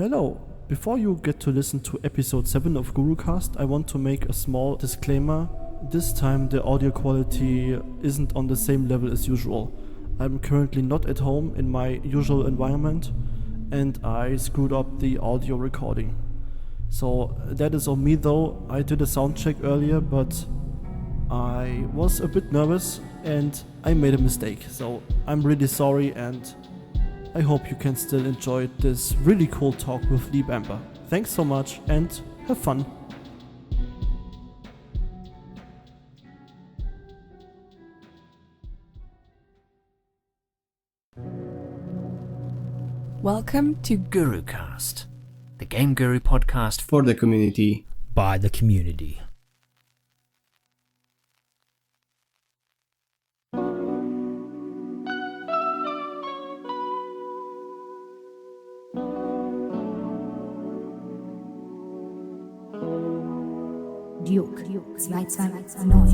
Hello. Before you get to listen to episode 7 of GURUCAST, I want to make a small disclaimer. This time the audio quality isn't on the same level as usual. I'm currently not at home in my usual environment and I screwed up the audio recording. So that is on me though. I did a sound check earlier, but I was a bit nervous and I made a mistake. So I'm really sorry and I hope you can still enjoy this really cool talk with Lee Bamber. Thanks so much and have fun. Welcome to GURUCAST, the Game Guru podcast for the community, by the community.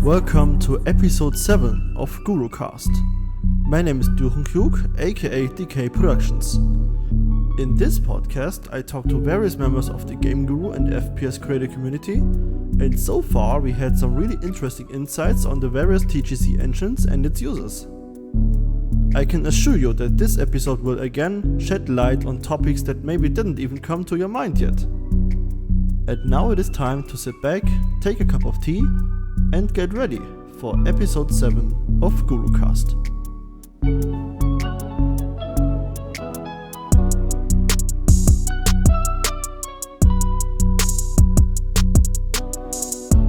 Welcome to episode 7 of GURUCAST. My name is Duke, aka DK Productions. In this podcast, I talk to various members of the Game Guru and FPS creator community, and so far we had some really interesting insights on the various TGC engines and its users. I can assure you that this episode will again shed light on topics that maybe didn't even come to your mind yet. And now it is time to sit back, take a cup of tea, and get ready for episode 7 of GURUCAST.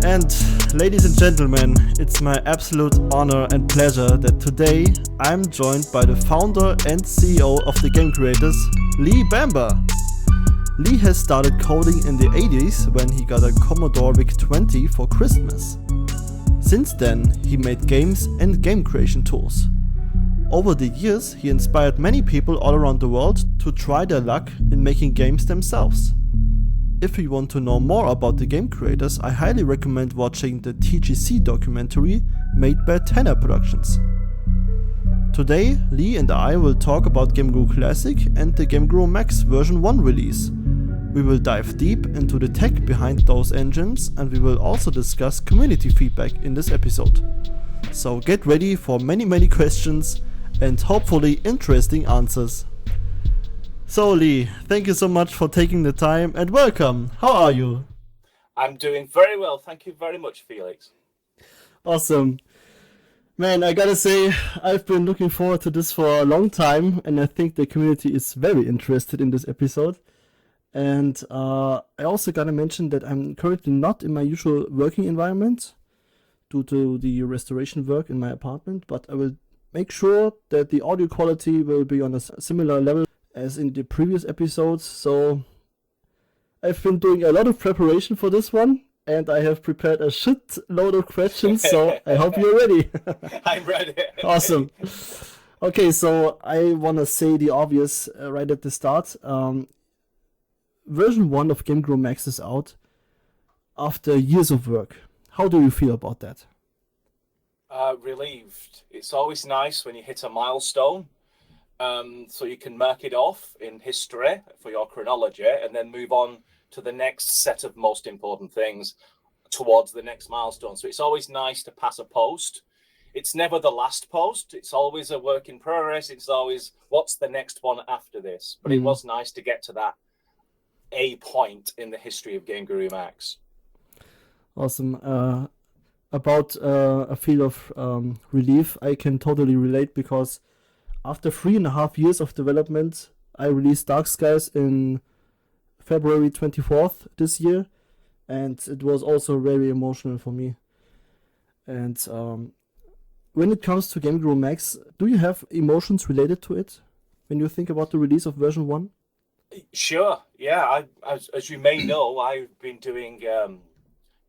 And ladies and gentlemen, it's my absolute honor and pleasure that today I'm joined by the founder and CEO of the Game Creators, Lee Bamber. Lee has started coding in the 80s when he got a Commodore VIC-20 for Christmas. Since then, he made games and game creation tools. Over the years, he inspired many people all around the world to try their luck in making games themselves. If you want to know more about the Game Creators, I highly recommend watching the TGC documentary made by Tanner Productions. Today, Lee and I will talk about Game Guru Classic and the Game Guru Max version 1 release. We will dive deep into the tech behind those engines and we will also discuss community feedback in this episode. So get ready for many questions and hopefully interesting answers. So Lee, thank you so much for taking the time and welcome. How are you? I'm doing very well. Thank you very much, Felix. Awesome. Man, I gotta say, I've been looking forward to this for a long time and I think the community is very interested in this episode. And I also gotta mention that I'm currently not in my usual working environment due to the restoration work in my apartment, but I will make sure that the audio quality will be on a similar level as in the previous episodes. So I've been doing a lot of preparation for this one and I have prepared a shit load of questions, so I hope you're ready. I'm ready. Awesome. Okay, so I want to say the obvious right at the start. Version 1 of Game Guru Max is out after years of work. How do you feel about that? Relieved. It's always nice when you hit a milestone, so you can mark it off in history for your chronology and then move on to the next set of most important things towards the next milestone. So it's always nice to pass a post. It's never the last post. It's always a work in progress. It's always what's the next one after this. But it was nice to get to that a point in the history of Game Guru Max. Awesome. About a feel of relief, I can totally relate because after 3.5 years of development, I released Dark Skies in February 24th this year, and it was also very emotional for me. And when it comes to Game Guru Max, do you have emotions related to it when you think about the release of version 1? Sure, yeah. As you may know, I've been doing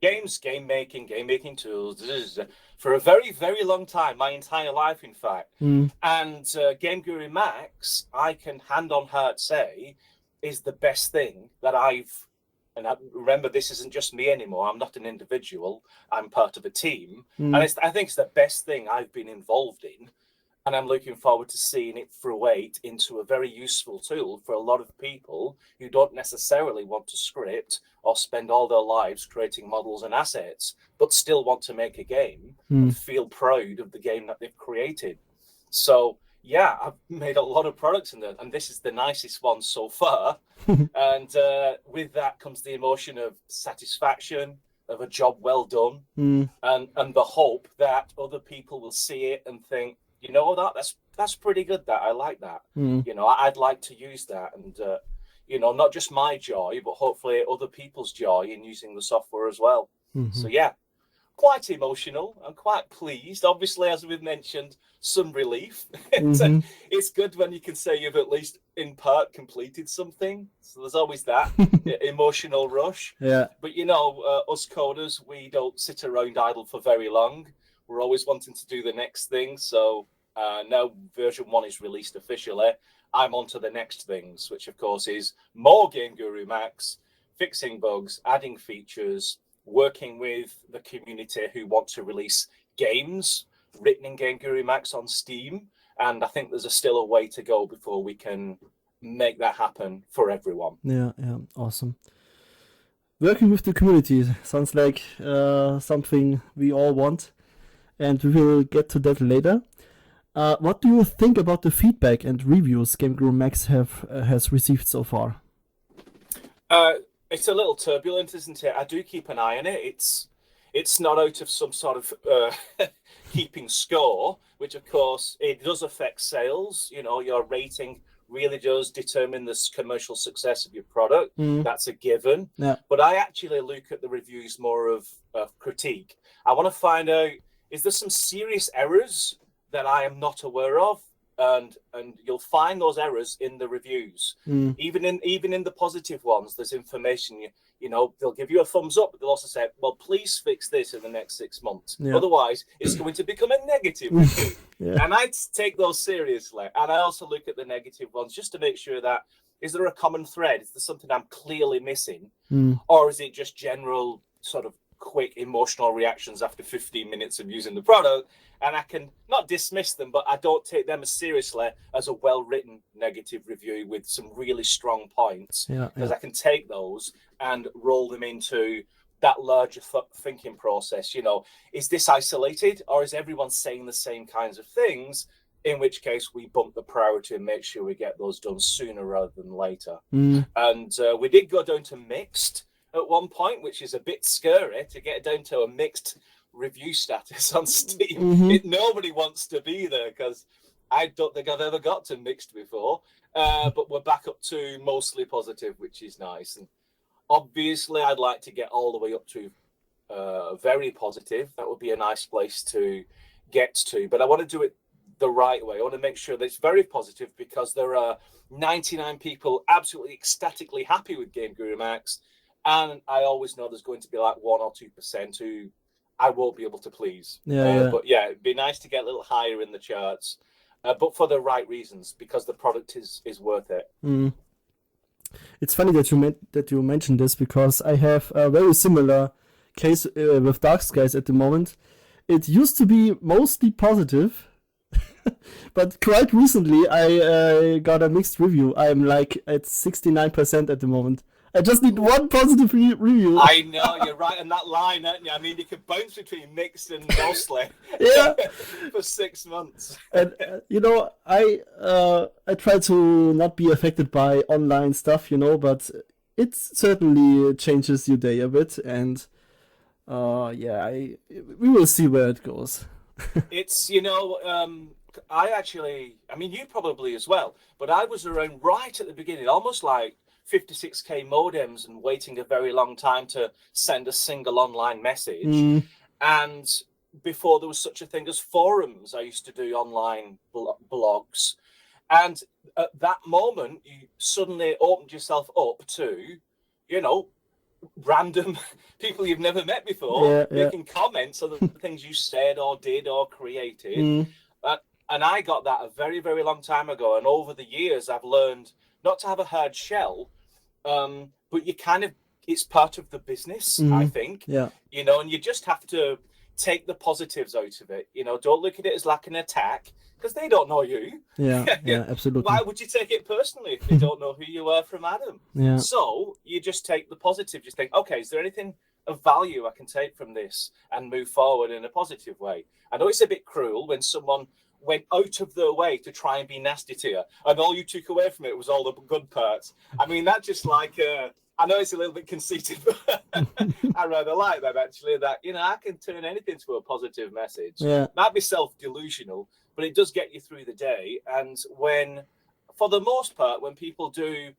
games, game making tools for a very long time, my entire life, in fact. And Game Guru Max, I can hand on heart say, is the best thing that remember, this isn't just me anymore. I'm not an individual. I'm part of a team. And I think it's the best thing I've been involved in And I'm looking forward to seeing it fruate into a very useful tool for a lot of people who don't necessarily want to script or spend all their lives creating models and assets, but still want to make a game and feel proud of the game that they've created. So yeah, I've made a lot of products in there, and this is the nicest one so far. And with that comes the emotion of satisfaction, of a job well done, and the hope that other people will see it and think, you know, that's pretty good. That I like that. You know, I'd like to use that, and you know, not just my joy, but hopefully other people's joy in using the software as well. So yeah, quite emotional. I'm quite pleased. Obviously, as we've mentioned, some relief. It's good when you can say you've at least in part completed something. So there's always that emotional rush. Yeah. But you know, us coders, we don't sit around idle for very long. We're always wanting to do the next thing. So now version 1 is released officially. I'm on to the next things, which of course is more Game Guru Max, fixing bugs, adding features, working with the community who want to release games written in Game Guru Max on Steam. And I think there's still a way to go before we can make that happen for everyone. Yeah, awesome. Working with the community sounds like something we all want, and we will get to that later. What do you think about the feedback and reviews Game Guru Max has received so far? It's a little turbulent, isn't it? I do keep an eye on it. It's not out of some sort of keeping score, which of course it does affect sales. You know, your rating really does determine the commercial success of your product. That's a given. Yeah. But I actually look at the reviews more of critique. I want to find out, is there some serious errors that I am not aware of? And you'll find those errors in the reviews. Even in the positive ones, there's information. You know, they'll give you a thumbs up, but they'll also say, well, please fix this in the next 6 months. Yeah. Otherwise, it's going to become a negative review. And I take those seriously. And I also look at the negative ones just to make sure that, is there a common thread? Is there something I'm clearly missing? Or is it just general sort of quick emotional reactions after 15 minutes of using the product? And I can not dismiss them, but I don't take them as seriously as a well-written negative review with some really strong points, because I can take those and roll them into that larger thinking process. You know, is this isolated, or is everyone saying the same kinds of things? In which case we bump the priority and make sure we get those done sooner rather than later. And we did go down to mixed at one point, which is a bit scary to get down to a mixed review status on Steam. Nobody wants to be there, because I don't think I've ever got to mixed before. But we're back up to mostly positive, which is nice. And obviously, I'd like to get all the way up to very positive. That would be a nice place to get to. But I want to do it the right way. I want to make sure that it's very positive, because there are 99 people absolutely ecstatically happy with Game Guru Max. And I always know there's going to be like 1 or 2% who I won't be able to please. But yeah, it'd be nice to get a little higher in the charts, but for the right reasons, because the product is worth it. It's funny that you mentioned this, because I have a very similar case with Dark Skies at the moment. It used to be mostly positive, but quite recently I got a mixed review. I'm like at 69% at the moment. I just need one positive review. I know, you're right on that line, aren't you? I mean, you could bounce between mixed and mostly for 6 months. And you know, I try to not be affected by online stuff, you know, but it certainly changes your day a bit, and we will see where it goes. It's, you know, I mean, you probably as well, but I was around right at the beginning, almost like 56k modems and waiting a very long time to send a single online message. And before there was such a thing as forums, I used to do online blogs. And at that moment, you suddenly opened yourself up to, you know, random people you've never met before making comments on the things you said or did or created. And I got that a very, very long time ago. And over the years, I've learned not to have a hard shell, but you kind of, it's part of the business, I think. You know, and you just have to take the positives out of it. You know, don't look at it as like an attack, because they don't know you. Yeah, absolutely. Why would you take it personally if they don't know who you are from Adam? Yeah. So you just take the positive. Just think, okay, is there anything of value I can take from this and move forward in a positive way? I know it's a bit cruel when someone went out of their way to try and be nasty to you, and all you took away from it was all the good parts. I mean, that just like... I know it's a little bit conceited, but I rather like that, actually, that, you know, I can turn anything to a positive message. Yeah. Might be self-delusional, but it does get you through the day. And when, for the most part, when people do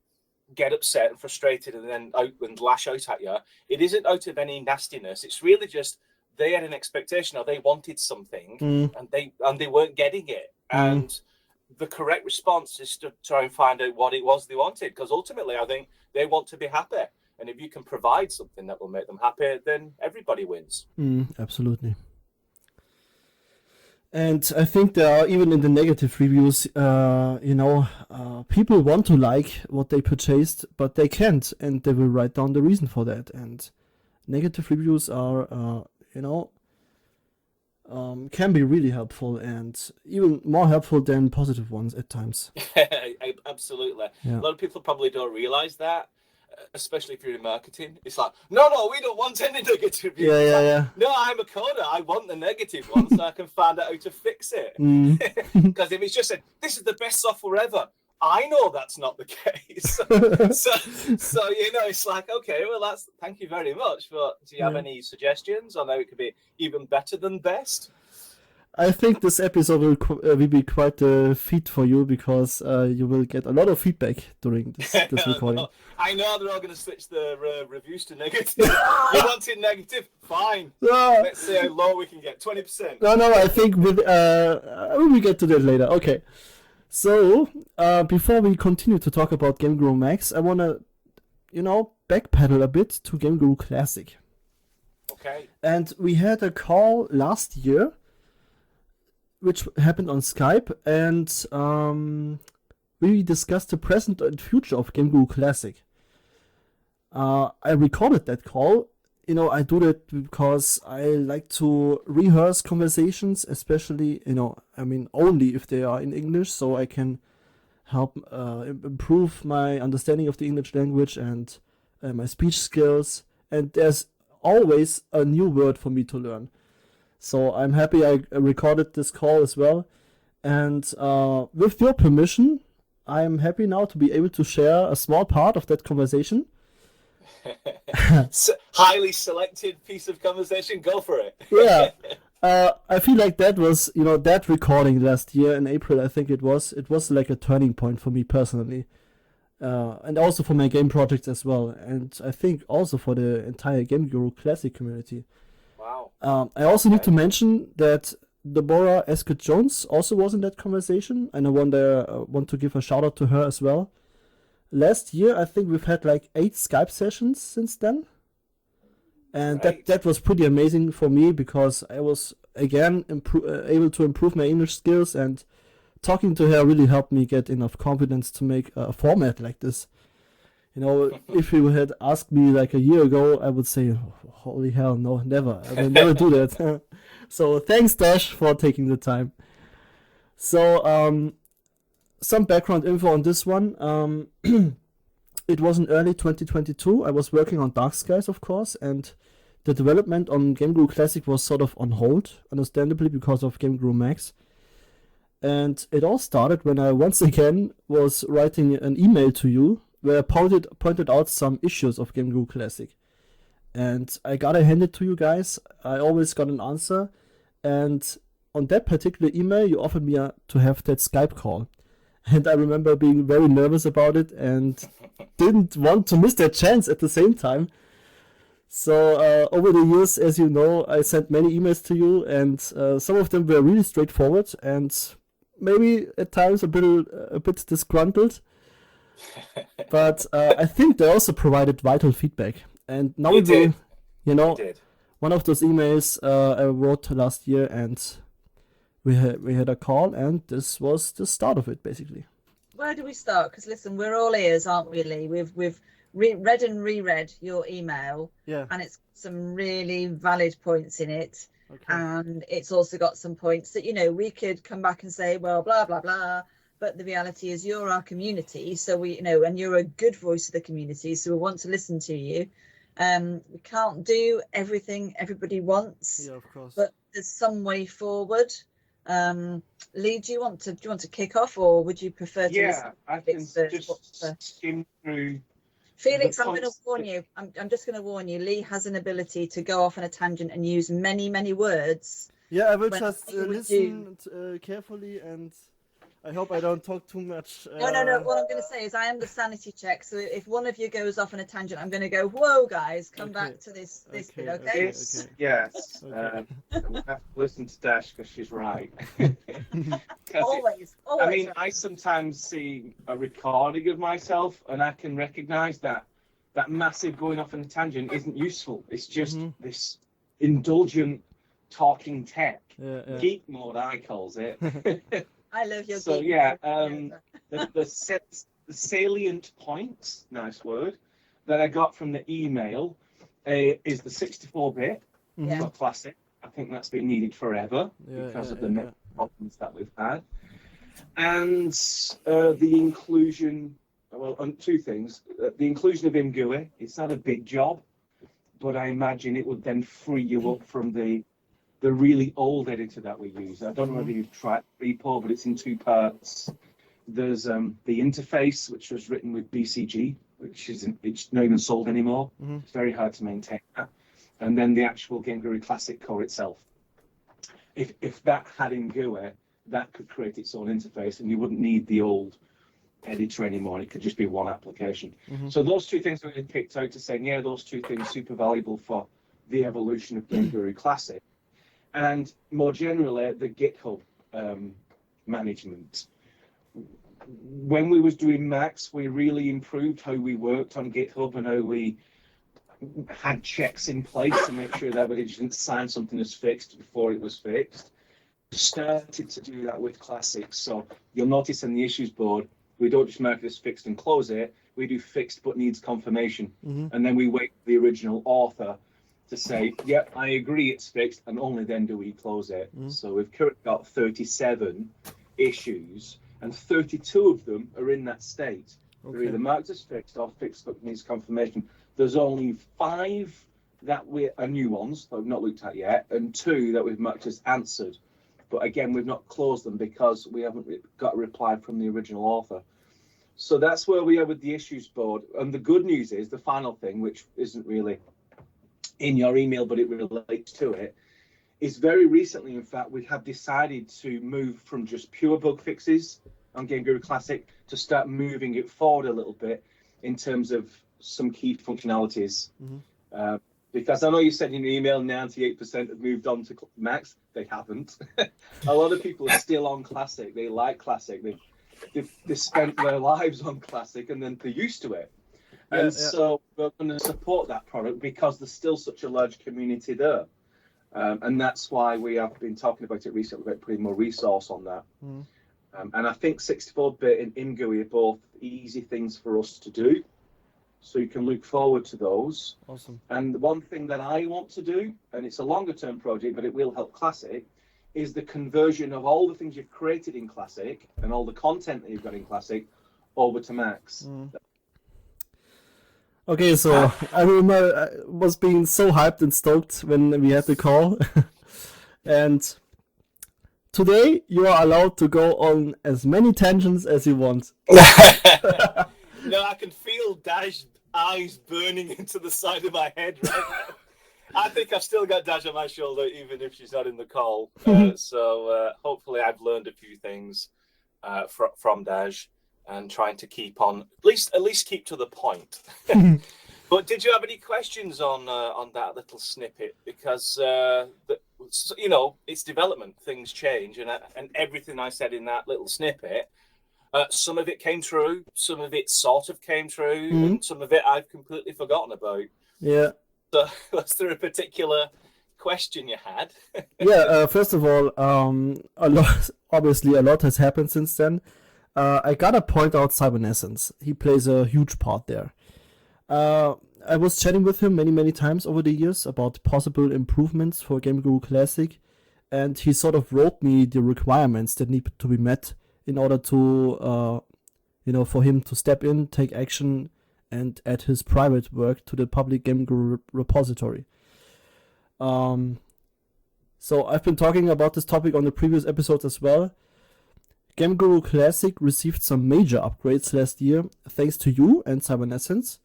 get upset and frustrated and then out and lash out at you, it isn't out of any nastiness. It's really just they had an expectation or they wanted something and they weren't getting it. And the correct response is to try and find out what it was they wanted, because ultimately I think they want to be happy, and if you can provide something that will make them happy, then everybody wins. Absolutely. And I think there are, even in the negative reviews, people want to like what they purchased, but they can't, and they will write down the reason for that. And negative reviews are can be really helpful, and even more helpful than positive ones at times. Absolutely. Yeah. A lot of people probably don't realize that, especially if you're in marketing. It's like, no, we don't want any negative reviews. Yeah. No, I'm a coder. I want the negative one so I can find out how to fix it. Because if it's just said, this is the best software ever, I know that's not the case. so it's like, okay, well, thank you very much. But do you have any suggestions on how it could be even better than best? I think this episode will be quite a feat for you, because you will get a lot of feedback during this recording. No, I know they're all going to switch the reviews to negative. You wanted negative? Fine. Let's see how low we can get. 20%. No, I think we get to that later. Okay. So, before we continue to talk about Game Guru Max, I want to, backpedal a bit to Game Guru Classic. Okay. And we had a call last year, which happened on Skype, and we discussed the present and future of Game Guru Classic. I recorded that call. I do that because I like to rehearse conversations, especially, only if they are in English, so I can help improve my understanding of the English language and my speech skills. And there's always a new word for me to learn. So I'm happy I recorded this call as well. And with your permission, I'm happy now to be able to share a small part of that conversation. Highly selected piece of conversation. Go for it. Yeah. I feel like that was, that recording last year in April, I think it was like a turning point for me personally. And also for my game projects as well. And I think also for the entire Game Guru Classic community. Wow. I also need to mention that Deborah Escott-Jones also was in that conversation, and I want to give a shout out to her as well. Last year, I think we've had like 8 Skype sessions since then. And that was pretty amazing for me, because I was, again, able to improve my English skills, and talking to her really helped me get enough confidence to make a format like this. If you had asked me like a year ago, I would say, holy hell, no, never. I will never do that. So thanks, Dash, for taking the time. So, some background info on this one. It was in early 2022. I was working on Dark Skies, of course, and the development on Game Guru Classic was sort of on hold, understandably, because of Game Guru Max. And it all started when I once again was writing an email to you, where I pointed out some issues of Game Guru Classic. And I gotta hand it to you guys, I always got an answer. And on that particular email, you offered me to have that Skype call. And I remember being very nervous about it and didn't want to miss that chance at the same time. So over the years, as you know, I sent many emails to you, and some of them were really straightforward and maybe at times a bit disgruntled. But I think they also provided vital feedback. And now we will, one of those emails I wrote last year, and we had a call, and this was the start of it, basically. Where do we start? Because listen, we're all ears, aren't we, Lee? We've read and reread your email, yeah, and it's some really valid points in it. And it's also got some points that, you know, we could come back and say, well, blah, blah, blah. But the reality is you're our community. So we, you know, and you're a good voice of the community. So we want to listen to you. We can't do everything everybody wants. Yeah, of course. But there's some way forward. Lee, do you want to kick off, or would you prefer to listen? I can just skim through. Felix, I'm going to warn you. I'm just going to warn you. Lee has an ability to go off on a tangent and use many, many words. Yeah, I will just listen carefully, and I hope I don't talk too much. No. What I'm going to say is I am the sanity check. So if one of you goes off on a tangent, I'm going to go, whoa, guys, come back to this bit, okay? Yes. I have to listen to Dash because she's right. Always. I mean, I sometimes see a recording of myself and I can recognize that massive going off on a tangent isn't useful. It's just this indulgent talking tech. Geek mode, I calls it. I love your so the salient points, nice word, that I got from the email is the 64-bit for Classic. I think that's been needed forever because of the problems that we've had. And the inclusion, two things. The inclusion of ImGUI, it's not a big job, but I imagine it would then free you up from the really old editor that we use. I don't know whether you've tried repo, but it's in two parts. There's the interface, which was written with BCG, it's not even sold anymore. It's very hard to maintain that. And then the actual Game Guru Classic core itself. If that had ImGUI, that could create its own interface, and you wouldn't need the old editor anymore. It could just be one application. So those two things were picked out to say, yeah, those two things super valuable for the evolution of Game Guru Classic. And more generally, the GitHub management. When we was doing Max, we really improved how we worked on GitHub and how we had checks in place to make sure that we didn't sign something as fixed before it was fixed. Started to do that with Classic. So you'll notice in the issues board, we don't just mark it as fixed and close it. We do fixed but needs confirmation. And then we wait for the original author to say, yep, I agree it's fixed, and only then do we close it. So we've currently got 37 issues, and 32 of them are in that state. They're either marked as fixed or fixed but needs confirmation. There's only 5 that are new ones that we've not looked at yet, and 2 that we've marked as answered. But again, we've not closed them because we haven't got a reply from the original author. So that's where we are with the issues board. And the good news is, the final thing, which isn't really in your email, but it relates to it, is very recently, in fact, we have decided to move from just pure bug fixes on Game Guru Classic to start moving it forward a little bit in terms of some key functionalities. Because I know you said in your email 98% have moved on to Max. They haven't. A lot of people are still on Classic. They like Classic. They've spent their lives on Classic, and then they're used to it. So we're going to support that product because there's still such a large community there. And that's why we have been talking about it recently, about putting more resource on that. And I think 64-bit and ImGUI are both easy things for us to do. So you can look forward to those. Awesome. And the one thing that I want to do, and it's a longer term project, but it will help Classic, is the conversion of all the things you've created in Classic and all the content that you've got in Classic over to Max. Okay, so I remember I was being so hyped and stoked when we had the call. And today you are allowed to go on as many tangents as you want. No, I can feel Dash's eyes burning into the side of my head right now. I think I've still got Dash on my shoulder, even if she's not in the call. So hopefully I've learned a few things from Dash, and trying to keep on, at least keep to the point. But did you have any questions on that little snippet? Because it's development, things change, and everything I said in that little snippet. Some of it came true, some of it sort of came true, and some of it I've completely forgotten about. Yeah. So, was there a particular question you had? First of all, a lot has happened since then. I gotta point out Cybernescence. He plays a huge part there. I was chatting with him many times over the years about possible improvements for Game Guru Classic, and he sort of wrote me the requirements that need to be met in order to, for him to step in, take action, and add his private work to the public Game Guru repository. So I've been talking about this topic on the previous episodes as well. Game Guru Classic received some major upgrades last year, thanks to you and Cybernessence.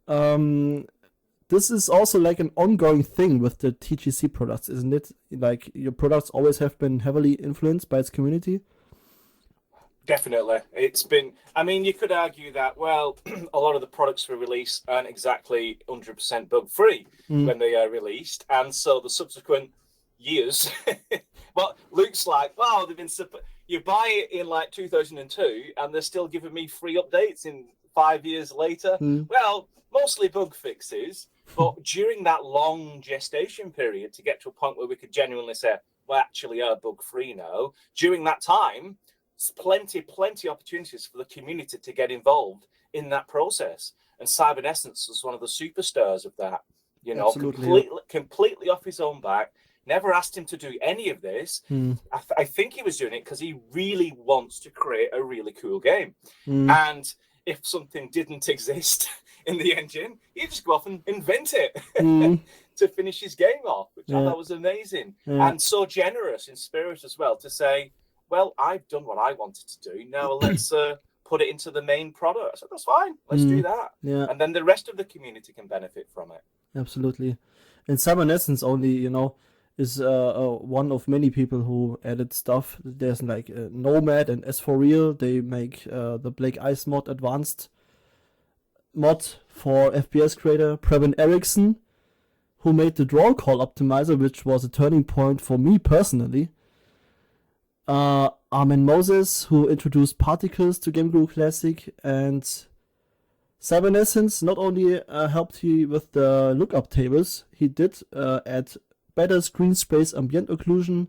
This is also like an ongoing thing with the TGC products, isn't it? Like, your products always have been heavily influenced by its community. Definitely. It's been, I mean, you could argue that, well, a lot of the products for release aren't exactly 100% bug free when they are released. And so the subsequent years, well, looks like, wow, they've been, you buy it in like 2002 and they're still giving me free updates in 5 years later. Well, mostly bug fixes, but during that long gestation period to get to a point where we could genuinely say, well, actually are bug free now, during that time, plenty opportunities for the community to get involved in that process. And Cybernessence was one of the superstars of that, you know, completely off his own back. Never asked him to do any of this. I think he was doing it because he really wants to create a really cool game. And if something didn't exist in the engine, he'd just go off and invent it to finish his game off, which I thought was amazing. And so generous in spirit as well to say, well, I've done what I wanted to do. Now let's put it into the main product. So that's fine. Let's do that. Yeah. And then the rest of the community can benefit from it. Absolutely. And Cybernessence only, you know, is one of many people who added stuff. There's like Nomad and S4Real. They make the Blake Ice mod advanced mod for FPS creator Preben Eriksson, who made the draw call optimizer, which was a turning point for me personally. Armin Moses, who introduced particles to Game Guru Classic, and Cybernessence not only helped you with the lookup tables, he did add better screen space ambient occlusion,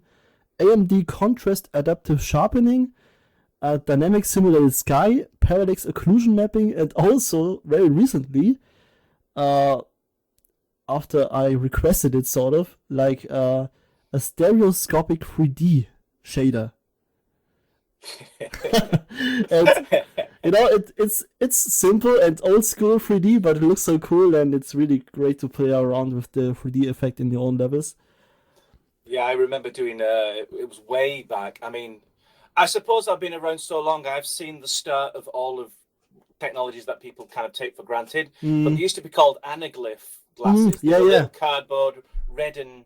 AMD contrast adaptive sharpening, dynamic simulated sky, parallax occlusion mapping, and also very recently, after I requested it sort of, like a stereoscopic 3D shader. And you know, it's simple and old school 3D, but it looks so cool, and it's really great to play around with the 3D effect in your own levels. Yeah, I remember doing it was way back. I mean, I suppose I've been around so long, I've seen the start of all of technologies that people kind of take for granted. But they used to be called anaglyph glasses. Cardboard, red and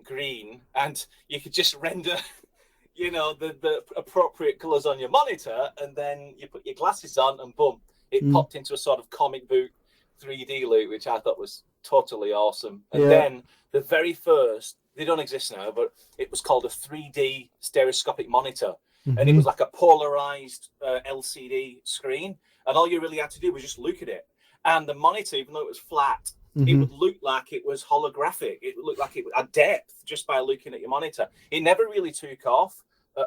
green, and you could just render you know, the appropriate colors on your monitor, and then you put your glasses on and boom, it popped into a sort of comic book 3D look, which I thought was totally awesome. And then the very first, they don't exist now, but it was called a 3D stereoscopic monitor. And it was like a polarized LCD screen, and all you really had to do was just look at it. And the monitor, even though it was flat, it would look like it was holographic. It would look like it had depth just by looking at your monitor. It never really took off.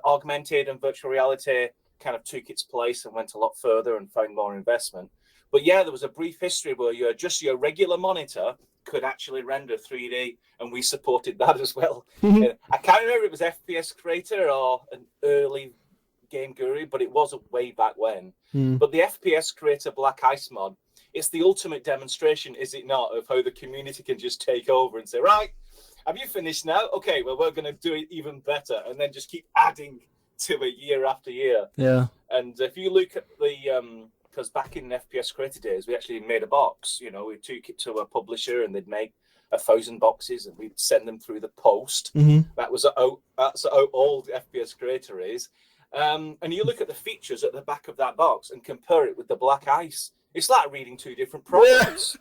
Augmented and virtual reality kind of took its place and went a lot further and found more investment. But yeah, there was a brief history where your regular monitor could actually render 3D, and we supported that as well. I can't remember if it was FPS Creator or an early Game Guru, but it was way back when. But the FPS Creator Black Ice mod, it's the ultimate demonstration, is it not, of how the community can just take over and say, right, have you finished now? Okay, well, we're going to do it even better, and then just keep adding to it year after year. Yeah. And if you look at the, because back in FPS Creator days, we actually made a box. You know, we took it to a publisher, and they'd make 1,000 boxes, and we'd send them through the post. That's how old FPS Creator is. And you look at the features at the back of that box and compare it with the Black Ice. It's like reading two different products.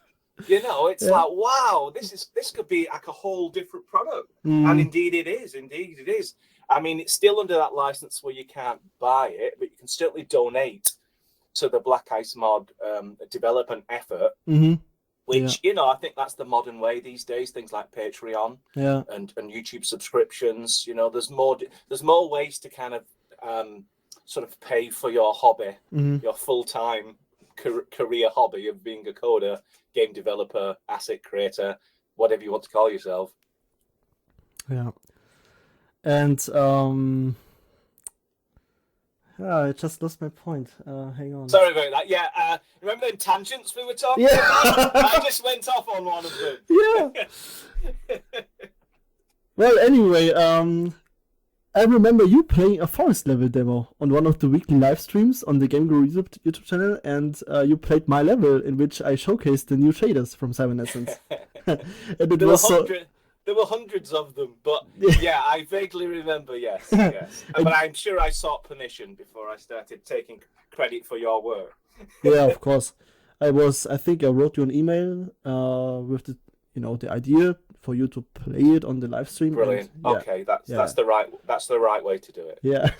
You know, it's like, wow, this could be like a whole different product. And indeed it is. I mean, it's still under that license where you can't buy it, but you can certainly donate to the Black Ice mod development effort, which, you know, I think that's the modern way these days. Things like Patreon and YouTube subscriptions, you know, there's more ways to kind of sort of pay for your hobby, your full-time career hobby of being a coder, game developer, asset creator, whatever you want to call yourself. Yeah. And I just lost my point. Hang on. Sorry about that. Yeah, remember them tangents we were talking Yeah. about? I just went off on one of them. Yeah. Well, anyway, I remember you playing a forest level demo on one of the weekly live streams on the Game Guru YouTube channel, and you played my level in which I showcased the new shaders from Seven Essence. And it There was were hundreds of them, but yeah, I vaguely remember, yes. But I'm sure I sought permission before I started taking credit for your work. Yeah, of course. I think I wrote you an email with the idea for you to play it on the live stream. Brilliant. And, okay, that's the right way to do it. Yeah.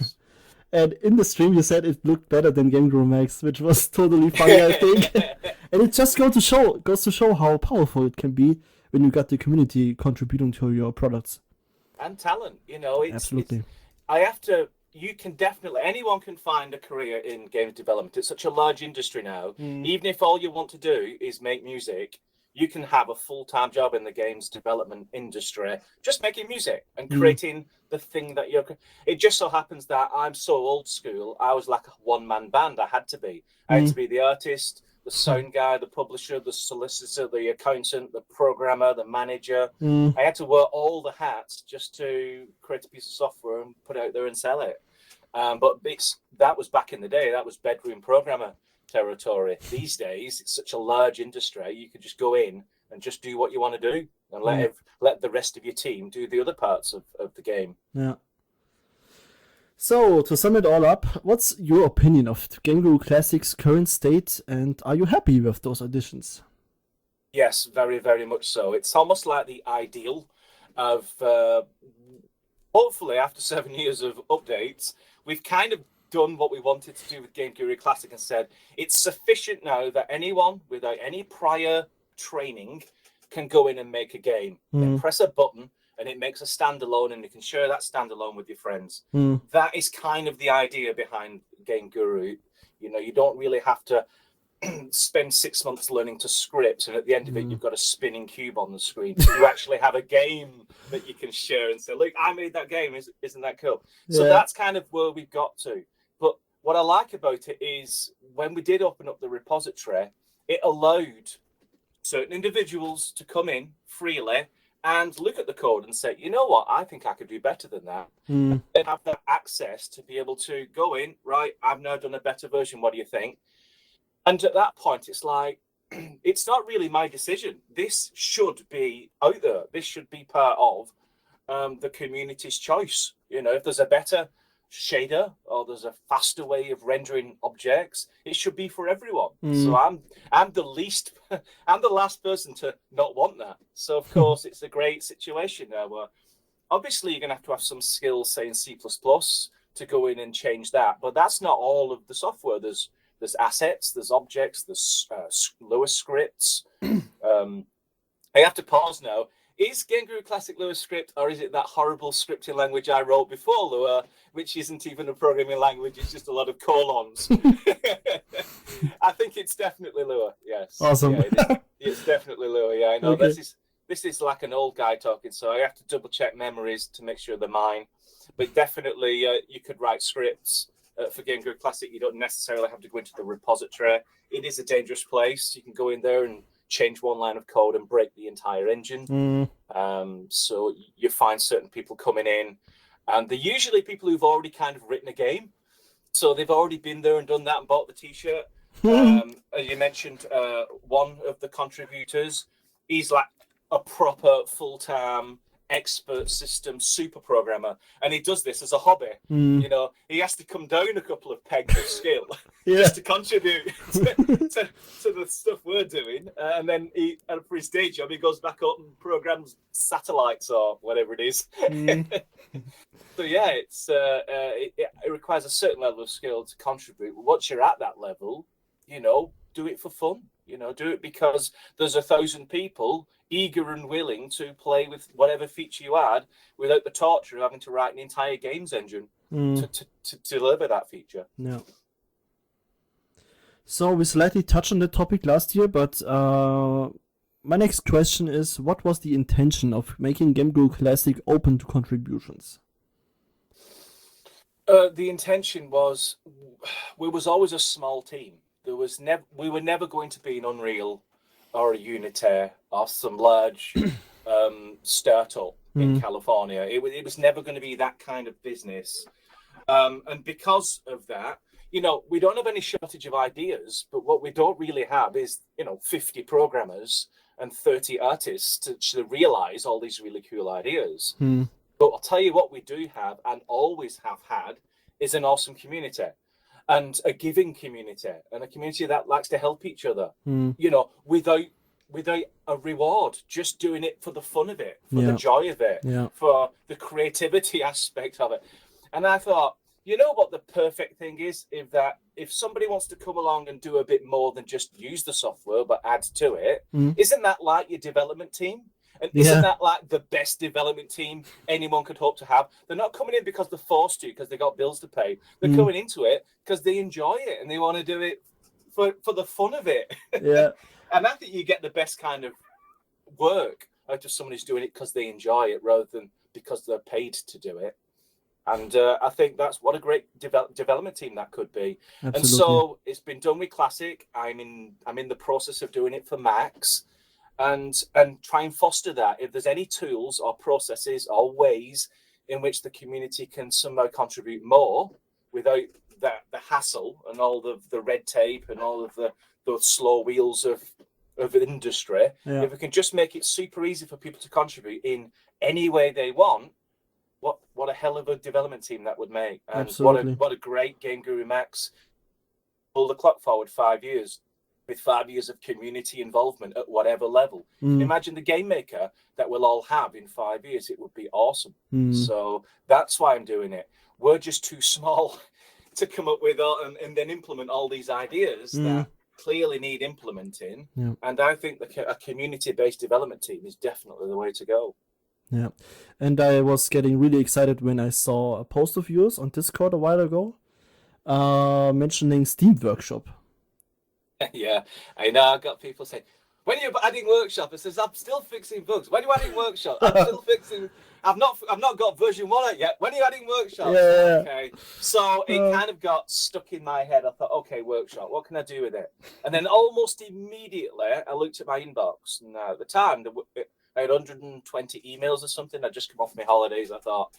And in the stream you said it looked better than Game Guru Max, which was totally funny, I think. And it just goes to show how powerful it can be when you got the community contributing to your products. And talent, Absolutely. Anyone can find a career in games development. It's such a large industry now. Even if all you want to do is make music, you can have a full-time job in the games development industry, just making music and creating the thing that you're. It just so happens that I'm so old school. I was like a one-man band. I had to be. I had to be the artist, the sound guy, the publisher, the solicitor, the accountant, the programmer, the manager. I had to wear all the hats just to create a piece of software and put it out there and sell it. But that was back in the day. That was bedroom programmer territory. These days, it's such a large industry. You can just go in and just do what you want to do and let the rest of your team do the other parts of the game. Yeah. So, to sum it all up, what's your opinion of Game Guru Classic's current state, and are you happy with those additions? Yes, very, very much so. It's almost like the ideal of, hopefully, after 7 years of updates, we've kind of done what we wanted to do with Game Guru Classic and said, it's sufficient now that anyone without any prior training can go in and make a game. Then press a button, and it makes a standalone, and you can share that standalone with your friends. That is kind of the idea behind Game Guru. You don't really have to spend 6 months learning to script, and at the end of it, you've got a spinning cube on the screen. You actually have a game that you can share and say, look, I made that game. Isn't that cool? So that's kind of where we've got to. But what I like about it is when we did open up the repository, it allowed certain individuals to come in freely and look at the code and say, you know what, I think I could do better than that. And have that access to be able to go in, right, I've now done a better version. What do you think? And at that point, it's like, it's not really my decision. This should be out there. This should be part of the community's choice. If there's a better shader or there's a faster way of rendering objects, it should be for everyone. So I'm the last person to not want that. So of course it's a great situation now where obviously you're gonna have to have some skills, say in C++, to go in and change that, but that's not all of the software. There's assets, there's objects, there's Lua scripts. I have to pause now. Is Game Guru Classic Lua script, or is it that horrible scripting language I wrote before Lua, which isn't even a programming language, it's just a lot of colons? I think it's definitely Lua, yes. Awesome. Yeah, it's definitely Lua, yeah, I know. Okay. This is like an old guy talking, so I have to double check memories to make sure they're mine. But definitely you could write scripts for Game Guru Classic. You don't necessarily have to go into the repository. It is a dangerous place. You can go in there and change one line of code and break the entire engine. So you find certain people coming in, and they're usually people who've already kind of written a game. So they've already been there and done that and bought the t-shirt. As you mentioned, one of the contributors, he's like a proper full-time expert system super programmer, and he does this as a hobby. He has to come down a couple of pegs of skill just to contribute to the stuff we're doing, and then for his day job he goes back up and programs satellites or whatever it is. So yeah, it requires a certain level of skill to contribute. Once you're at that level, do it for fun. Do it because there's 1,000 people eager and willing to play with whatever feature you add without the torture of having to write an entire games engine to deliver that feature. Yeah. So we slightly touched on the topic last year, but my next question is, what was the intention of making Game Guru Classic open to contributions? The intention was, we was always a small team. We were never going to be an Unreal or a Unity or some large startup in California. It was never going to be that kind of business. And because of that, you know, we don't have any shortage of ideas, but what we don't really have is, you know, 50 programmers and 30 artists to realize all these really cool ideas. But I'll tell you what we do have and always have had is an awesome community and a giving community and a community that likes to help each other, you know, without a reward, just doing it for the fun of it, for the joy of it, for the creativity aspect of it. And I thought, you know what the perfect thing is? If somebody wants to come along and do a bit more than just use the software, but add to it, isn't that like your development team? And isn't that like the best development team anyone could hope to have? They're not coming in because they're forced to, because they got bills to pay. They're coming into it because they enjoy it and they want to do it for the fun of it. Yeah. And I think you get the best kind of work out of someone who's doing it because they enjoy it rather than because they're paid to do it. And I think that's what a great development team that could be. Absolutely. And so it's been done with Classic. I'm in the process of doing it for Max, and try and foster that. If there's any tools or processes or ways in which the community can somehow contribute more without the hassle and all the red tape and all of the slow wheels of industry, if we can just make it super easy for people to contribute in any way they want, what a hell of a development team that would make. And absolutely. What a great Game Guru Max. Pull the clock forward 5 years with 5 years of community involvement at whatever level. Imagine the game maker that we'll all have in 5 years. It would be awesome. So that's why I'm doing it. We're just too small to come up with and then implement all these ideas that clearly need implementing. And I think a community-based development team is definitely the way to go. Yeah, and I was getting really excited when I saw a post of yours on Discord a while ago mentioning Steam Workshop. Yeah, I know. I've got people saying, when are you adding Workshop? It says, I'm still fixing bugs. When are you adding Workshop? I'm still fixing. I've not got version 1 out yet. When are you adding Workshop? Yeah. Okay. So it kind of got stuck in my head. I thought, okay, Workshop, what can I do with it? And then almost immediately, I looked at my inbox. And at the time, I had 120 emails or something. I'd just come off my holidays. I thought,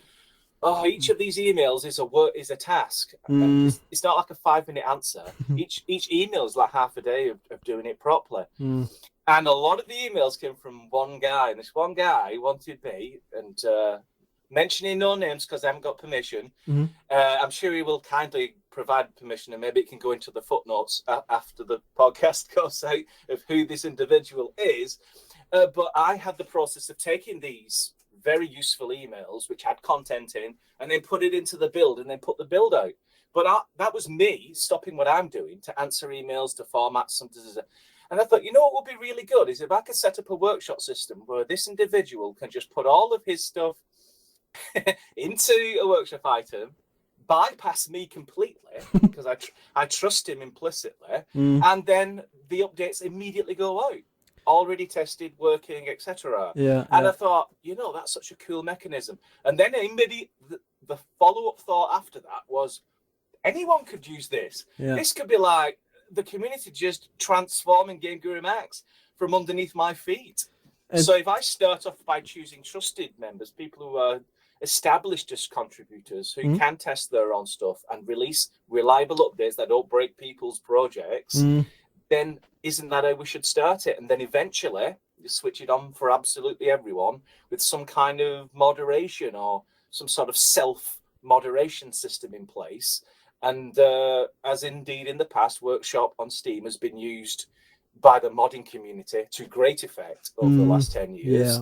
oh, each of these emails is a task. It's not like a 5-minute answer. Each email is like half a day of doing it properly. And a lot of the emails came from one guy. And this one guy wanted me, and mentioning no names because I haven't got permission. I'm sure he will kindly provide permission, and maybe it can go into the footnotes after the podcast goes out of who this individual is. But I had the process of taking these very useful emails, which had content in, and then put it into the build and then put the build out. But that was me stopping what I'm doing to answer emails, to format something. And I thought, you know what would be really good is if I could set up a workshop system where this individual can just put all of his stuff into a workshop item, bypass me completely because I trust him implicitly, and then the updates immediately go out. Already tested, working, etc. And I thought, you know, that's such a cool mechanism. And then the follow-up thought after that was, anyone could use this. This could be like the community just transforming Game Guru Max from underneath my feet. So if I start off by choosing trusted members, people who are established as contributors, who can test their own stuff and release reliable updates that don't break people's projects, then isn't that how we should start it? And then eventually you switch it on for absolutely everyone with some kind of moderation or some sort of self-moderation system in place. And as indeed in the past, Workshop on Steam has been used by the modding community to great effect over the last 10 years.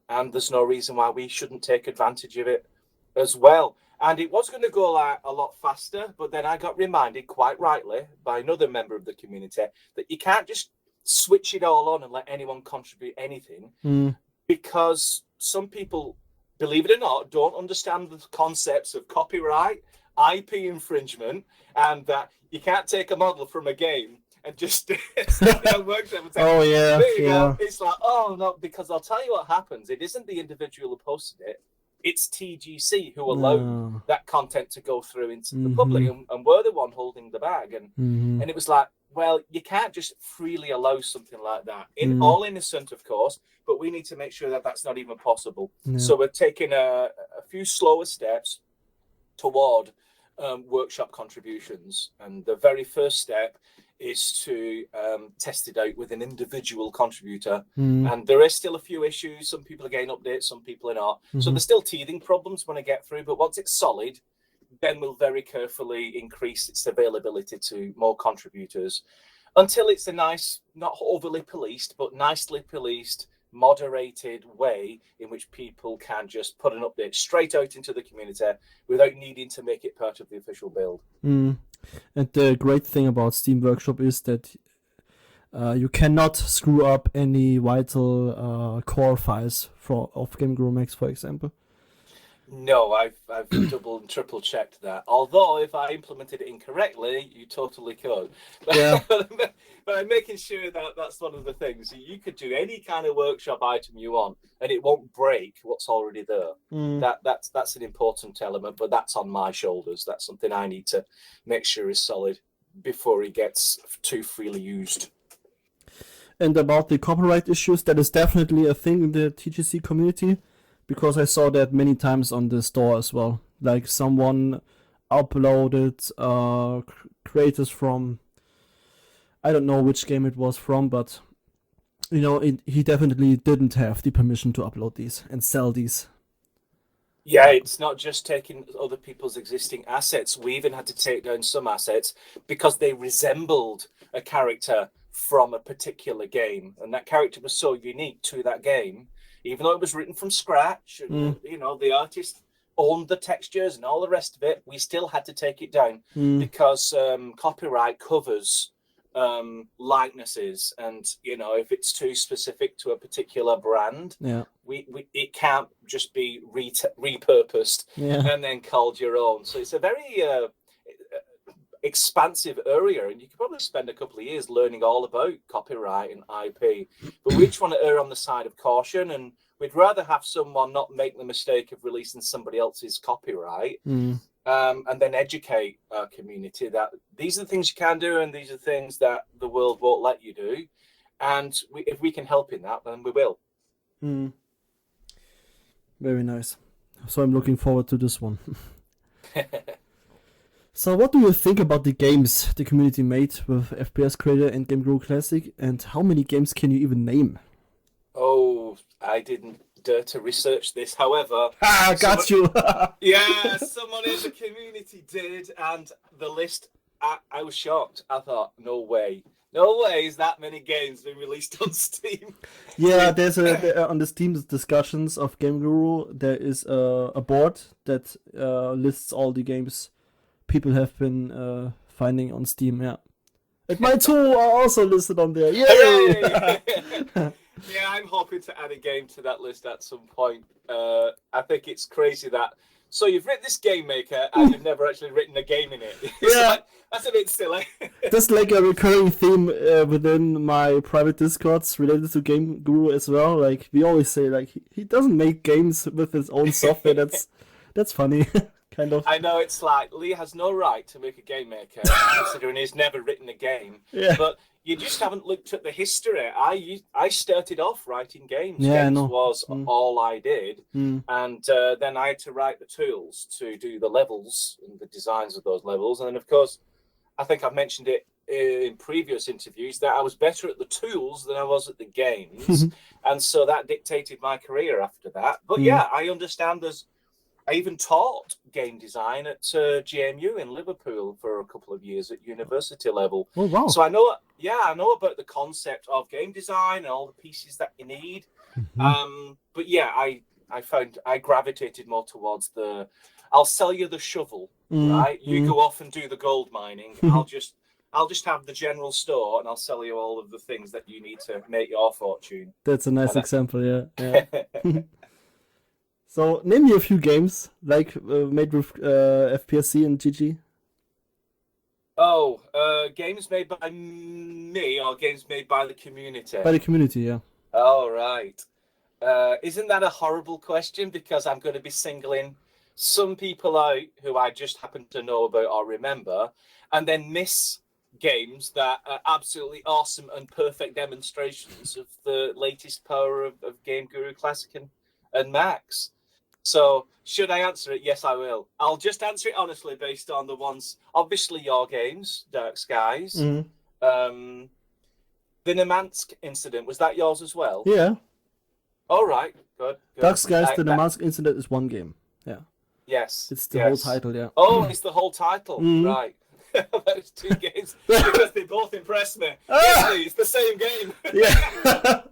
And there's no reason why we shouldn't take advantage of it as well. And it was going to go a lot faster, but then I got reminded quite rightly by another member of the community that you can't just switch it all on and let anyone contribute anything, because some people, believe it or not, don't understand the concepts of copyright, IP infringement, and that you can't take a model from a game and just starting on workshop and saying, Oh yeah, there you yeah. go. It's like, oh no, because I'll tell you what happens. It isn't the individual who posted it. It's TGC who allow that content to go through into the public, and we're the one holding the bag. And it was like, well, you can't just freely allow something like that. All innocent, of course, but we need to make sure that that's not even possible. Yeah. So we're taking a few slower steps toward workshop contributions. And the very first step is to test it out with an individual contributor. And there is still a few issues. Some people are getting updates, some people are not. So there's still teething problems when I get through, but once it's solid, then we'll very carefully increase its availability to more contributors until it's a nice, not overly policed, but nicely policed, moderated way in which people can just put an update straight out into the community without needing to make it part of the official build. And the great thing about Steam Workshop is that you cannot screw up any vital core files of Game Guru Max, for example. No, I've double and triple checked that. Although if I implemented it incorrectly, you totally could. Yeah. But I'm making sure that that's one of the things. You could do any kind of workshop item you want, and it won't break what's already there. That's an important element, but that's on my shoulders. That's something I need to make sure is solid before it gets too freely used. And about the copyright issues, that is definitely a thing in the TGC community. Because I saw that many times on the store as well. Like someone uploaded creators from, I don't know which game it was from, but you know, he definitely didn't have the permission to upload these and sell these. Yeah, it's not just taking other people's existing assets. We even had to take down some assets because they resembled a character from a particular game, and that character was so unique to that game. Even though it was written from scratch, and you know, the artist owned the textures and all the rest of it, we still had to take it down because copyright covers likenesses, and you know, if it's too specific to a particular brand, it can't just be repurposed and then called your own. So it's a very expansive area, and you could probably spend a couple of years learning all about copyright and IP, but we just want to err on the side of caution, and we'd rather have someone not make the mistake of releasing somebody else's copyright and then educate our community that these are the things you can do and these are the things that the world won't let you do, and if we can help in that, then we will. Very nice. So I'm looking forward to this one. So what do you think about the games the community made with FPS Creator and Game Guru Classic, and how many games can you even name? Oh, I didn't dare to research this. However, got you. Yeah, someone in the community did, and the list, I was shocked. I thought, no way is that many games been released on Steam. Yeah, there's on the Steam discussions of Game Guru, there is a board that lists all the games people have been finding on Steam. Yeah, and my two are also listed on there. Yay! Yeah, I'm hoping to add a game to that list at some point. I think it's crazy that. So you've written this game maker and you've never actually written a game in it. Yeah, that's a bit silly. That's like a recurring theme within my private Discords related to Game Guru as well. Like we always say, like he doesn't make games with his own software. That's funny. Kind of. I know, it's like Lee has no right to make a game maker considering he's never written a game. Yeah. But you just haven't looked at the history. I started off writing games. Yeah, Games was all I did. And then I had to write the tools to do the levels and the designs of those levels. And then, of course, I think I've mentioned it in previous interviews that I was better at the tools than I was at the games. And so that dictated my career after that. But yeah, I understand I even taught game design at GMU in Liverpool for a couple of years at university level. Oh, wow. So I know about the concept of game design and all the pieces that you need. But yeah, I found I gravitated more towards I'll sell you the shovel, right? You go off and do the gold mining. I'll just have the general store and I'll sell you all of the things that you need to make your fortune. That's a nice example, yeah. So, name me a few games like made with FPSC and GG. Games made by me or games made by the community? By the community, yeah. Oh, right. Isn't that a horrible question? Because I'm going to be singling some people out who I just happen to know about or remember, and then miss games that are absolutely awesome and perfect demonstrations of the latest power of Game Guru Classic and Max. So, should I answer it? Yes, I will. I'll just answer it honestly based on the ones, obviously your games, Dark Skies. Mm-hmm. The Nemansk incident, was that yours as well? Yeah. All right, good. Dark Skies, the Nemansk incident is one game. Yeah. Yes. It's the whole title, yeah. Oh, it's the whole title, right. Those two games, because they both impressed me. It's the same game. Yeah.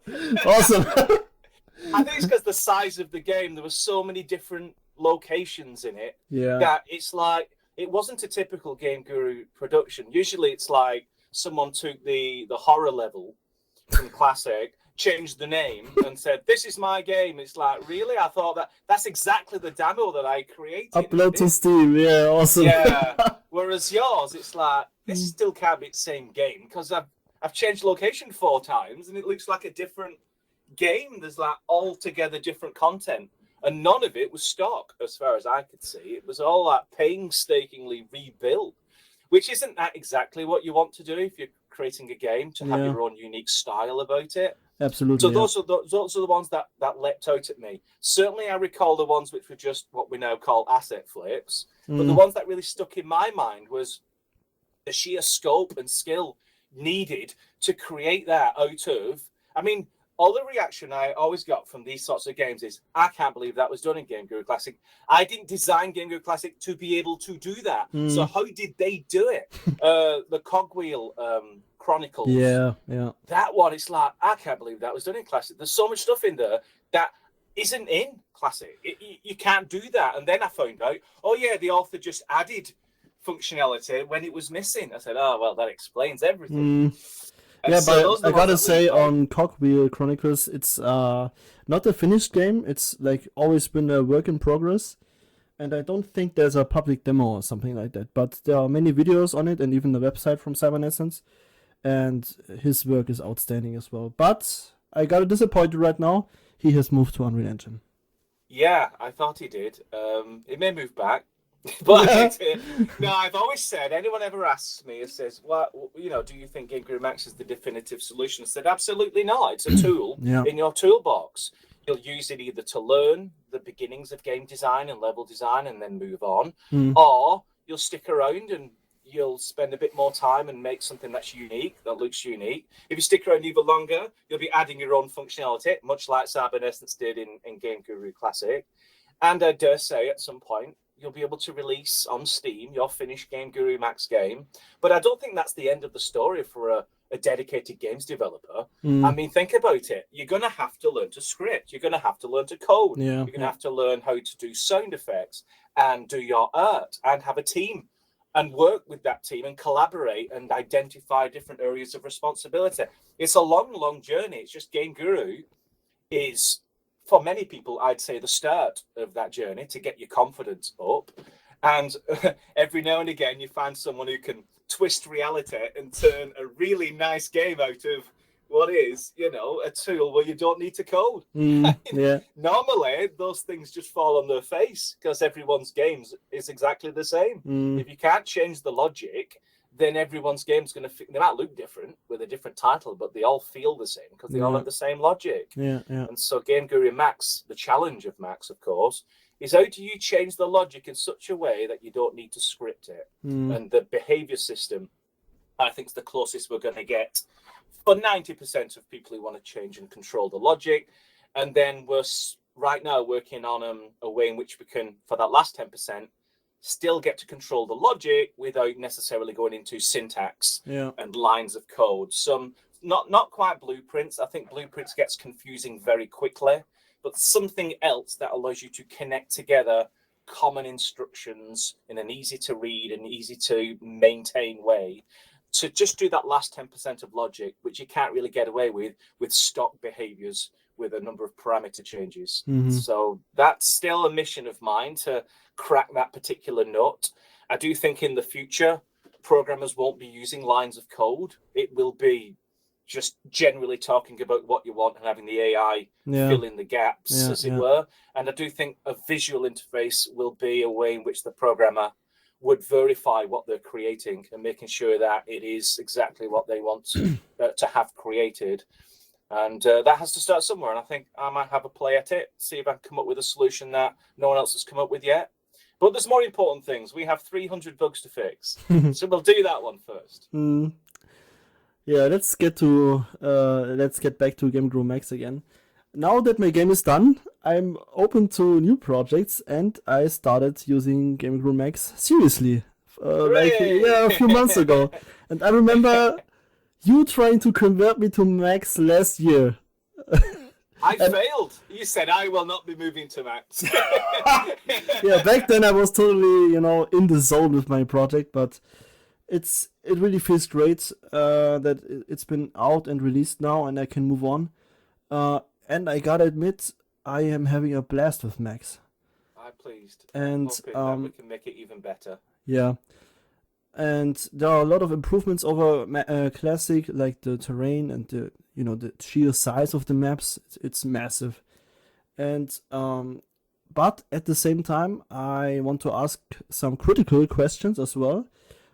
Awesome. I think it's because the size of the game, there were so many different locations in it. Yeah. That it's like, it wasn't a typical Game Guru production. Usually it's like someone took the horror level from Classic, changed the name and said, "This is my game." It's like, really? I thought that's exactly the demo that I created. Upload to Steam, yeah, awesome. Yeah. Whereas yours, it's like, this still can't be the same game because I've changed location 4 times and it looks like a different game. There's like altogether different content, and none of it was stock as far as I could see. It was all like painstakingly rebuilt, which isn't that exactly what you want to do if you're creating a game, to have your own unique style about it. Absolutely. So those are the ones that leapt out at me. Certainly, I recall the ones which were just what we now call asset flips. But the ones that really stuck in my mind was the sheer scope and skill needed to create that out of. I mean, all the reaction I always got from these sorts of games is, I can't believe that was done in Game Guru Classic. I didn't design Game Guru Classic to be able to do that. So how did they do it? The Cogwheel Chronicles. Yeah. That one, it's like, I can't believe that was done in Classic. There's so much stuff in there that isn't in Classic. You can't do that. And then I found out, the author just added functionality when it was missing. I said, oh, well, that explains everything. Yeah, so but I gotta say, on Cogwheel Chronicles, it's not a finished game. It's like always been a work in progress. And I don't think there's a public demo or something like that. But there are many videos on it and even the website from Cybernessence. And his work is outstanding as well. But I got disappointed right now. He has moved to Unreal Engine. Yeah, I thought he did. It may move back. But no, I've always said, anyone ever asks me, it says, "Well, do you think Game Guru Max is the definitive solution?" I said, absolutely not. It's a tool in your toolbox. You'll use it either to learn the beginnings of game design and level design and then move on, or you'll stick around and you'll spend a bit more time and make something that's unique, that looks unique. If you stick around even longer, you'll be adding your own functionality, much like Cybernessence did in Game Guru Classic. And I dare say at some point, you'll be able to release on Steam your finished Game Guru Max game. But I don't think that's the end of the story for a dedicated games developer. I mean, think about it. You're going to have to learn to script. You're going to have to learn to code. You're going to have to learn how to do sound effects and do your art and have a team and work with that team and collaborate and identify different areas of responsibility. It's a long, long journey. It's just Game Guru is, for many people, I'd say the start of that journey to get your confidence up. And every now and again, you find someone who can twist reality and turn a really nice game out of what is, a tool where you don't need to code. Normally, those things just fall on their face because everyone's games is exactly the same. If you can't change the logic, then everyone's game's going to... They might look different with a different title, but they all feel the same because they all have the same logic. And so Game Guru Max, the challenge of Max, of course, is how do you change the logic in such a way that you don't need to script it? And the behavior system, I think, is the closest we're going to get for 90% of people who want to change and control the logic. And then we're right now working on a way in which we can, for that last 10%, still get to control the logic without necessarily going into syntax and lines of code. Some not quite blueprints. I think blueprints gets confusing very quickly, but something else that allows you to connect together common instructions in an easy to read and easy to maintain way to just do that last 10% of logic, which you can't really get away with stock behaviors with a number of parameter changes. So that's still a mission of mine to crack that particular nut. I do think in the future, programmers won't be using lines of code. It will be just generally talking about what you want and having the AI fill in the gaps, as it were. And I do think a visual interface will be a way in which the programmer would verify what they're creating and making sure that it is exactly what they want to have created. And that has to start somewhere. And I think I might have a play at it, see if I can come up with a solution that no one else has come up with yet. But there's more important things. We have 300 bugs to fix. So we'll do that one first. Yeah, let's get back to Game Guru Max again. Now that my game is done, I'm open to new projects, and I started using Game Guru Max seriously, a few months ago. And I remember you trying to convert me to Max last year. I failed. You said I will not be moving to Max. Yeah, back then I was totally, in the zone with my project, but it really feels great that it's been out and released now, and I can move on. And I gotta admit, I am having a blast with Max. I'm pleased. And that we can make it even better. Yeah. And there are a lot of improvements over Classic, like the terrain and the sheer size of the maps. It's massive. And but at the same time, I want to ask some critical questions as well.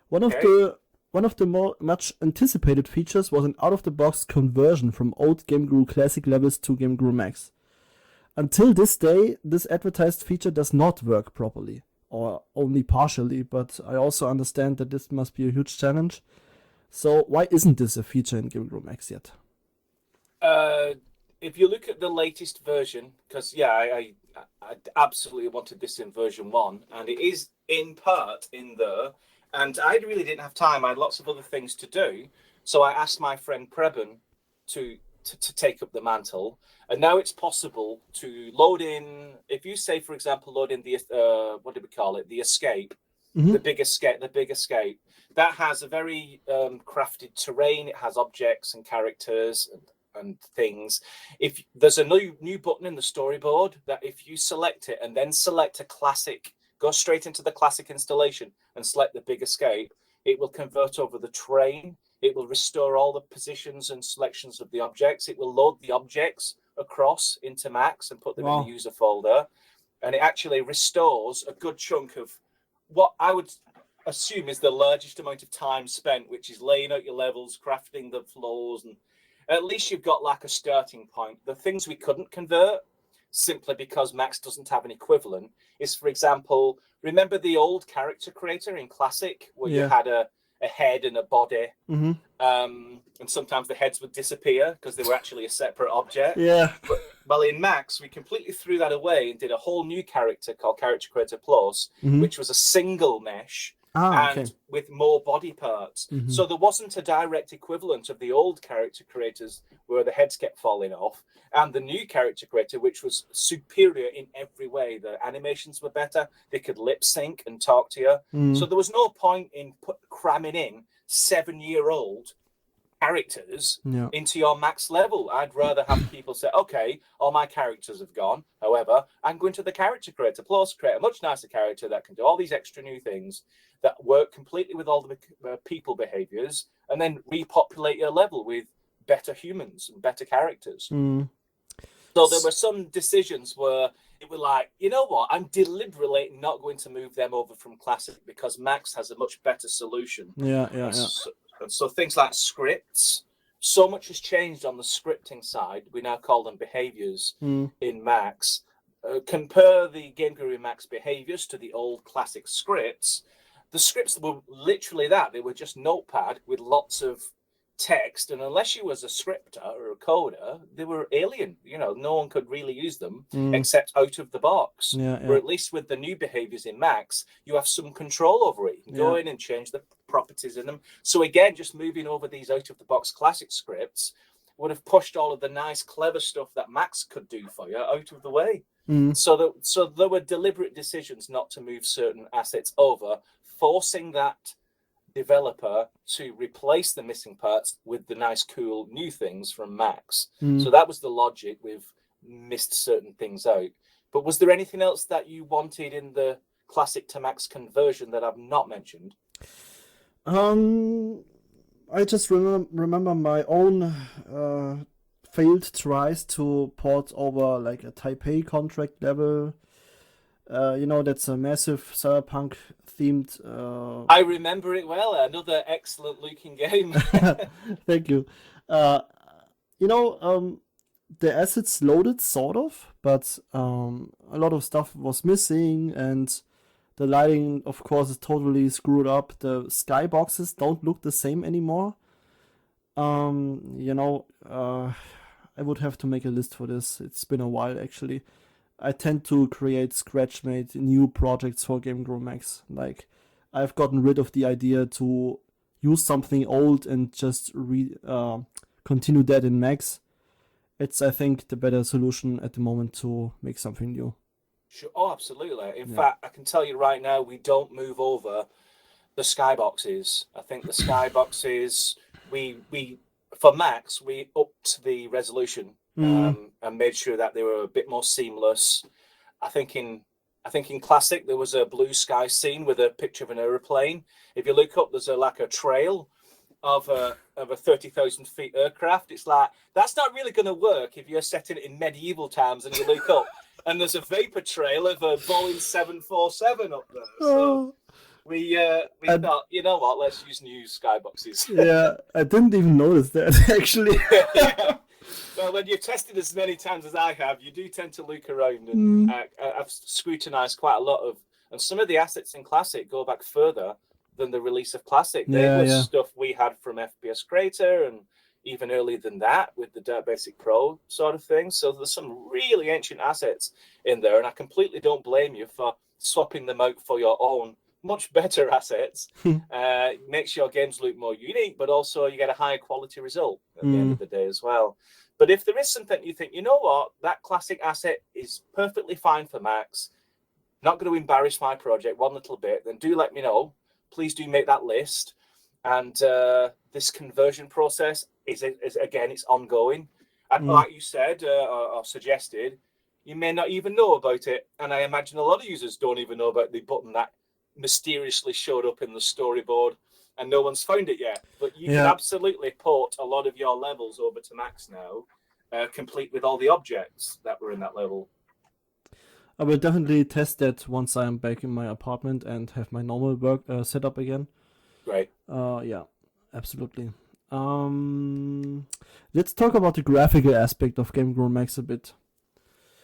One of the more much anticipated features was an out-of-the-box conversion from old Game Guru Classic levels to Game Guru Max. Until this day, this advertised feature does not work properly, or only partially, but I also understand that this must be a huge challenge. So why isn't this a feature in Game Guru Max yet? If you look at the latest version, because I absolutely wanted this in version 1, and it is in part in there, and I really didn't have time. I had lots of other things to do, so I asked my friend Preben to take up the mantle, and now it's possible to load in. If you say, for example, load in the what do we call it? The escape, the big escape. That has a very crafted terrain. It has objects and characters and things. If there's a new button in the storyboard that if you select it and then select a classic, go straight into the classic installation and select the big escape, it will convert over the terrain. It will restore all the positions and selections of the objects. It will load the objects across into Max and put them in the user folder. And it actually restores a good chunk of what I would assume is the largest amount of time spent, which is laying out your levels, crafting the floors, and at least you've got like a starting point. The things we couldn't convert, simply because Max doesn't have an equivalent, is, for example, remember the old character creator in Classic where you had a head and a body, and sometimes the heads would disappear because they were actually a separate object. Well, in Max, we completely threw that away and did a whole new character called Character Creator Plus, which was a single mesh with more body parts. So there wasn't a direct equivalent of the old character creators where the heads kept falling off, and the new character creator, which was superior in every way. The animations were better. They could lip sync and talk to you. So there was no point in cramming in 7-year-old characters into your max level. I'd rather have people say, okay, all my characters have gone. However, I'm going to the Character Creator Plus, create a much nicer character that can do all these extra new things that work completely with all the people behaviors, and then repopulate your level with better humans and better characters. So there were some decisions where it was like, you know what, I'm deliberately not going to move them over from Classic because Max has a much better solution. So things like scripts, so much has changed on the scripting side. We now call them behaviors in Max. Compare the Game Guru Max behaviors to the old Classic scripts. The scripts were literally that. They were just notepad with lots of text, and unless you was a scripter or a coder, they were alien. No one could really use them except out of the box. Or at least with the new behaviors in Max, you have some control over it. You can go in and change the properties in them. So again, just moving over these out of the box Classic scripts would have pushed all of the nice, clever stuff that Max could do for you out of the way. So there were deliberate decisions not to move certain assets over, forcing that developer to replace the missing parts with the nice, cool new things from Max. So that was the logic. We've missed certain things out. But was there anything else that you wanted in the Classic to Max conversion that I've not mentioned? I just remember my own failed tries to port over like a Taipei contract level. That's a massive cyberpunk themed. I remember it well. Another excellent looking game. Thank you. Uh, the assets loaded sort of, but a lot of stuff was missing, and the lighting, of course, is totally screwed up. The skyboxes don't look the same anymore. I would have to make a list for this. It's been a while actually. I tend to create scratch-made new projects for Game Grow Max. Like, I've gotten rid of the idea to use something old and just continue that in Max. It's, I think, the better solution at the moment to make something new. Sure. Oh, absolutely. In fact, I can tell you right now, we don't move over the skyboxes. I think the skyboxes, we for Max, we upped the resolution and made sure that they were a bit more seamless. I think in Classic there was a blue sky scene with a picture of an aeroplane. If you look up, there's a trail of a 30,000 feet aircraft. It's like, that's not really going to work if you're setting it in medieval times and you look up and there's a vapor trail of a Boeing 747 up there. So we thought, you know what, let's use new skyboxes. Yeah, I didn't even notice that actually. Yeah. Well, when you've tested as many times as I have, you do tend to look around, and I've scrutinized quite a lot of, and some of the assets in Classic go back further than the release of Classic. They were stuff we had from FPS Creator and even earlier than that with the Dirt Basic Pro sort of thing. So there's some really ancient assets in there, and I completely don't blame you for swapping them out for your own much better assets. Makes your games look more unique, but also you get a higher quality result at the end of the day as well. But if there is something you think, you know what, that Classic asset is perfectly fine for Max, not going to embarrass my project one little bit, then do let me know. Please do make that list. And this conversion process is again, it's ongoing. And like you said or suggested, you may not even know about it. And I imagine a lot of users don't even know about the button that mysteriously showed up in the storyboard and no one's found it yet. But you can absolutely port a lot of your levels over to Max now, complete with all the objects that were in that level. I will definitely test that once I am back in my apartment and have my normal work set up again. Great. Yeah, absolutely. Let's talk about the graphical aspect of Game Grow Max a bit.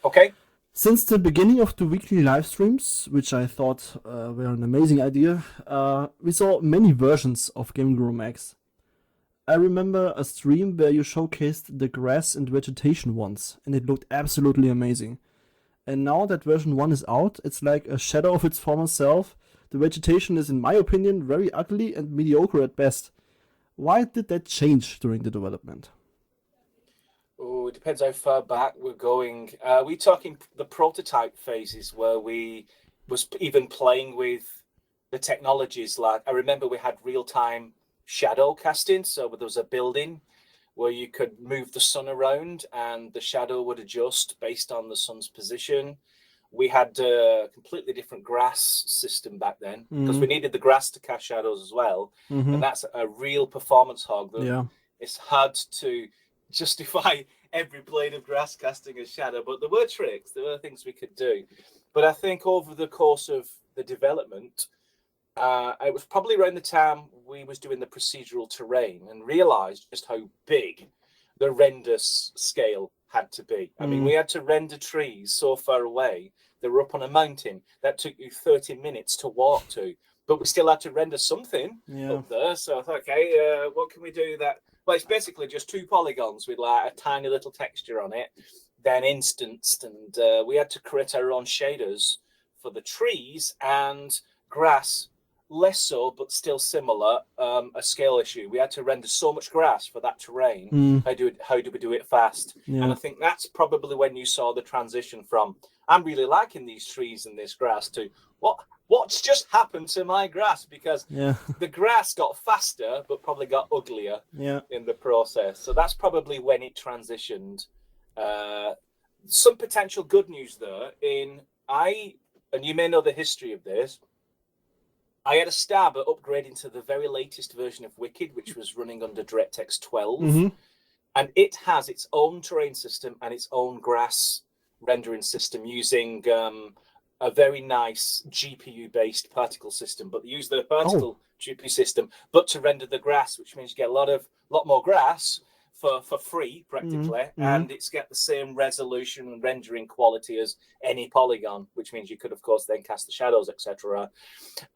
Okay. Since the beginning of the weekly live streams, which I thought were an amazing idea, we saw many versions of Game Grow Max. I remember a stream where you showcased the grass and vegetation once, and it looked absolutely amazing. And now that version 1 is out, it's like a shadow of its former self. The vegetation is, in my opinion, very ugly and mediocre at best. Why did that change during the development? Oh, it depends how far back we're going. We're talking the prototype phases where we was even playing with the technologies. Like, I remember we had real-time shadow casting. So there was a building where you could move the sun around and the shadow would adjust based on the sun's position. We had a completely different grass system back then because we needed the grass to cast shadows as well. And that's a real performance hog. It's hard to justify every blade of grass casting a shadow, but there were tricks, there were things we could do. But I think over the course of the development, it was probably around the time we was doing the procedural terrain and realized just how big the render scale had to be. I mean, we had to render trees so far away. They were up on a mountain that took you 30 minutes to walk to, but we still had to render something up there. So I thought, okay, what can we do that? Well, it's basically just 2 polygons with like a tiny little texture on it, then instanced, and we had to create our own shaders for the trees and grass. Less so, but still similar, a scale issue. We had to render so much grass for that terrain. How do we do it fast? And I think that's probably when you saw the transition from, I'm really liking these trees and this grass, to what's just happened to my grass? Because the grass got faster, but probably got uglier in the process. So that's probably when it transitioned. Some potential good news there and you may know the history of this, I had a stab at upgrading to the very latest version of Wicked, which was running under DirectX 12. Mm-hmm. And it has its own terrain system and its own grass rendering system using a very nice GPU-based particle system. But they use the particle GPU system, but to render the grass, which means you get a lot more grass for free, practically. And it's got the same resolution and rendering quality as any polygon, which means you could, of course, then cast the shadows, etc.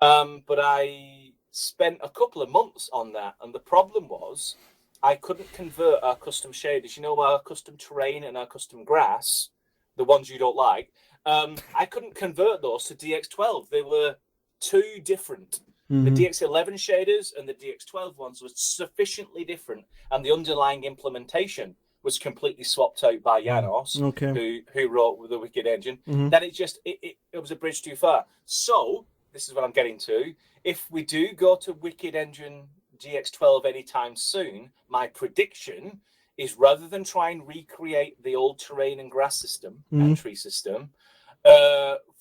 But I spent a couple of months on that, and the problem was I couldn't convert our custom shaders. You know, our custom terrain and our custom grass, the ones you don't like, I couldn't convert those to DX12. They were too different. The DX11 shaders and the DX12 ones were sufficiently different, and the underlying implementation was completely swapped out by Janos, who wrote the Wicked engine. That it was a bridge too far. So this is what I'm getting to. If we do go to Wicked engine DX12 anytime soon, my prediction is rather than try and recreate the old terrain and grass system and tree system,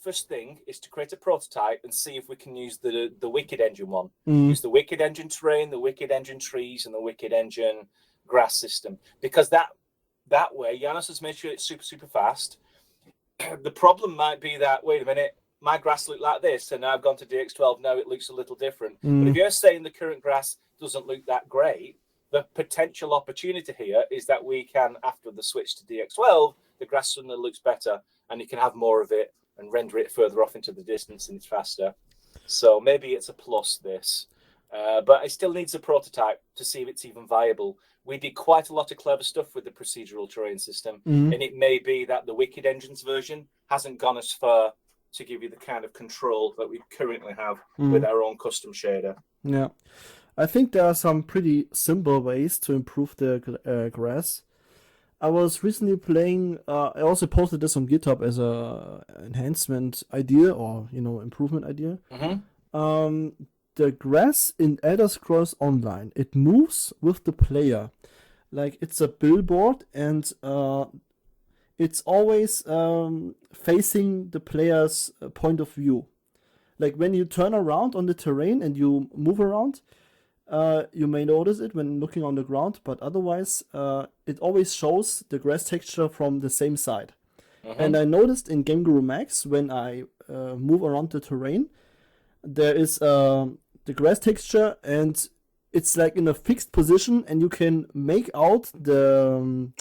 first thing is to create a prototype and see if we can use the Wicked engine one. Use the Wicked engine terrain, the Wicked engine trees, and the Wicked engine grass system. Because that way, Janos has made sure it's super, super fast. The problem might be that, wait a minute, my grass looked like this, and now I've gone to DX12, now it looks a little different. But if you're saying the current grass doesn't look that great, the potential opportunity here is that we can, after the switch to DX12, the grass suddenly looks better, and you can have more of it and render it further off into the distance, and it's faster. So maybe it's a plus, this. But it still needs a prototype to see if it's even viable. We did quite a lot of clever stuff with the procedural terrain system, and it may be that the Wicked Engines version hasn't gone as far to give you the kind of control that we currently have with our own custom shader. Yeah. I think there are some pretty simple ways to improve the grass. I was recently playing, I also posted this on GitHub as a enhancement idea or, improvement idea. The grass in Elder Scrolls Online, it moves with the player. Like, it's a billboard, and it's always facing the player's point of view. Like, when you turn around on the terrain and you move around, you may notice it when looking on the ground, but otherwise it always shows the grass texture from the same side. And I noticed in Game Guru Max, when I move around the terrain, there is the grass texture, and it's like in a fixed position, and you can make out the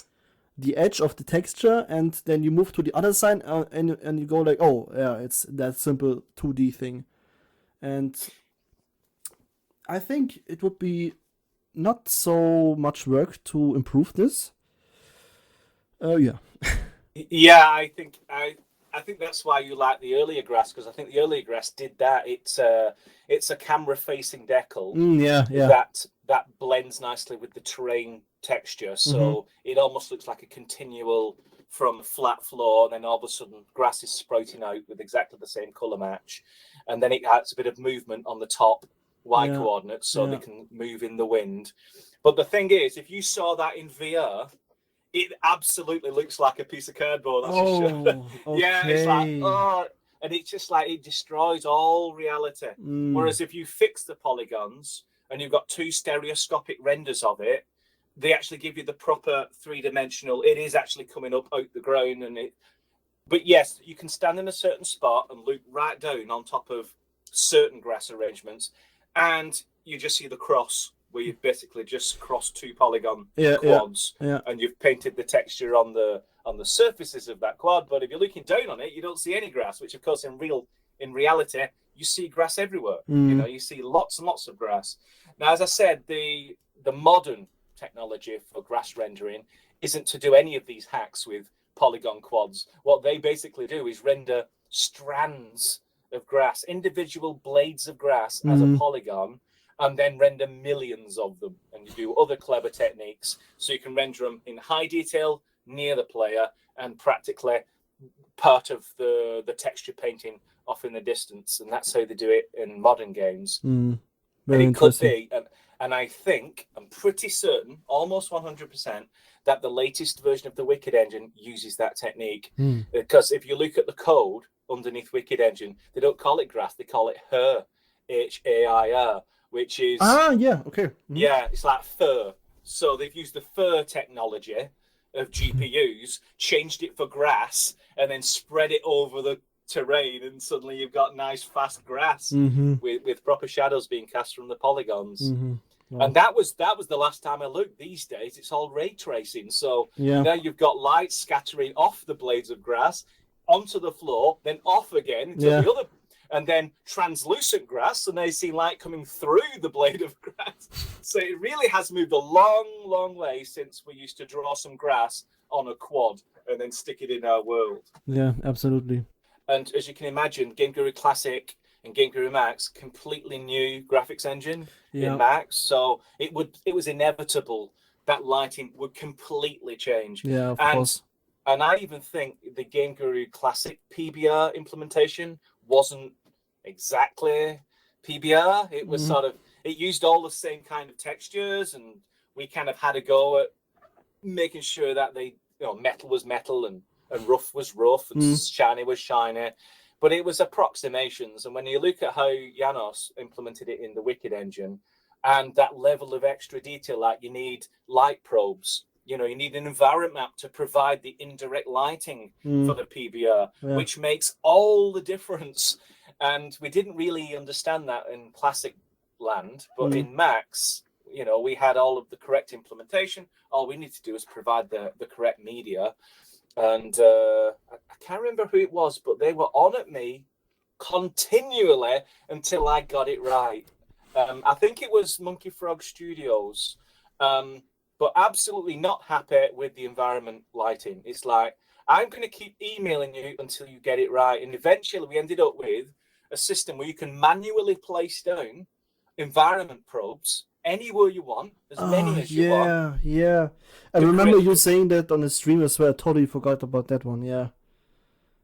edge of the texture, and then you move to the other side, and you go like, oh yeah, it's that simple 2D thing. And I think it would be not so much work to improve this. Yeah. Yeah, I think that's why you like the earlier grass, because I think the earlier grass did that. It's a camera-facing decal. That blends nicely with the terrain texture, so it almost looks like a continual from flat floor, and then all of a sudden grass is sprouting out with exactly the same color match, and then it adds a bit of movement on the top Y coordinates, so they can move in the wind. But the thing is, if you saw that in VR, it absolutely looks like a piece of cardboard. Yeah, it's like, and it's just like, it destroys all reality. Whereas if you fix the polygons and you've got two stereoscopic renders of it, they actually give you the proper three-dimensional. It is actually coming up out the ground, but yes, you can stand in a certain spot and look right down on top of certain grass arrangements, and you just see the cross, where you've basically just crossed two polygon quads, and you've painted the texture on the surfaces of that quad. But if you're looking down on it, you don't see any grass, which of course in reality you see grass everywhere. You see lots and lots of grass. Now, as I said, the modern technology for grass rendering isn't to do any of these hacks with polygon quads. What they basically do is render strands of grass, individual blades of grass as a polygon, and then render millions of them. And you do other clever techniques, so you can render them in high detail near the player, and practically part of the texture painting off in the distance. And that's how they do it in modern games. Very and it could interesting. be, and I think, I'm pretty certain, almost 100%, that the latest version of the Wicked engine uses that technique. Because if you look at the code underneath Wicked engine, they don't call it grass, they call it her. H-A-I-R, which is okay. yeah, it's like fur. So they've used the fur technology of GPUs, changed it for grass, and then spread it over the terrain, and suddenly you've got nice fast grass with proper shadows being cast from the polygons. Wow. And that was the last time I looked. These days it's all ray tracing, so now you've got light scattering off the blades of grass onto the floor, then off again to the other, and then translucent grass, and they see light coming through the blade of grass. So it really has moved a long way since we used to draw some grass on a quad and then stick it in our world. Yeah, absolutely. And as you can imagine, Game Guru Classic and Game Guru Max, completely new graphics engine in Max. So it was inevitable that lighting would completely change. Yeah, of course. And I even think the Game Guru Classic PBR implementation wasn't exactly PBR. It was sort of, it used all the same kind of textures, and we kind of had a go at making sure that they, metal was metal and rough was rough and shiny was shiny. But it was approximations. And when you look at how Janos implemented it in the Wicked engine, and that level of extra detail, like you need light probes, you need an environment map to provide the indirect lighting for the PBR, which makes all the difference. And we didn't really understand that in Classic land, but in Max, we had all of the correct implementation. All we need to do is provide the correct media. And I can't remember who it was, but they were on at me continually until I got it right. I think it was Monkey Frog Studios, but absolutely not happy with the environment lighting. It's like, I'm going to keep emailing you until you get it right. And eventually we ended up with a system where you can manually place down environment probes anywhere you want, as many as you want. Yeah. I remember you saying that on the stream as well. I totally forgot about that one, yeah.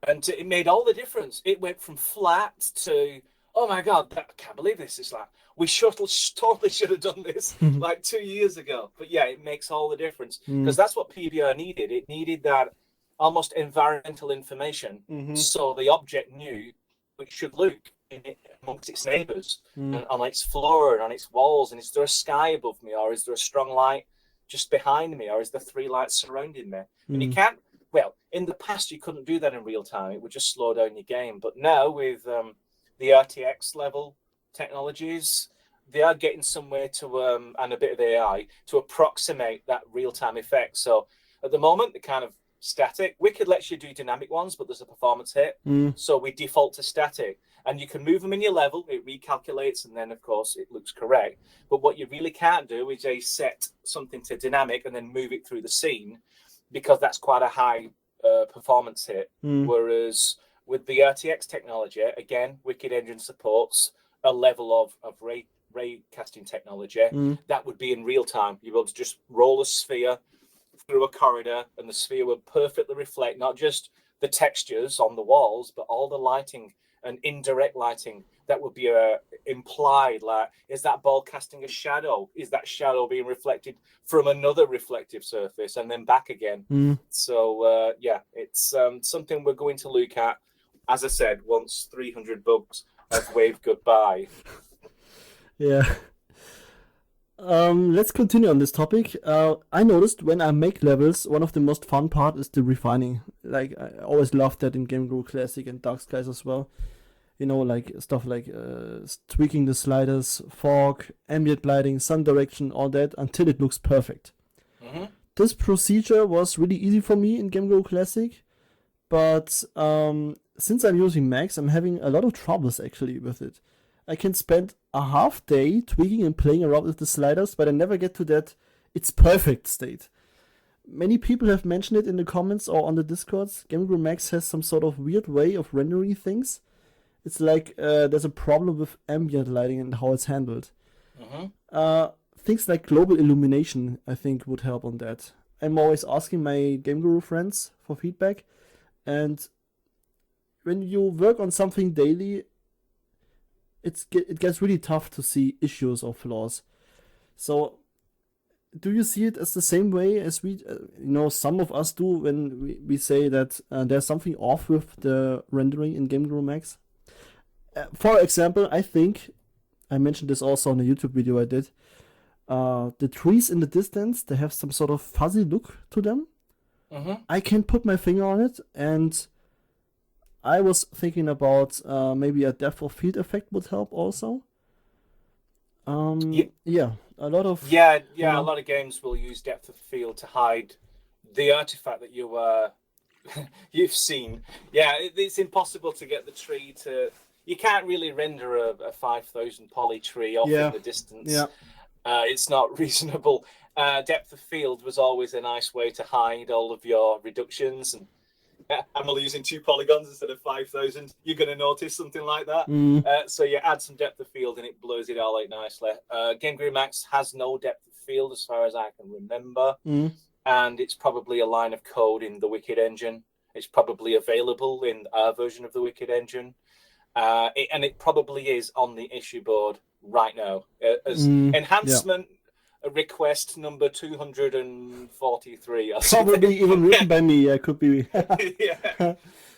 And it made all the difference. It went from flat to, oh my God, I can't believe this. It's like, we totally should have done this like 2 years ago. But yeah, it makes all the difference, because that's what PBR needed. It needed that almost environmental information, so the object knew it should look in it amongst its neighbours, and on its floor and on its walls. And is there a sky above me, or is there a strong light just behind me, or is there 3 lights surrounding me? And you can't. Well, in the past you couldn't do that in real time. It would just slow down your game. But now with the RTX level technologies, they are getting somewhere to and a bit of AI to approximate that real time effect. So at the moment, the kind of static. Wicked lets you do dynamic ones, but there's a performance hit. So we default to static. And you can move them in your level, it recalculates, and then, of course, it looks correct. But what you really can't do is set something to dynamic and then move it through the scene, because that's quite a high performance hit. Whereas with the RTX technology, again, Wicked Engine supports a level of ray casting technology that would be in real time. You'd be able to just roll a sphere through a corridor, and the sphere would perfectly reflect not just the textures on the walls, but all the lighting and indirect lighting that would be implied. Like, is that ball casting a shadow? Is that shadow being reflected from another reflective surface and then back again? So yeah, it's something we're going to look at, as I said, once 300 bugs have waved goodbye. Yeah. Let's continue on this topic. I noticed when I make levels, one of the most fun part is the refining. Like, I always loved that in Game Guru Classic and Dark Skies as well. Like stuff like tweaking the sliders, fog, ambient lighting, sun direction, all that, until it looks perfect. This procedure was really easy for me in Game Guru Classic, but since I'm using Max, I'm having a lot of troubles actually with it. I can spend a half day tweaking and playing around with the sliders, but I never get to that it's perfect state. Many people have mentioned it in the comments or on the Discords. Game Guru Max has some sort of weird way of rendering things. It's like there's a problem with ambient lighting and how it's handled. Things like global illumination, I think, would help on that. I'm always asking my Game Guru friends for feedback, and when you work on something daily, it gets really tough to see issues or flaws. So, do you see it as the same way as we, some of us do when we say that there's something off with the rendering in Game Guru Max? For example, I think I mentioned this also on a YouTube video I did. The trees in the distance, they have some sort of fuzzy look to them. I can't put my finger on it, and I was thinking about maybe a depth of field effect would help also. A lot of a lot of games will use depth of field to hide the artifact that you've seen. Yeah, it's impossible to get the tree to. You can't really render a 5,000 poly tree off in the distance. Yeah. It's not reasonable. Depth of field was always a nice way to hide all of your reductions. And I'm only using 2 polygons instead of 5,000. You're going to notice something like that. So you add some depth of field and it blurs it all out nicely. Game Guru Max has no depth of field as far as I can remember. And it's probably a line of code in the Wicked engine. It's probably available in our version of the Wicked engine. And it probably is on the issue board right now as enhancement request number 243. Probably even written by me. I could be. Yeah.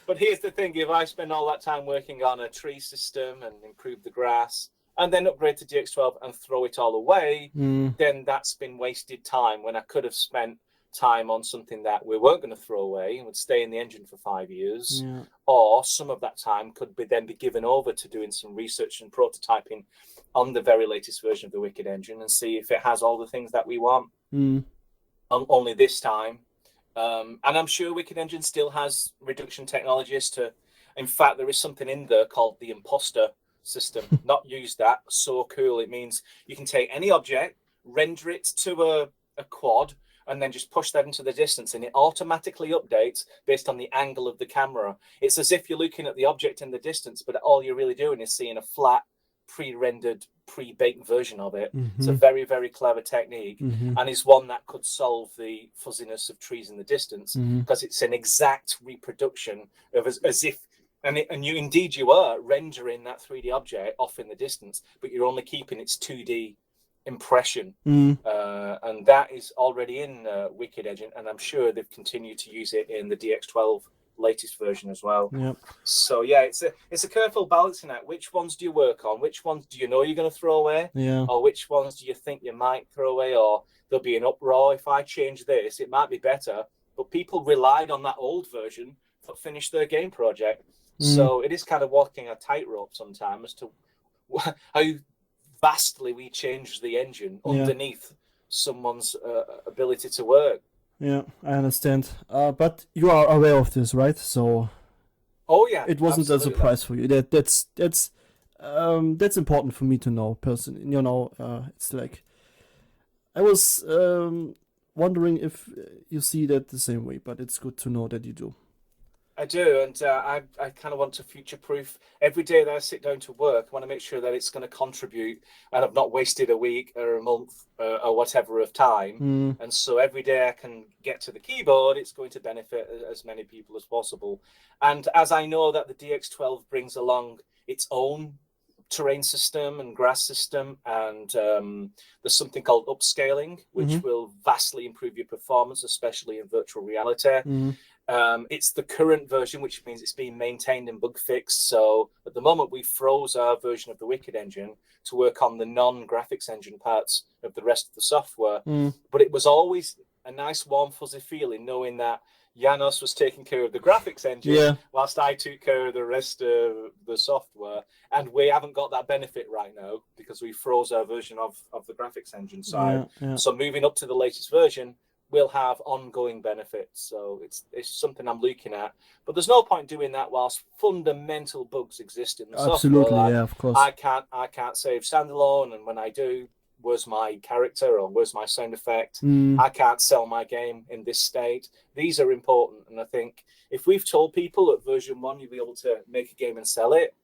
But here's the thing: if I spend all that time working on a tree system and improve the grass, and then upgrade to DX12 and throw it all away, then that's been wasted time when I could have spent time on something that we weren't going to throw away and would stay in the engine for 5 years, or some of that time could then be given over to doing some research and prototyping on the very latest version of the Wicked engine and see if it has all the things that we want. Only this time, and I'm sure Wicked engine still has reduction technologies to. In fact, there is something in there called the imposter system. Not use that. So cool. It means you can take any object, render it to a quad, and then just push that into the distance, and it automatically updates based on the angle of the camera. It's as if you're looking at the object in the distance, but all you're really doing is seeing a flat, pre-rendered, pre-baked version of it. It's a very, very clever technique, and it's one that could solve the fuzziness of trees in the distance, because it's an exact reproduction of as if, and you are rendering that 3D object off in the distance, but you're only keeping its 2D impression, and that is already in Wicked engine, and I'm sure they've continued to use it in the DX12 latest version as well. So yeah, it's a careful balancing act. Which ones do you work on? Which ones do you know you're going to throw away? Or which ones do you think you might throw away, or there'll be an uproar if I change this, it might be better, but people relied on that old version to finish their game project. So it is kind of walking a tightrope sometimes as to how vastly we change the engine underneath someone's ability to work. Yeah, I understand. But you are aware of this, right? So. Oh yeah. It wasn't a surprise for you. That's important for me to know. Personally, it's like I was wondering if you see that the same way, but it's good to know that you do. I do, and I kind of want to future-proof. Every day that I sit down to work, I want to make sure that it's going to contribute, and I've not wasted a week or a month or whatever of time. And so every day I can get to the keyboard, it's going to benefit as many people as possible. And as I know that the DX12 brings along its own terrain system and grass system, and there's something called upscaling, which will vastly improve your performance, especially in virtual reality. It's the current version, which means it's being maintained and bug fixed. So at the moment, we froze our version of the Wicked engine to work on the non-graphics engine parts of the rest of the software. But it was always a nice, warm, fuzzy feeling knowing that Janos was taking care of the graphics engine whilst I took care of the rest of the software. And we haven't got that benefit right now because we froze our version of the graphics engine side. So moving up to the latest version will have ongoing benefits. So it's something I'm looking at. But there's no point doing that whilst fundamental bugs exist in the software. Absolutely, of course. I can't save standalone, and when I do, where's my character or where's my sound effect? I can't sell my game in this state. These are important, and I think if we've told people at version 1 you'll be able to make a game and sell it,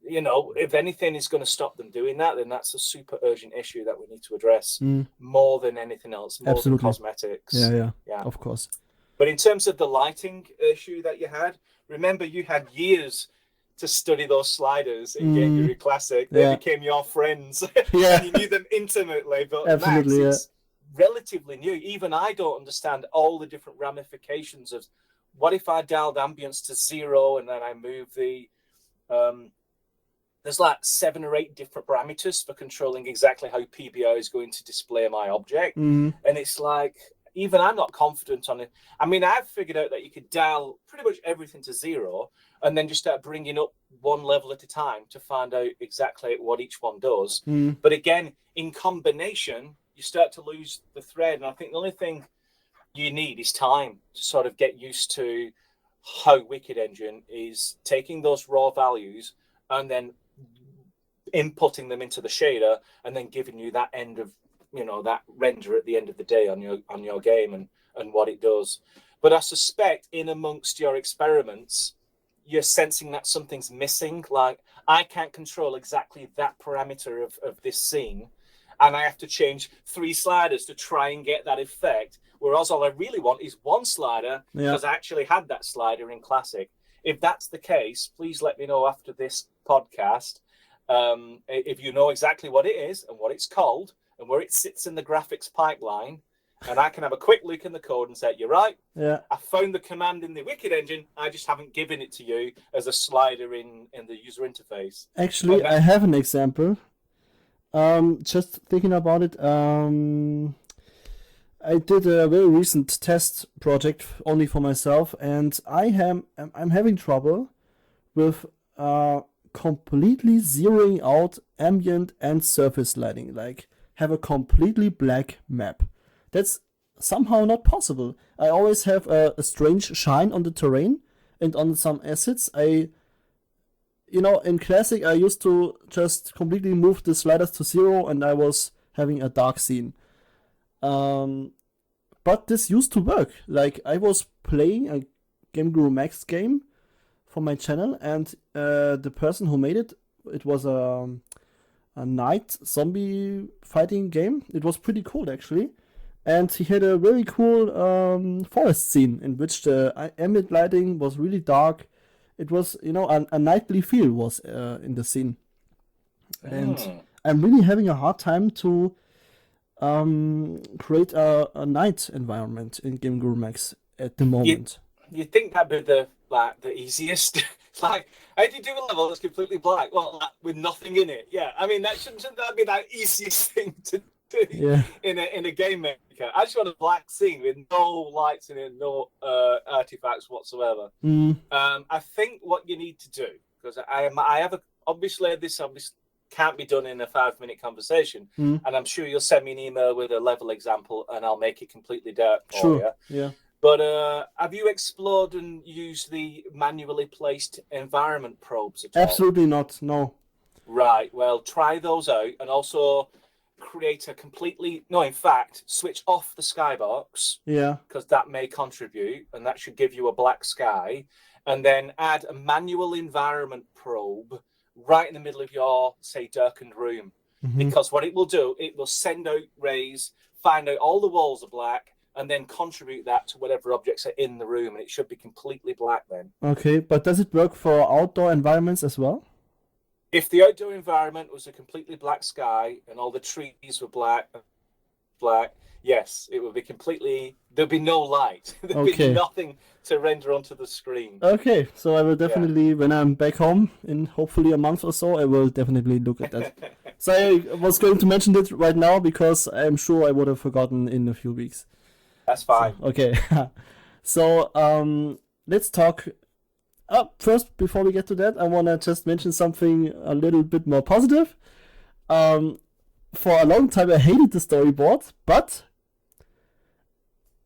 if anything is going to stop them doing that, then that's a super urgent issue that we need to address more than anything else, more than cosmetics. Yeah, of course. But in terms of the lighting issue that you had, remember you had years to study those sliders in Game Guru Classic. They became your friends. And you knew them intimately. But Max, it's relatively new. Even I don't understand all the different ramifications of what if I dialed ambience to 0 and then I move the there's like 7 or 8 different parameters for controlling exactly how PBR is going to display my object. Mm-hmm. And it's like, even I'm not confident on it. I mean, I've figured out that you could dial pretty much everything to 0 and then just start bringing up one level at a time to find out exactly what each one does. Mm-hmm. But again, in combination, you start to lose the thread. And I think the only thing you need is time to sort of get used to how Wicked Engine is taking those raw values and then inputting them into the shader and then giving you that end of, that render at the end of the day on your game and what it does. But I suspect in amongst your experiments, you're sensing that something's missing. Like, I can't control exactly that parameter of this scene, and I have to change 3 sliders to try and get that effect. Whereas all I really want is 1 slider, because I actually had that slider in Classic. If that's the case, please let me know after this podcast if you know exactly what it is and what it's called and where it sits in the graphics pipeline, and I can have a quick look in the code and say, you're right. Yeah. I found the command in the Wicked Engine. I just haven't given it to you as a slider in the user interface. Actually, I have an example. Just thinking about it, I did a very recent test project only for myself, and I'm having trouble with completely zeroing out ambient and surface lighting, like have a completely black map. That's somehow not possible. I always have a strange shine on the terrain and on some assets. In Classic, I used to just completely move the sliders to 0 and I was having a dark scene. But this used to work. Like, I was playing a Game Guru Max game for my channel, and the person who made it was a night zombie fighting game. It was pretty cool, actually. And he had a very cool forest scene in which the ambient lighting was really dark. It was, a nightly feel was in the scene. And I'm really having a hard time to create a night environment in Game Guru Max at the moment. You'd think that'd be the easiest. Like, how do you do a level that's completely black? Well, with nothing in it. Yeah, I mean, shouldn't that be that easiest thing to do in a game maker? I just want a black scene with no lights in it, no artifacts whatsoever. I think what you need to do, because I have obviously this can't be done in a 5-minute conversation, and I'm sure you'll send me an email with a level example, and I'll make it completely dark for you. Yeah. But have you explored and used the manually placed environment probes at all? Absolutely not, no. Right, well, try those out, and also create switch off the skybox. Yeah. Because that may contribute, and that should give you a black sky. And then add a manual environment probe right in the middle of your, say, darkened room. Mm-hmm. Because what it will do, it will send out rays, find out all the walls are black, and then contribute that to whatever objects are in the room, and it should be completely black then. Okay, but does it work for outdoor environments as well? If the outdoor environment was a completely black sky and all the trees were black, yes, it would be completely... There'd be no light. There'd be nothing to render onto the screen. Okay, so I will definitely, when I'm back home in hopefully a month or so, I will definitely look at that. So I was going to mention it right now because I'm sure I would have forgotten in a few weeks. That's fine. So, okay. So let's talk. First, before we get to that, I want to just mention something a little bit more positive. For a long time, I hated the storyboard, but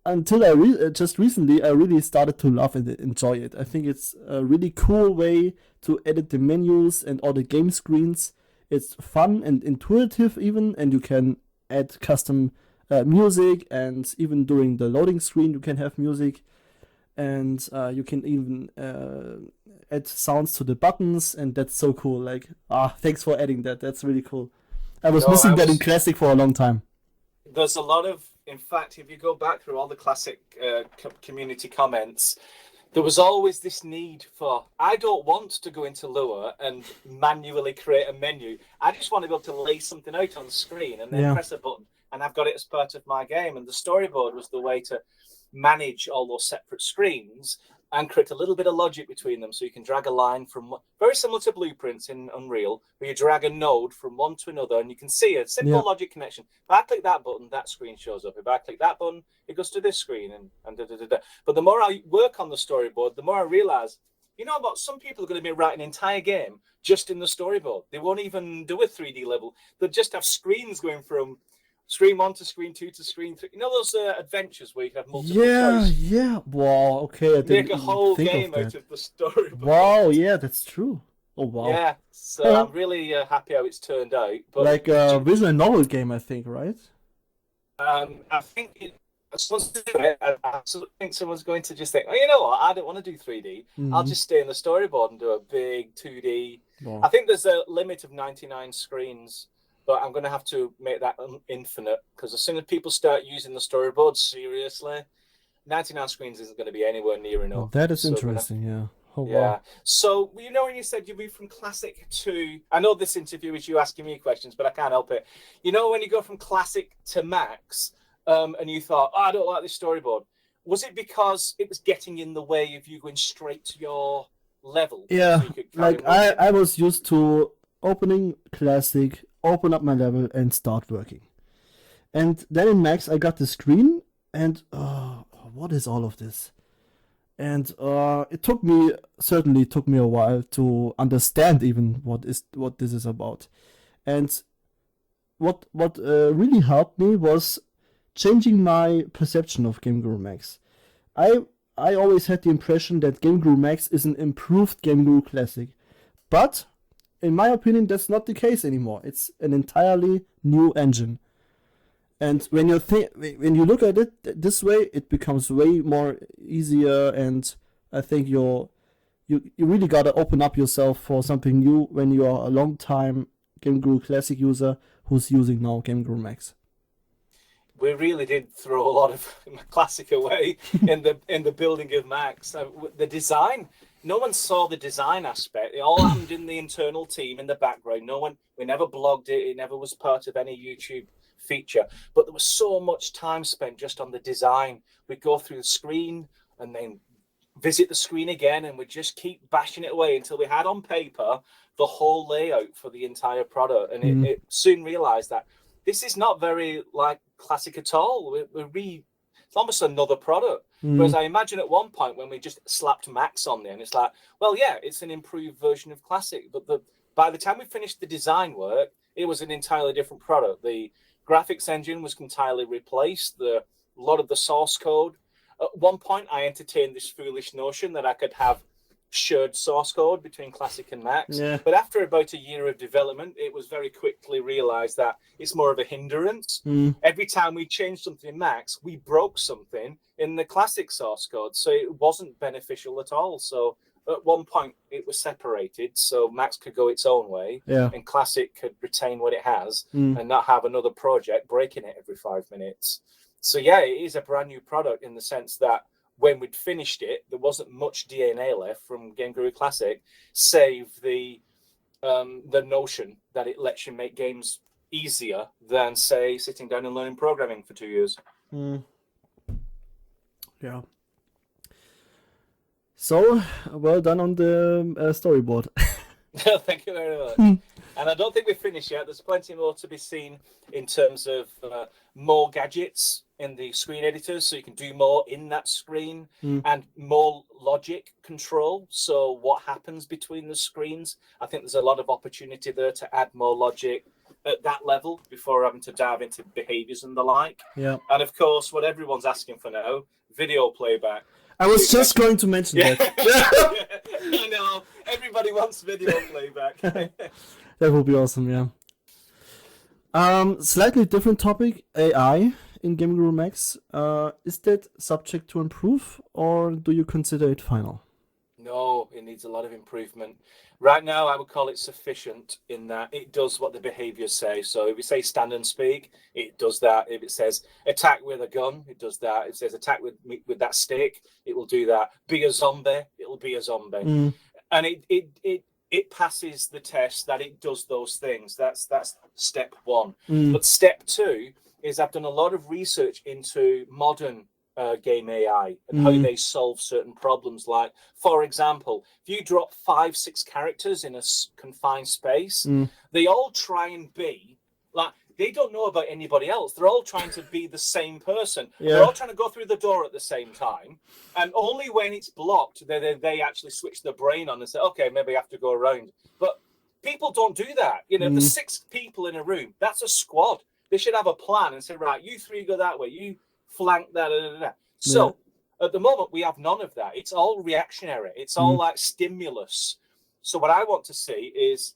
until just recently, I really started to love and enjoy it. I think it's a really cool way to edit the menus and all the game screens. It's fun and intuitive even, and you can add custom music, and even during the loading screen you can have music, and you can even add sounds to the buttons, and that's so cool. Like, thanks for adding that. That's really cool. I was missing that in Classic for a long time. There's a lot of, in fact, if you go back through all the Classic community comments, there was always this need for, I don't want to go into Lua and manually create a menu. I just want to be able to lay something out on the screen and then press a button, and I've got it as part of my game. And the storyboard was the way to manage all those separate screens. and create a little bit of logic between them, so you can drag a line from, very similar to blueprints in Unreal, where you drag a node from one to another, and you can see a simple logic connection. If I click that button, that screen shows up. If I click that button, it goes to this screen, and da, da, da, da. But the more I work on the storyboard, the more I realize, you know what, some people are going to be writing an entire game just in the storyboard. They won't even do a 3D level. They'll just have screens going from screen 1 to screen 2 to screen 3. You know those adventures where you have multiple choice? Yeah. Wow. Okay. I Make a whole game out of the story. Wow. Yeah, that's true. Oh wow. Yeah. So I'm really happy how it's turned out. But like a visual novel game, I think, right? I think I think someone's going to just think, oh, you know what? I don't want to do 3D. I'll just stay in the storyboard and do a big 2D. Wow. I think there's a limit of 99 screens. But I'm going to have to make that infinite, because as soon as people start using the storyboard seriously, 99 screens isn't going to be anywhere near enough. Oh, that is interesting, yeah. Oh, yeah. Wow. So, you know, when you said you moved from classic to, I know this interview is you asking me questions, but I can't help it. You know, when you go from classic to max, and you thought, oh, I don't like this storyboard, was it because it was getting in the way of you going straight to your level? Yeah, so like I was used to opening classic, open up my level and start working. And then in Max I got the screen and what is all of this? And it certainly took me a while to understand even what this is about. And what really helped me was changing my perception of Game Guru Max. I always had the impression that Game Guru Max is an improved Game Guru Classic. But in my opinion, that's not the case anymore. It's an entirely new engine. And when you look at it this way, it becomes way more easier. And I think you really gotta open up yourself for something new when you are a long time Game Guru Classic user who's using now Game Guru Max. We really did throw a lot of Classic away in the building of Max. The design. No one saw the design aspect. It all happened in the internal team in the background. We never blogged it. It never was part of any YouTube feature. But there was so much time spent just on the design. We'd go through the screen and then visit the screen again, and we'd just keep bashing it away until we had on paper the whole layout for the entire product. And it soon realized that this is not very like Classic at all. It's almost another product. Whereas I imagine at one point when we just slapped Max on there, and it's like, well, yeah, it's an improved version of Classic. But by the time we finished the design work, it was an entirely different product. The graphics engine was entirely replaced. A lot of the source code. At one point, I entertained this foolish notion that I could have shared source code between Classic and Max. Yeah. But after about a year of development, it was very quickly realized that it's more of a hindrance. Every time we changed something in Max, we broke something in the Classic source code. So it wasn't beneficial at all. So at one point it was separated, so Max could go its own way, and Classic could retain what it has and not have another project breaking it every 5 minutes. So yeah, it is a brand new product in the sense that when we'd finished it, there wasn't much DNA left from Game Guru Classic, save the notion that it lets you make games easier than, say, sitting down and learning programming for 2 years. Yeah. So, well done on the storyboard. Thank you very much. And I don't think we're finished yet. There's plenty more to be seen in terms of more gadgets in the screen editors, so you can do more in that screen, and more logic control. So what happens between the screens? I think there's a lot of opportunity there to add more logic at that level before having to dive into behaviors and the like. Yeah. And of course, what everyone's asking for now, video playback. I was just going to mention that. I know. Everybody wants video playback. That would be awesome, yeah. Slightly different topic, AI in Game Guru Max. Is that subject to improve, or do you consider it final? No, it needs a lot of improvement. Right now, I would call it sufficient in that it does what the behaviors say. So if we say stand and speak, it does that. If it says attack with a gun, it does that. If it says attack with that stick, it will do that. Be a zombie, it'll be a zombie. And it passes the test that it does those things. That's step one. But step two is I've done a lot of research into modern game AI and how they solve certain problems. Like, for example, if you drop 5-6 characters in a confined space, they all try and be like, they don't know about anybody else. They're all trying to be the same person. Yeah. They're all trying to go through the door at the same time. And only when it's blocked, they actually switch their brain on and say, okay, maybe I have to go around. But people don't do that. You know, if there's 6 people in a room, that's a squad. They should have a plan and say, right, you 3 go that way, you flank that. So at the moment, we have none of that. It's all reactionary. It's all like stimulus. So what I want to see is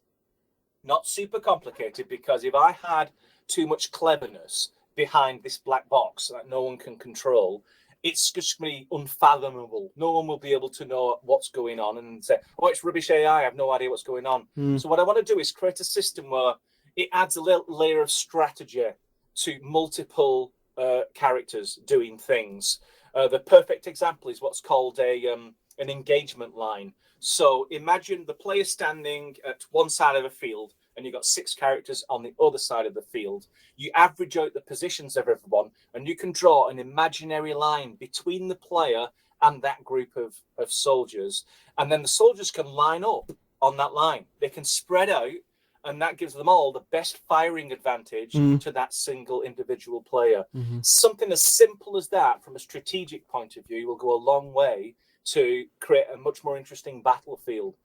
not super complicated, because if I had too much cleverness behind this black box that no one can control, it's just going to be unfathomable. No one will be able to know what's going on and say, oh, it's rubbish AI, I have no idea what's going on. So what I want to do is create a system where it adds a little layer of strategy to multiple characters doing things. The perfect example is what's called an engagement line. So imagine the player standing at one side of a field, and you've got 6 characters on the other side of the field. You average out the positions of everyone, and you can draw an imaginary line between the player and that group of soldiers. And then the soldiers can line up on that line. They can spread out, and that gives them all the best firing advantage to that single individual player. Something as simple as that, from a strategic point of view, will go a long way to create a much more interesting battlefield.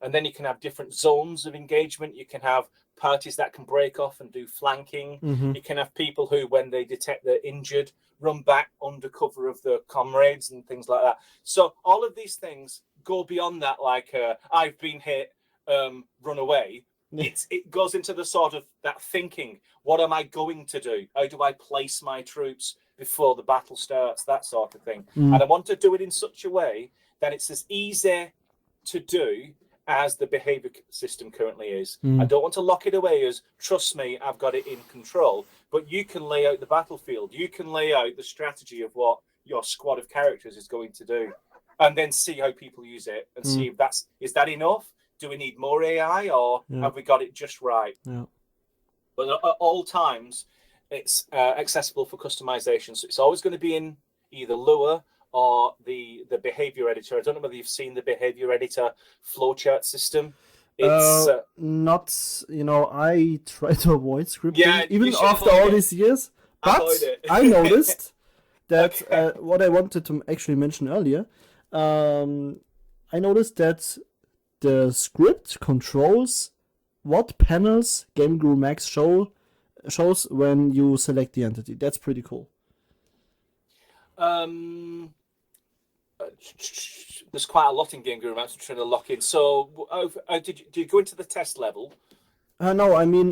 And then you can have different zones of engagement. You can have parties that can break off and do flanking. You can have people who, when they detect they're injured, run back under cover of their comrades and things like that. So all of these things go beyond that, like I've been hit, run away. It goes into the sort of that thinking. What am I going to do? How do I place my troops before the battle starts? That sort of thing. And I want to do it in such a way that it's as easy to do as the behavior system currently is. I don't want to lock it away as, trust me, I've got it in control. But you can lay out the battlefield. You can lay out the strategy of what your squad of characters is going to do, and then see how people use it and see if is that enough? Do we need more AI, or have we got it just right? But at all times, it's accessible for customization. So it's always going to be in either Lua or the behavior editor. I don't know whether you've seen the behavior editor flowchart system. It's not, I try to avoid scripting, even after all these years. But I noticed that what I wanted to actually mention earlier, I noticed that the script controls what panels Game Guru Max shows when you select the entity. That's pretty cool. There's quite a lot in Game Guru Max I'm trying to lock in. So do you go into the test level? No, I mean,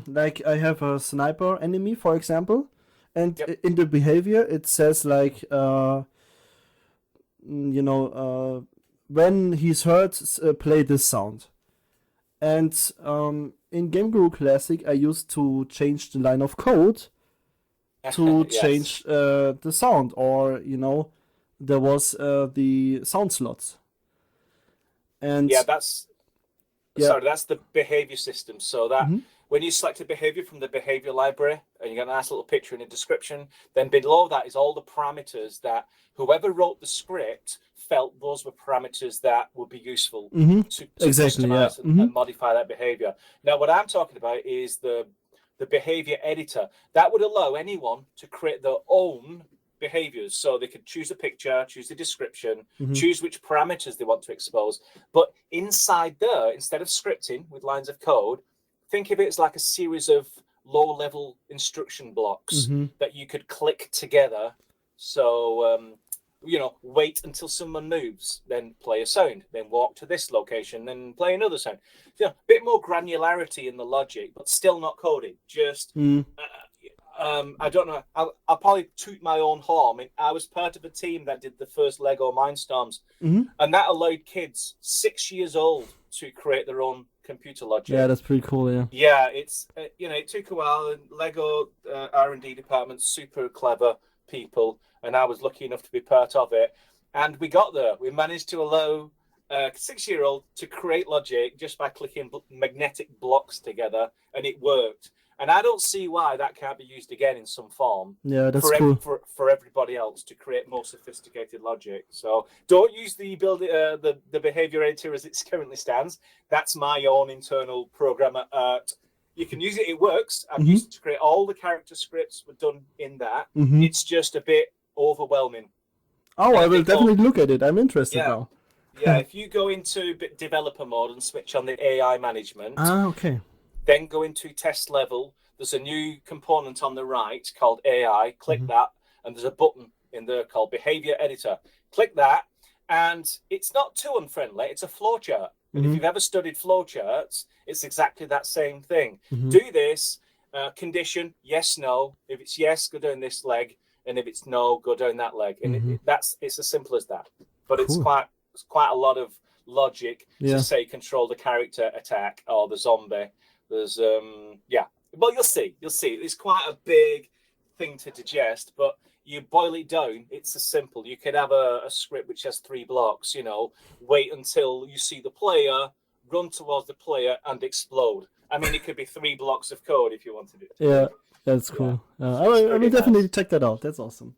like I have a sniper enemy, for example, and in the behavior it says like, when he's hurt, play this sound. And in Game Guru Classic, I used to change the line of code to change the sound, or there was the sound slots. And that's the behavior system. So that when you select a behavior from the behavior library, and you get a nice little picture and a description, then below that is all the parameters that whoever wrote the script felt those were parameters that would be useful to customize and modify that behavior. Now, what I'm talking about is the behavior editor. That would allow anyone to create their own behaviors. So they could choose a picture, choose a description, choose which parameters they want to expose. But inside there, instead of scripting with lines of code, think of it as like a series of low-level instruction blocks that you could click together. So, wait until someone moves, then play a sound, then walk to this location, then play another sound. A bit more granularity in the logic, but still not coding. Just, I don't know. I'll probably toot my own horn. I was part of a team that did the first Lego Mindstorms, and that allowed kids 6 years old to create their own computer logic. Yeah, that's pretty cool. Yeah, it's it took a while. And Lego R&D department, super clever people, and I was lucky enough to be part of it. And we got there. We managed to allow a 6-year-old to create logic just by clicking magnetic blocks together, and it worked. And I don't see why that can't be used again in some form. Yeah, that's cool. For everybody else to create more sophisticated logic. So don't use the behavior editor as it currently stands. That's my own internal programmer. You can use it. It works. I've used it to create all the character scripts were done in that. It's just a bit overwhelming. Oh, I will definitely look at it. I'm interested now. Yeah, if you go into developer mode and switch on the AI management. Okay. Then go into test level. There's a new component on the right called AI. Click that, and there's a button in there called Behavior Editor. Click that, and it's not too unfriendly. It's a flowchart. And if you've ever studied flowcharts, it's exactly that same thing. Do this, condition, yes, no. If it's yes, go down this leg, and if it's no, go down that leg. And it's as simple as that. But it's quite a lot of logic to say control the character attack or the zombie. There's well, you'll see it's quite a big thing to digest, but you boil it down, it's as simple. You could have a script which has 3 blocks, wait until you see the player, run towards the player and explode. I mean, it could be 3 blocks of code if you wanted it. Yeah, that's cool. I will definitely check that out. That's awesome.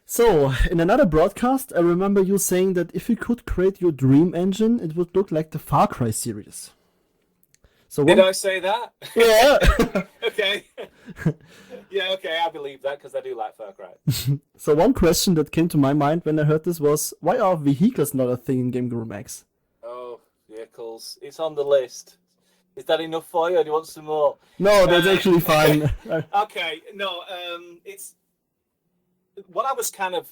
So, in another broadcast, I remember you saying that if you could create your dream engine, it would look like the Far Cry series. So did I say that? Yeah. Okay. Yeah, okay, I believe that because I do like Far Cry. So one question that came to my mind when I heard this was, why are vehicles not a thing in Game Guru Max? Oh, vehicles. It's on the list. Is that enough for you or do you want some more? No, that's actually fine. Okay, no, it's... What I was kind of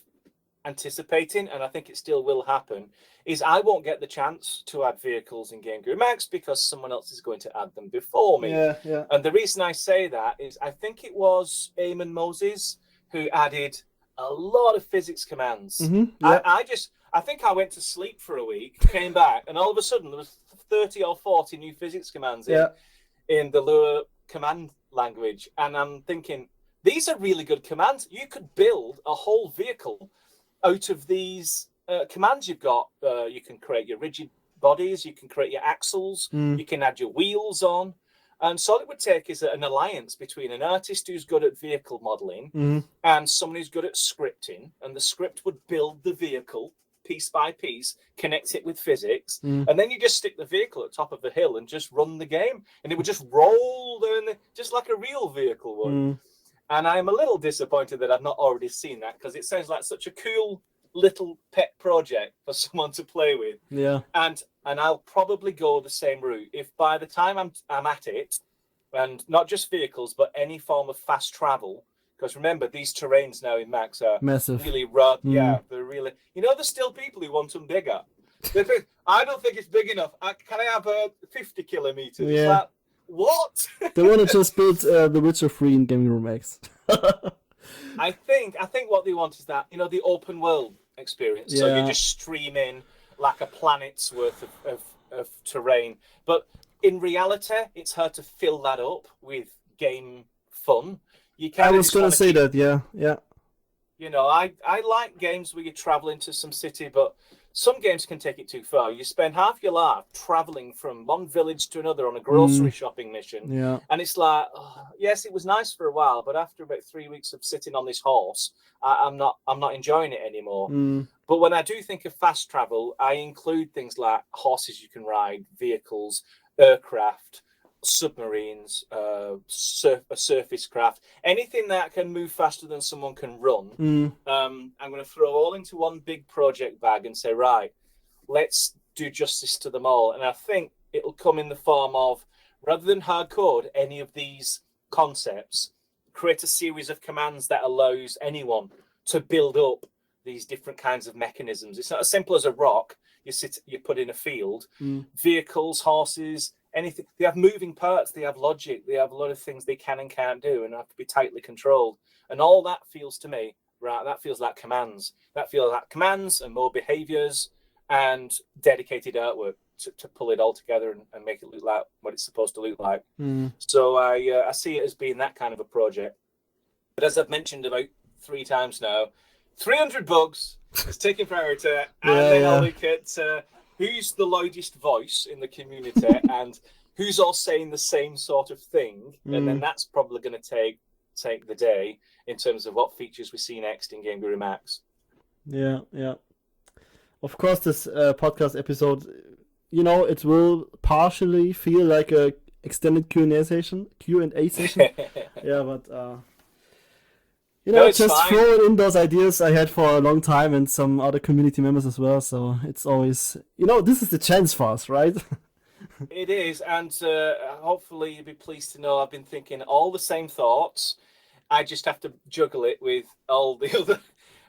anticipating, and I think it still will happen, is I won't get the chance to add vehicles in Game Guru Max because someone else is going to add them before me. Yeah. And the reason I say that is I think it was Eamon Moses who added a lot of physics commands. I think I went to sleep for a week, came back, and all of a sudden there was 30 or 40 new physics commands in the Lua command language. And I'm thinking, these are really good commands. You could build a whole vehicle out of these commands you've got. You can create your rigid bodies, you can create your axles, you can add your wheels on. And so all it would take is an alliance between an artist who's good at vehicle modeling and someone who's good at scripting. And the script would build the vehicle piece by piece, connect it with physics, and then you just stick the vehicle at the top of the hill and just run the game. And it would just roll down, just like a real vehicle would. And I'm a little disappointed that I've not already seen that because it sounds like such a cool little pet project for someone to play with. Yeah. And I'll probably go the same route. If by the time I'm at it, and not just vehicles, but any form of fast travel, because remember, these terrains now in Max are massive. Really rugged. Yeah, they're really... there's still people who want them bigger. They think, I don't think it's big enough. Can I have 50 kilometers? Yeah. Like, what? They want to just build The Witcher 3 in Game Guru Max. I think what they want is that, the open world experience. Yeah. So you just stream in like a planet's worth of terrain. But in reality, it's hard to fill that up with game fun. I was going to say that, yeah. I like games where you travel into some city, but some games can take it too far. You spend half your life traveling from one village to another on a grocery shopping mission. Yeah. And it's like, yes, it was nice for a while, but after about 3 weeks of sitting on this horse, I'm not enjoying it anymore. But when I do think of fast travel, I include things like horses you can ride, vehicles, aircraft, submarines, a surface craft, anything that can move faster than someone can run. I'm going to throw all into one big project bag and say, right, let's do justice to them all. And I think it'll come in the form of, rather than hard code any of these concepts, create a series of commands that allows anyone to build up these different kinds of mechanisms. It's not as simple as a rock you put in a field. Vehicles, horses, anything. They have moving parts, they have logic, they have a lot of things they can and can't do and have to be tightly controlled. And all that feels to me, right, that feels like commands. That feels like commands and more behaviors and dedicated artwork to pull it all together and make it look like what it's supposed to look like. So I see it as being that kind of a project. But as I've mentioned about 3 times now, 300 bugs is taking priority, and then I'll look at who's the loudest voice in the community and who's all saying the same sort of thing, and then that's probably going to take the day in terms of what features we see next in Game Guru Max. Yeah. Of course, this podcast episode, it will partially feel like a extended Q&A session. Yeah, but just fine. throwing in those ideas I had for a long time and some other community members as well. So it's always, this is the chance for us, right? It is, and hopefully you'll be pleased to know I've been thinking all the same thoughts. I just have to juggle it with all the other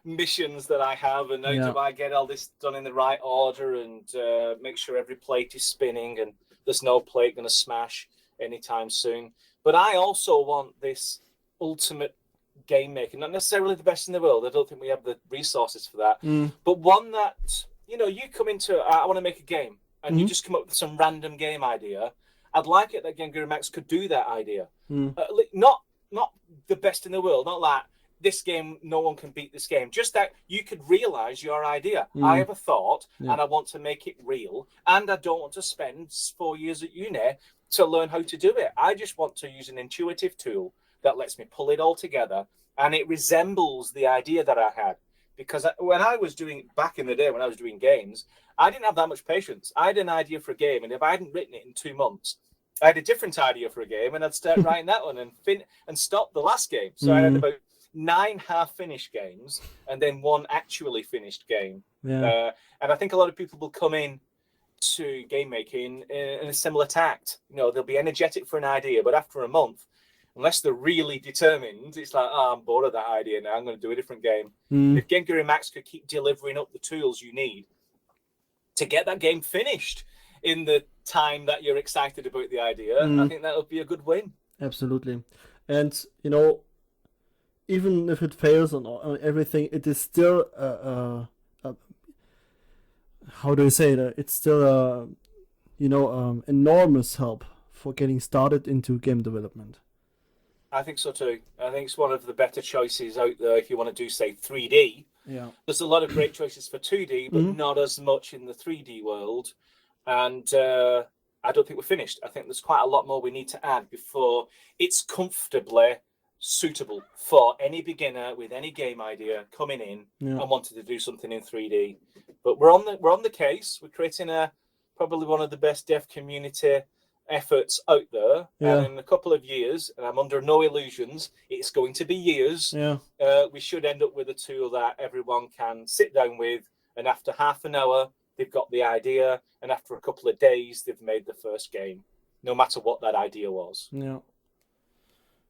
missions that I have, and how do I get all this done in the right order and make sure every plate is spinning and there's no plate going to smash anytime soon. But I also want this ultimate game making, not necessarily the best in the world. I don't think we have the resources for that, but one that, you come into, I want to make a game, and you just come up with some random game idea. I'd like it that Game Guru Max could do that idea. Not the best in the world, not like this game, no one can beat this game. Just that you could realize your idea. I have a thought and I want to make it real, and I don't want to spend 4 years at uni to learn how to do it. I just want to use an intuitive tool that lets me pull it all together, and it resembles the idea that I had. Because when I was doing, back in the day when I was doing games, I didn't have that much patience. I had an idea for a game, and if I hadn't written it in 2 months, I had a different idea for a game, and I'd start writing that one and stop the last game. So I had about 9 half-finished games and then 1 actually finished game. And I think a lot of people will come in to game making in a similar tact. They'll be energetic for an idea, but after a month, unless they're really determined, it's like, I'm bored of that idea now, I'm going to do a different game. If Game Guru Max could keep delivering up the tools you need to get that game finished in the time that you're excited about the idea, I think that would be a good win. Absolutely. And, even if it fails on everything, it is still, how do I say that? It's still, enormous help for getting started into game development. I think so too. I think it's one of the better choices out there if you want to do, say, 3D. Yeah. There's a lot of great choices for 2D, but not as much in the 3D world. And I don't think we're finished. I think there's quite a lot more we need to add before it's comfortably suitable for any beginner with any game idea coming in and wanting to do something in 3D. But we're on the case. We're creating probably one of the best dev community efforts out there, and in a couple of years, and I'm under no illusions, it's going to be years, we should end up with a tool that everyone can sit down with, and after half an hour they've got the idea, and after a couple of days they've made the first game, no matter what that idea was.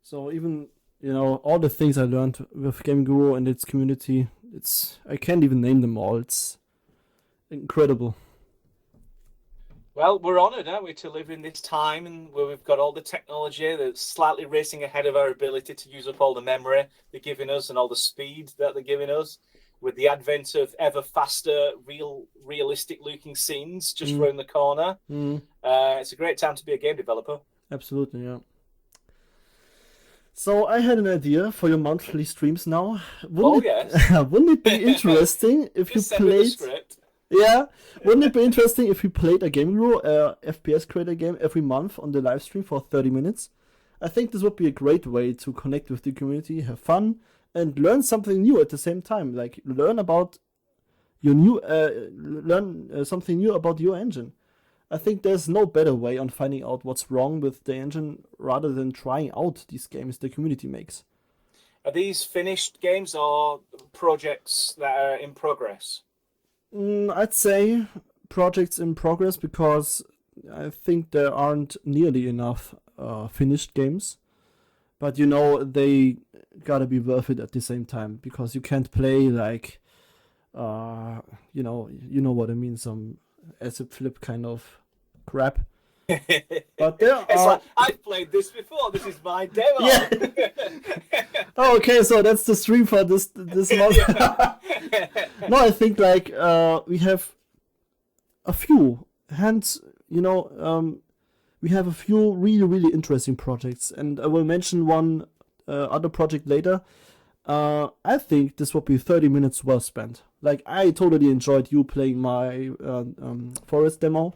So even all the things I learned with Game Guru and its community, I can't even name them all. It's incredible. Well, we're honoured, aren't we, to live in this time and where we've got all the technology that's slightly racing ahead of our ability to use up all the memory they're giving us and all the speed that they're giving us, with the advent of ever faster, realistic-looking scenes just around the corner. It's a great time to be a game developer. Absolutely, yeah. So I had an idea for your monthly streams now. Wouldn't it be interesting if you played... Yeah, wouldn't it be interesting if we played a Game Guru, FPS creator game every month on the live stream for 30 minutes? I think this would be a great way to connect with the community, have fun, and learn something new at the same time. Like learn about your new, something new about your engine. I think there's no better way on finding out what's wrong with the engine rather than trying out these games the community makes. Are these finished games or projects that are in progress? I'd say projects in progress, because I think there aren't nearly enough finished games. But they gotta be worth it at the same time, because you can't play like, you know what I mean, some acid flip kind of crap. But there are... like, I've played this before. This is my demo. Yeah. Oh, okay, so that's the stream for this month. No, I think like we have a few, hence we have a few really interesting projects, and I will mention one other project later. I think this would be 30 minutes well spent. Like, I totally enjoyed you playing my forest demo,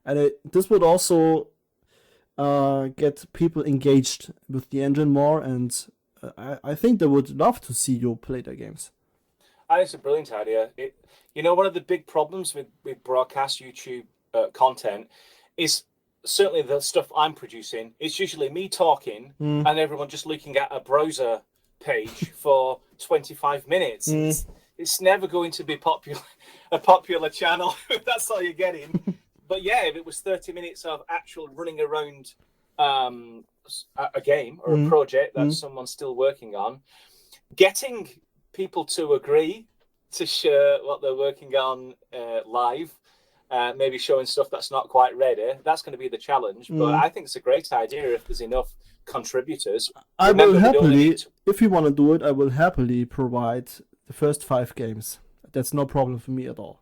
and this would also get people engaged with the engine more, and I think they would love to see you play their games. I think it's a brilliant idea. One of the big problems with broadcast YouTube content is certainly the stuff I'm producing. It's usually me talking and everyone just looking at a browser page for 25 minutes. It's never going to be a popular channel if that's all you're getting. But yeah, if it was 30 minutes of actual running around a game or a project that someone's still working on, getting people to agree to share what they're working on live, maybe showing stuff that's not quite ready, that's going to be the challenge. But I think it's a great idea if there's enough contributors. I will happily, if you want to do it, I will happily provide the first 5 games. That's no problem for me at all.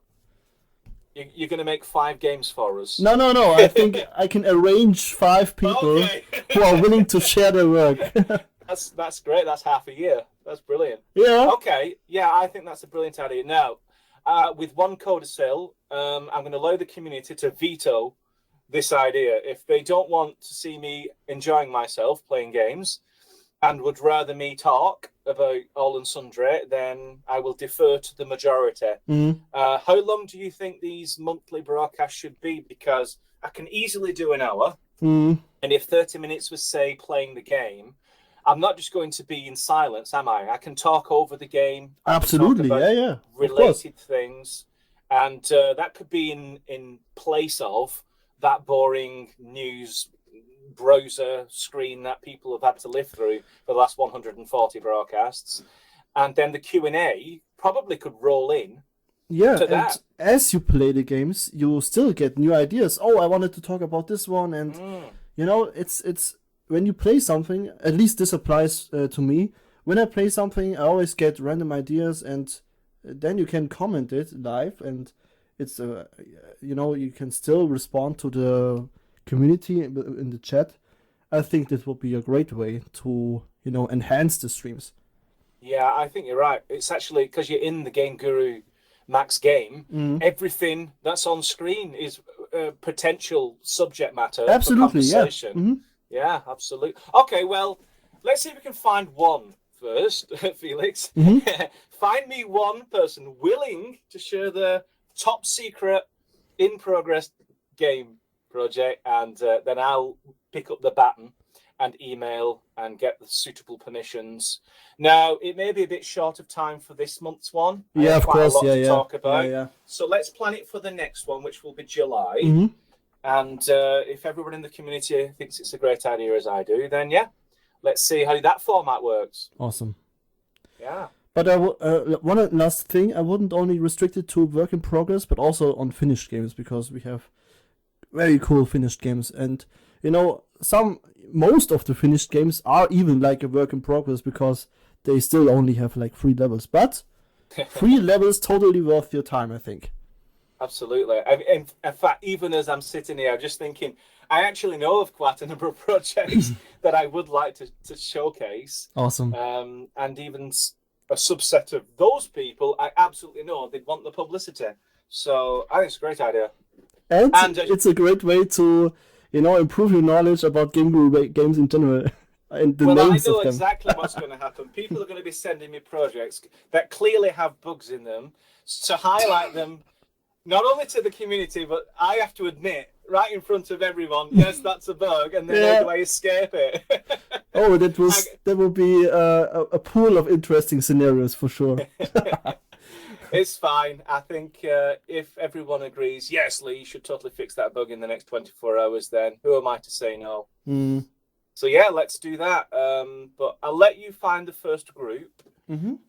You're going to make 5 games for us? No. I think I can arrange 5 people who are willing to share their work. That's great. That's half a year. That's brilliant. Yeah. Okay. Yeah, I think that's a brilliant idea. Now, with one codicil, I'm going to allow the community to veto this idea. If they don't want to see me enjoying myself playing games and would rather me talk about all and sundry, then I will defer to the majority. How long do you think these monthly broadcasts should be? Because I can easily do an hour. And if 30 minutes was, say, playing the game, I'm not just going to be in silence, am I? I can talk over the game. Absolutely, yeah. Related things. And that could be in place of that boring news browser screen that people have had to live through for the last 140 broadcasts. And then the Q&A probably could roll in. Yeah, and as you play the games, you still get new ideas. Oh, I wanted to talk about this one. And, it's when you play something, at least this applies to me. When I play something, I always get random ideas, and then you can comment it live, and it's you can still respond to the community in the chat. I think this would be a great way to enhance the streams. Yeah, I think you're right. It's actually because you're in the Game Guru Max game, everything that's on screen is potential subject matter for conversation. Yeah, absolutely. Okay, well, let's see if we can find one first, Felix. Find me one person willing to share the top secret in progress game project, and then I'll pick up the baton and email and get the suitable permissions. Now, it may be a bit short of time for this month's one. Yeah, of course. A lot to talk about. So let's plan it for the next one, which will be July. And if everyone in the community thinks it's a great idea as I do, then let's see how that format works. Awesome. Yeah. But one last thing, I wouldn't only restrict it to work in progress, but also on finished games, because we have very cool finished games. And, most of the finished games are even like a work in progress, because they still only have like 3 levels. But 3 levels totally worth your time, I think. Absolutely. In fact, even as I'm sitting here, I'm just thinking, I actually know of quite a number of projects that I would like to showcase. Awesome. And even a subset of those people, I absolutely know they'd want the publicity. So I think it's a great idea. And it's a great way to, improve your knowledge about Game Guru games in general. And the names I know of them. exactly what's going to happen. People are going to be sending me projects that clearly have bugs in them to highlight them. Not only to the community, but I have to admit, right in front of everyone, yes, that's a bug, and then how do I escape it? Oh, that will be a pool of interesting scenarios for sure. It's fine. I think if everyone agrees, yes, Lee, you should totally fix that bug in the next 24 hours, then who am I to say no? So let's do that. But I'll let you find the first group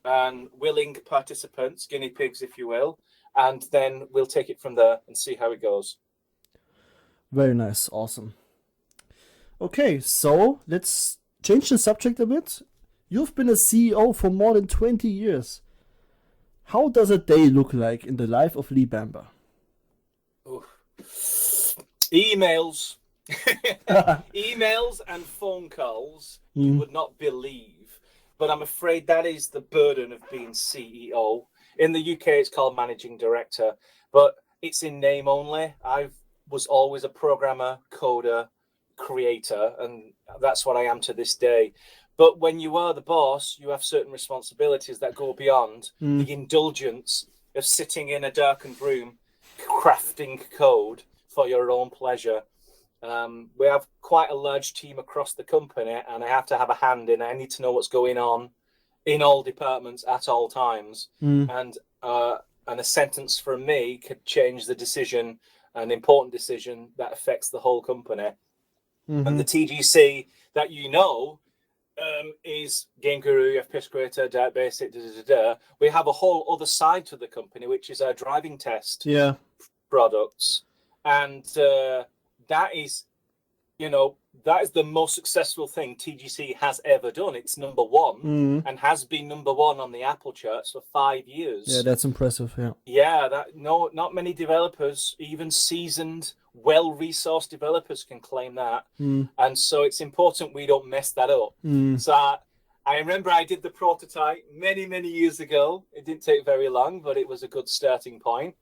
and willing participants, guinea pigs, if you will. And then we'll take it from there and see how it goes. Very nice. Awesome. Okay, so let's change the subject a bit. You've been a CEO for more than 20 years. How does a day look like in the life of Lee Bamber? Emails. Emails and phone calls you would not believe. But I'm afraid that is the burden of being CEO. In the UK, it's called managing director, but it's in name only. I was always a programmer, coder, creator, and that's what I am to this day. But when you are the boss, you have certain responsibilities that go beyond the indulgence of sitting in a darkened room crafting code for your own pleasure. We have quite a large team across the company, and I have to have a hand in. I need to know what's going on in all departments at all times. And a sentence from me could change the decision, an important decision that affects the whole company. And the TGC that is Game Guru, FPS Creator, Dirt Basic, We have a whole other side to the company, which is our driving test products. And that is the most successful thing TGC has ever done. It's number one and has been number one on the Apple charts for 5 years. Yeah, that's impressive. Not many developers, even seasoned, well-resourced developers, can claim that. And so it's important we don't mess that up. So I remember I did the prototype many years ago. It didn't take very long, but it was a good starting point.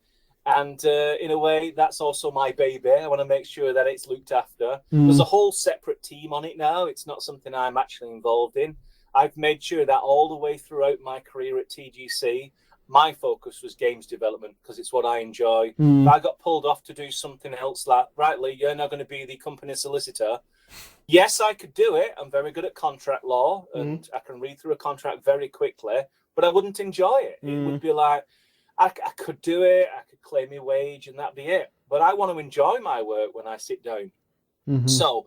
And in a way, that's also my baby. I want to make sure that it's looked after. There's a whole separate team on it now. It's not something I'm actually involved in. I've made sure that all the way throughout my career at TGC, my focus was games development, because it's what I enjoy. If I got pulled off to do something else, like, right, Lee, you're now going to be the company solicitor. Yes, I could do it. I'm very good at contract law, and I can read through a contract very quickly, but I wouldn't enjoy it. It would be like, I could do it, I could claim my wage, and that'd be it. But I want to enjoy my work when I sit down. So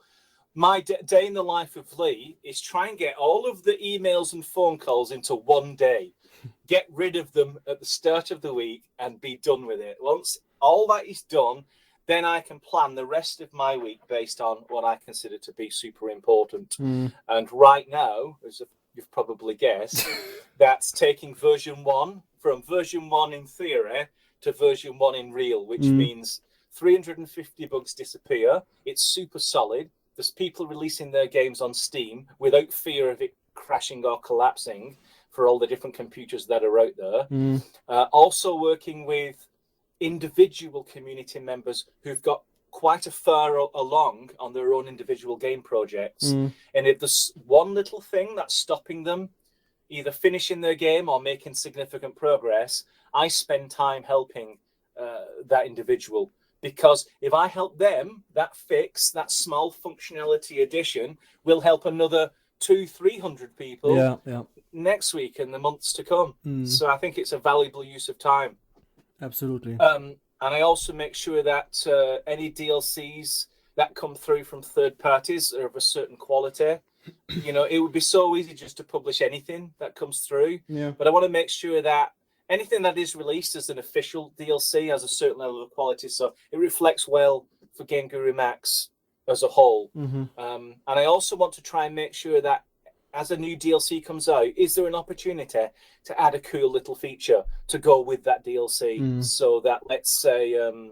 my day in the life of Lee is try and get all of the emails and phone calls into one day, get rid of them at the start of the week, and be done with it. Once all that is done, then I can plan the rest of my week based on what I consider to be super important. And right now, as you've probably guessed, that's taking version 1 from version 1 in theory to version 1 in real, which means 350 bugs disappear. It's super solid. There's people releasing their games on Steam without fear of it crashing or collapsing for all the different computers that are out there. Also working with individual community members who've got quite a far along on their own individual game projects. And if there's one little thing that's stopping them either finishing their game or making significant progress, I spend time helping that individual. Because if I help them, that fix, that small functionality addition will help another 200-300 people next week and the months to come. So I think it's a valuable use of time. Absolutely. And I also make sure that any DLCs that come through from third parties are of a certain quality. It would be so easy just to publish anything that comes through. But I want to make sure that anything that is released as an official DLC has a certain level of quality, so it reflects well for Game Guru Max as a whole. And I also want to try and make sure that as a new DLC comes out, is there an opportunity to add a cool little feature to go with that DLC? So that, let's say, I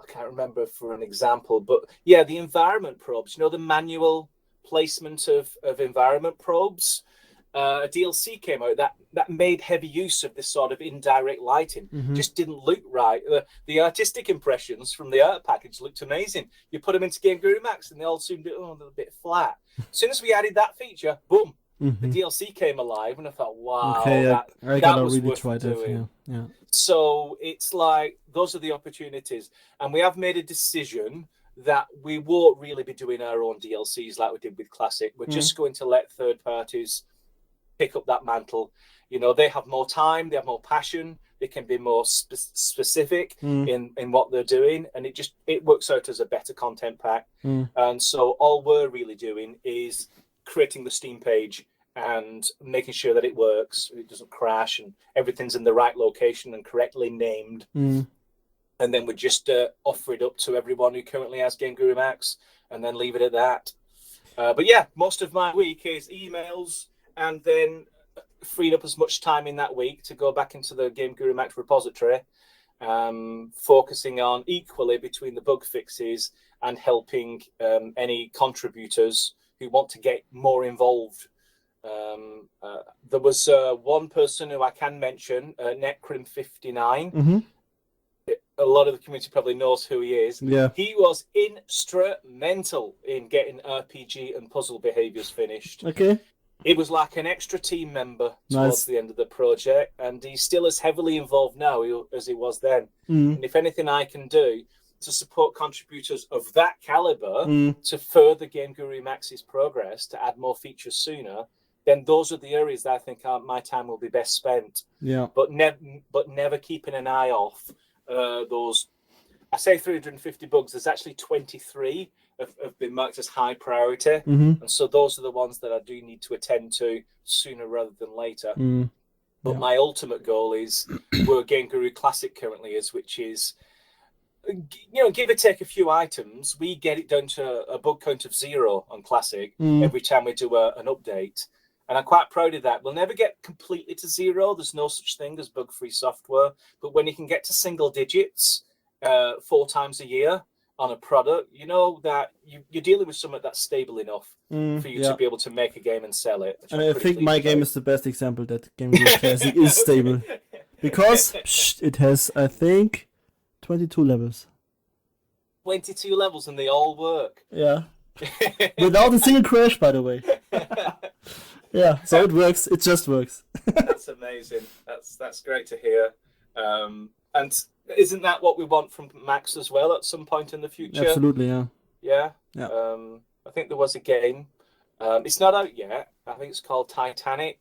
can't remember for an example, but yeah, the environment probes, the manual placement of environment probes. A DLC came out that made heavy use of this sort of indirect lighting. Just didn't look right. The artistic impressions from the art package looked amazing. You put them into Game Guru Max and they all seemed they're a bit flat. As soon as we added that feature, boom, the DLC came alive, and I thought, wow, that was really worth doing. So it's like, those are the opportunities. And we have made a decision that we won't really be doing our own DLCs like we did with Classic. We're just going to let third parties pick up that mantle. They have more time, they have more passion, they can be more specific in what they're doing, and it works out as a better content pack. And so all we're really doing is creating the Steam page and making sure that it works, it doesn't crash, and everything's in the right location and correctly named. And then we just offer it up to everyone who currently has Game Guru Max, and then leave it at that. But yeah, most of my week is emails, and then freeing up as much time in that week to go back into the Game Guru Max repository, focusing on equally between the bug fixes and helping any contributors who want to get more involved. There was one person who I can mention, Netcrim59. a lot of the community probably knows who he is. Yeah. He was instrumental in getting RPG and puzzle behaviors finished. Okay. He was like an extra team member towards the end of the project, and he's still as heavily involved now as he was then. And if anything I can do to support contributors of that caliber to further Game Guru Max's progress, to add more features sooner, then those are the areas that I think my time will be best spent. Yeah. But never keeping an eye off those. I say 350 bugs. There's actually 23 have been marked as high priority, and so those are the ones that I do need to attend to sooner rather than later. But my ultimate goal is where Game Guru Classic currently is, which is, give or take a few items, we get it down to a bug count of 0 on Classic every time we do an update. And I'm quite proud of that. We'll never get completely to 0. There's no such thing as bug-free software. But when you can get to single digits 4 times a year on a product, you know that you're dealing with something that's stable enough for you to be able to make a game and sell it. And I think my game is the best example that Game Guru Classic is stable. Because it has, I think, 22 levels. 22 levels and they all work. Yeah. Without a single crash, by the way. Yeah, so it works. It just works. That's amazing. That's great to hear. And isn't that what we want from Max as well at some point in the future? Absolutely, yeah. Yeah. Yeah. I think there was a game. It's not out yet. I think it's called Titanic.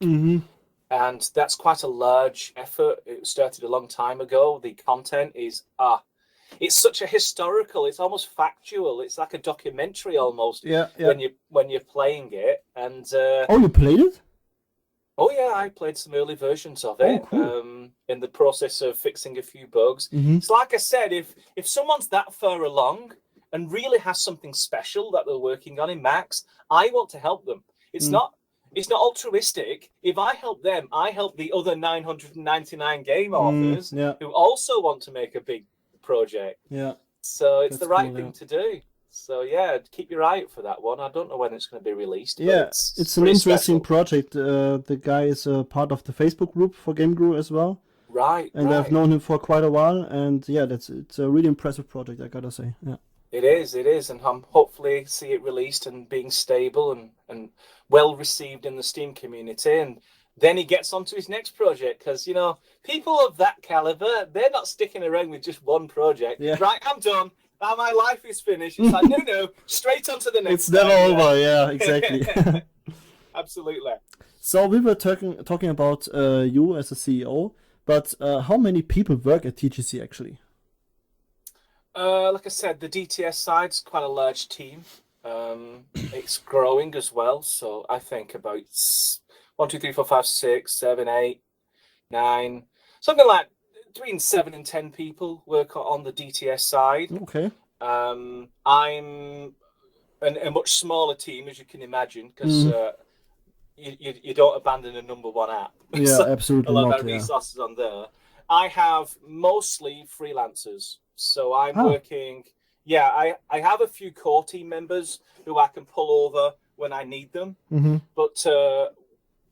And that's quite a large effort. It started a long time ago. The content is it's such a historical, it's almost factual. It's like a documentary almost. Yeah. When you're playing it. And oh, you played it? Oh yeah, I played some early versions of it. Cool. In the process of fixing a few bugs. It's like I said, if someone's that far along and really has something special that they're working on in Max, I want to help them. It's not altruistic. If I help them, I help the other 999 game authors who also want to make a big project. Yeah. So it's the right thing to do. So yeah, keep your eye out for that one. I don't know when it's going to be released. Yeah, it's an interesting project. The guy is a part of the Facebook group for Game Guru as well. Right. And I've known him for quite a while, and yeah, it's a really impressive project, I gotta say. Yeah. It is, and I'm hopefully see it released and being stable and well received in the Steam community, and then he gets on to his next project, because people of that caliber, they're not sticking around with just one project. Yeah. Right, I'm done. Now my life is finished. It's like no, straight on to the next. It's never over. Yeah, exactly. Absolutely. So we were talking about you as a CEO, but how many people work at TGC actually? Like I said, the DTS side's quite a large team. It's growing as well, so I think about 1, 2, 3, 4, 5, 6, 7, 8, 9, something like between 7 and 10 people work on the DTS side. Okay. I'm a much smaller team, as you can imagine, because you don't abandon a number one app. Yeah, so absolutely. A lot of resources on there. I have mostly freelancers, so I'm working. Yeah, I have a few core team members who I can pull over when I need them, but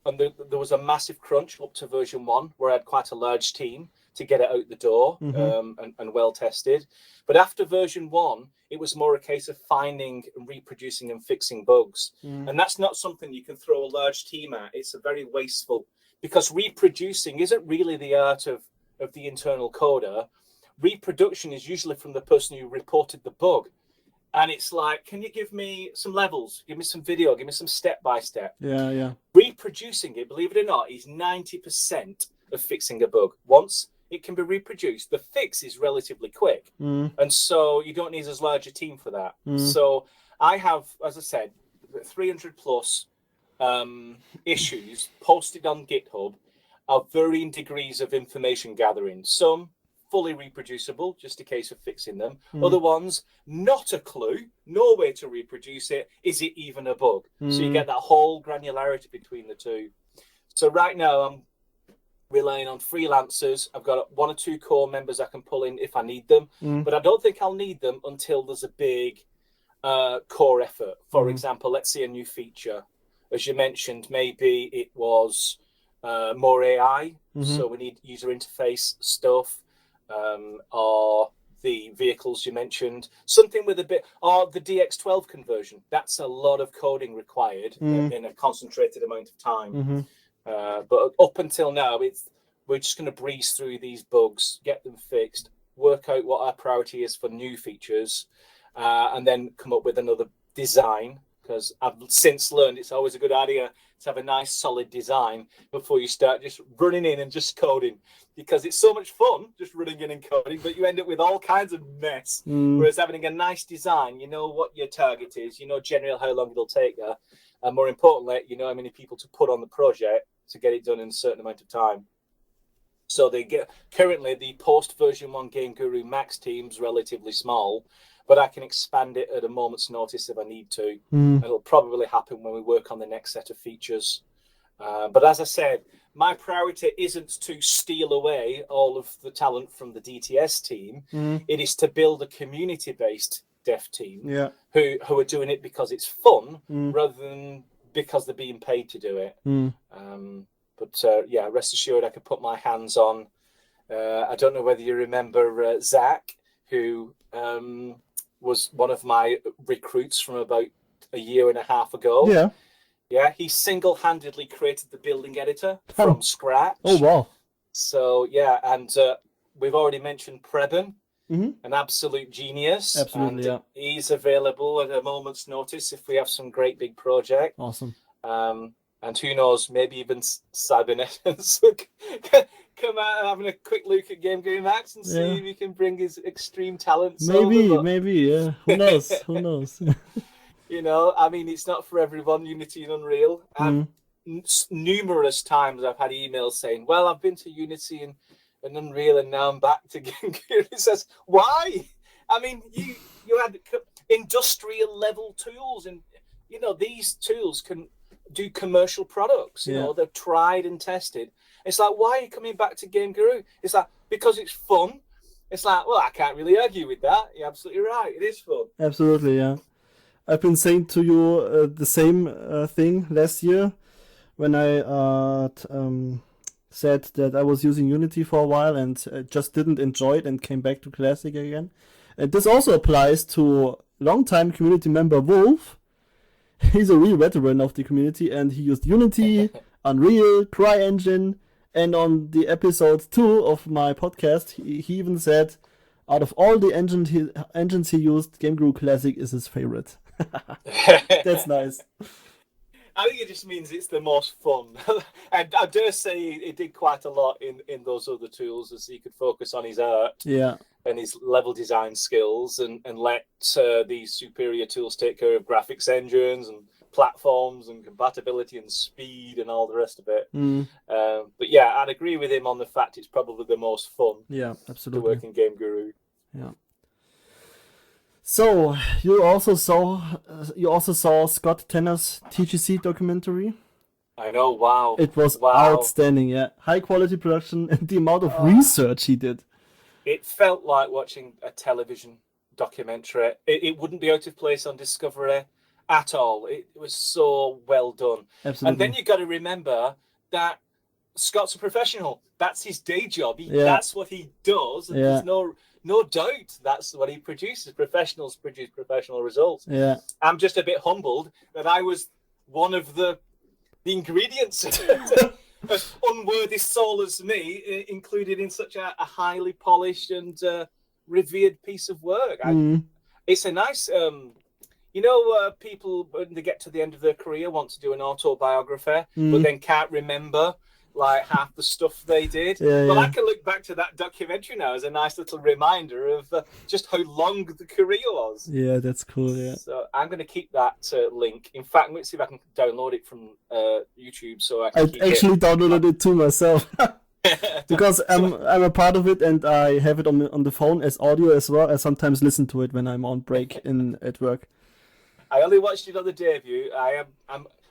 and there was a massive crunch up to version 1 where I had quite a large team to get it out the door and well tested. But after version 1, it was more a case of finding and reproducing and fixing bugs. And that's not something you can throw a large team at. It's a very wasteful, because reproducing isn't really the art of the internal coder. Reproduction is usually from the person who reported the bug. And it's like, can you give me some levels? Give me some video. Give me some step-by-step. Yeah. Reproducing it, believe it or not, is 90% of fixing a bug. Once it can be reproduced, the fix is relatively quick. And so you don't need as large a team for that. So I have, as I said, 300 plus issues posted on GitHub of varying degrees of information gathering. Some fully reproducible, just a case of fixing them. Other ones, not a clue, no way to reproduce it. Is it even a bug? So you get that whole granularity between the two. So right now I'm relying on freelancers. I've got 1 or 2 core members I can pull in if I need them, but I don't think I'll need them until there's a big core effort. For example, let's say a new feature. As you mentioned, maybe it was more AI, so we need user interface stuff. or the vehicles you mentioned, something with a bit, or the DX12 conversion. That's a lot of coding required in a concentrated amount of time. But up until now, we're just going to breeze through these bugs, get them fixed, work out what our priority is for new features, and then come up with another design. Because I've since learned it's always a good idea to have a nice solid design before you start just running in and just coding, because it's so much fun just running in and coding, but you end up with all kinds of mess. Whereas having a nice design, you know what your target is, you know generally how long it'll take you, and more importantly, you know how many people to put on the project to get it done in a certain amount of time. So currently the post version 1 Game Guru Max team's relatively small, but I can expand it at a moment's notice if I need to. And it'll probably happen when we work on the next set of features. But as I said, my priority isn't to steal away all of the talent from the DTS team. It is to build a community-based dev team who are doing it because it's fun rather than because they're being paid to do it. But rest assured I could put my hands on. I don't know whether you remember Zach, who was one of my recruits from about a year and a half ago. Yeah, he single-handedly created the building editor from scratch. Oh, wow. So, yeah, and we've already mentioned Preben, an absolute genius. Absolutely, and he's available at a moment's notice if we have some great big project. Awesome. And who knows, maybe even Cybernetics come out having a quick look at Game Guru Max and see if he can bring his extreme talents maybe, yeah. Who knows? Who knows? You know, I mean, it's not for everyone, Unity and Unreal. Numerous times I've had emails saying, well, I've been to Unity and Unreal and now I'm back to Game Guru. It says, why? I mean, you had industrial level tools, and, you know, these tools can do commercial products. You know, they're tried and tested. It's like, why are you coming back to Game Guru? It's like, because it's fun. It's like, well, I can't really argue with that. You're absolutely right. It is fun. Absolutely, yeah. I've been saying to you the same thing last year when I said that I was using Unity for a while and just didn't enjoy it and came back to Classic again. And this also applies to longtime community member Wolf. He's a real veteran of the community, and he used Unity, Unreal, CryEngine, and on the episode 2 of my podcast, he even said, out of all the engines he used, Game Guru Classic is his favorite. That's nice. I think it just means it's the most fun. And I dare say it did quite a lot in those other tools, as he could focus on his art and his level design skills and let these superior tools take care of graphics engines and platforms and compatibility and speed and all the rest of it. But yeah, I'd agree with him on the fact it's probably the most fun absolutely. to work in Game Guru. Yeah. So you also saw Scott Tanner's TGC documentary. I know, wow. It was outstanding, yeah. High quality production and the amount of research he did. It felt like watching a television documentary. It wouldn't be out of place on Discovery at all. It was so well done. Absolutely. And then you got to remember that Scott's a professional. That's his day job. That's what he does. And there's no doubt that's what he produces. Professionals produce professional results. Yeah. I'm just a bit humbled that I was one of the ingredients of unworthy soul as me, included in such a highly polished and revered piece of work. It's a nice, people, when they get to the end of their career, want to do an autobiography, but then can't remember like half the stuff they did. I can look back to that documentary now as a nice little reminder of just how long the career was. Yeah, that's cool. Yeah. So I'm going to keep that link. In fact, let's see if I can download it from YouTube so I can. I actually downloaded it too myself because I'm a part of it and I have it on the phone as audio as well. I sometimes listen to it when I'm on break at work. I only watched it on the debut.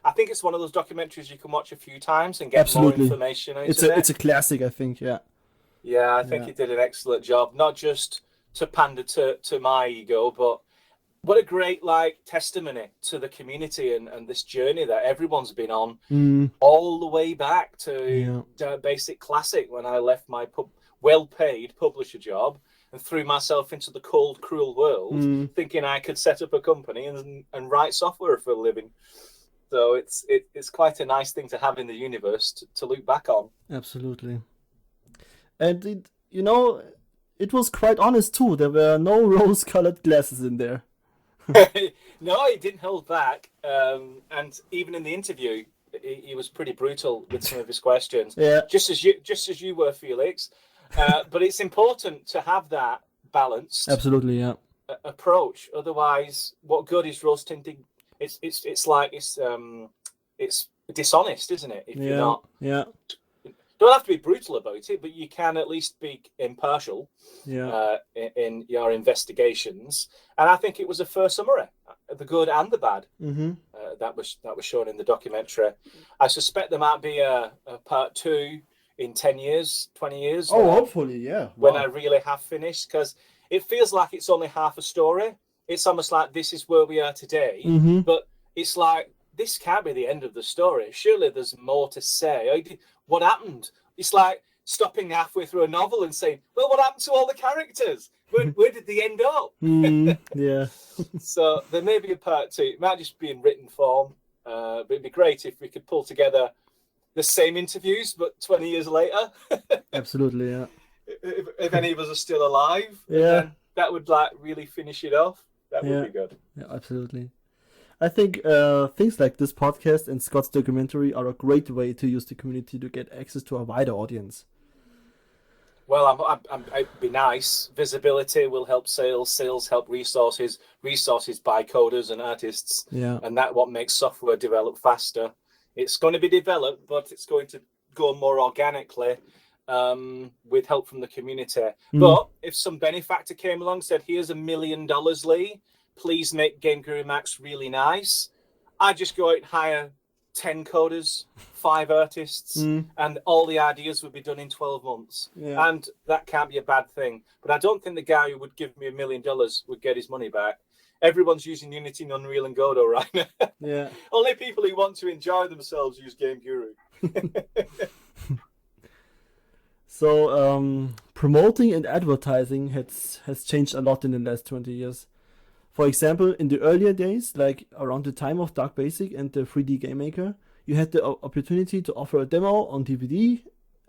I think it's one of those documentaries you can watch a few times and get more information out of it. It's a classic, I think, yeah. Yeah, I think he did an excellent job, not just to pander to my ego, but what a great testimony to the community and this journey that everyone's been on all the way back to Basic Classic when I left my well-paid publisher job and threw myself into the cold, cruel world, thinking I could set up a company and write software for a living. So it's quite a nice thing to have in the universe to look back on. Absolutely. And it was quite honest too. There were no rose-colored glasses in there. No, he didn't hold back. And even in the interview, he was pretty brutal with some of his questions. Yeah. Just as you were, Felix. But it's important to have that balanced. Absolutely, yeah. Approach. Otherwise, what good is rose tinting? It's dishonest, isn't it? If you're not. Yeah. Don't have to be brutal about it, but you can at least be impartial in your investigations. And I think it was a fair summary, the good and the bad, that was shown in the documentary. I suspect there might be a part 2 in 10 years, 20 years. Oh, hopefully, yeah. When I really have finished, because it feels like it's only half a story. It's almost like this is where we are today, but it's like, this can't be the end of the story. Surely there's more to say. What happened? It's like stopping halfway through a novel and saying, well, what happened to all the characters? Where did they end up? Yeah. So there may be a part 2. It might just be in written form. But it'd be great if we could pull together the same interviews, but 20 years later. Absolutely, yeah. If any of us are still alive, yeah, that would really finish it off. That would be good. Yeah, absolutely. I think things like this podcast and Scott's documentary are a great way to use the community to get access to a wider audience. Well, it'd be nice. Visibility will help sales. Sales help resources. Resources buy coders and artists. Yeah. And that's what makes software develop faster. It's going to be developed, but it's going to go more organically with help from the community. But if some benefactor came along and said, here's $1 million, Lee, please make Game Guru Max really nice, I'd just go out and hire 10 coders, 5 artists, and all the ideas would be done in 12 months. Yeah. And that can't be a bad thing. But I don't think the guy who would give me $1 million would get his money back. Everyone's using Unity, Unreal, and Godot right now. Yeah. Only people who want to enjoy themselves use Game Guru. So, promoting and advertising has changed a lot in the last 20 years. For example, in the earlier days, like around the time of Dark Basic and the 3D Game Maker, you had the opportunity to offer a demo on DVD,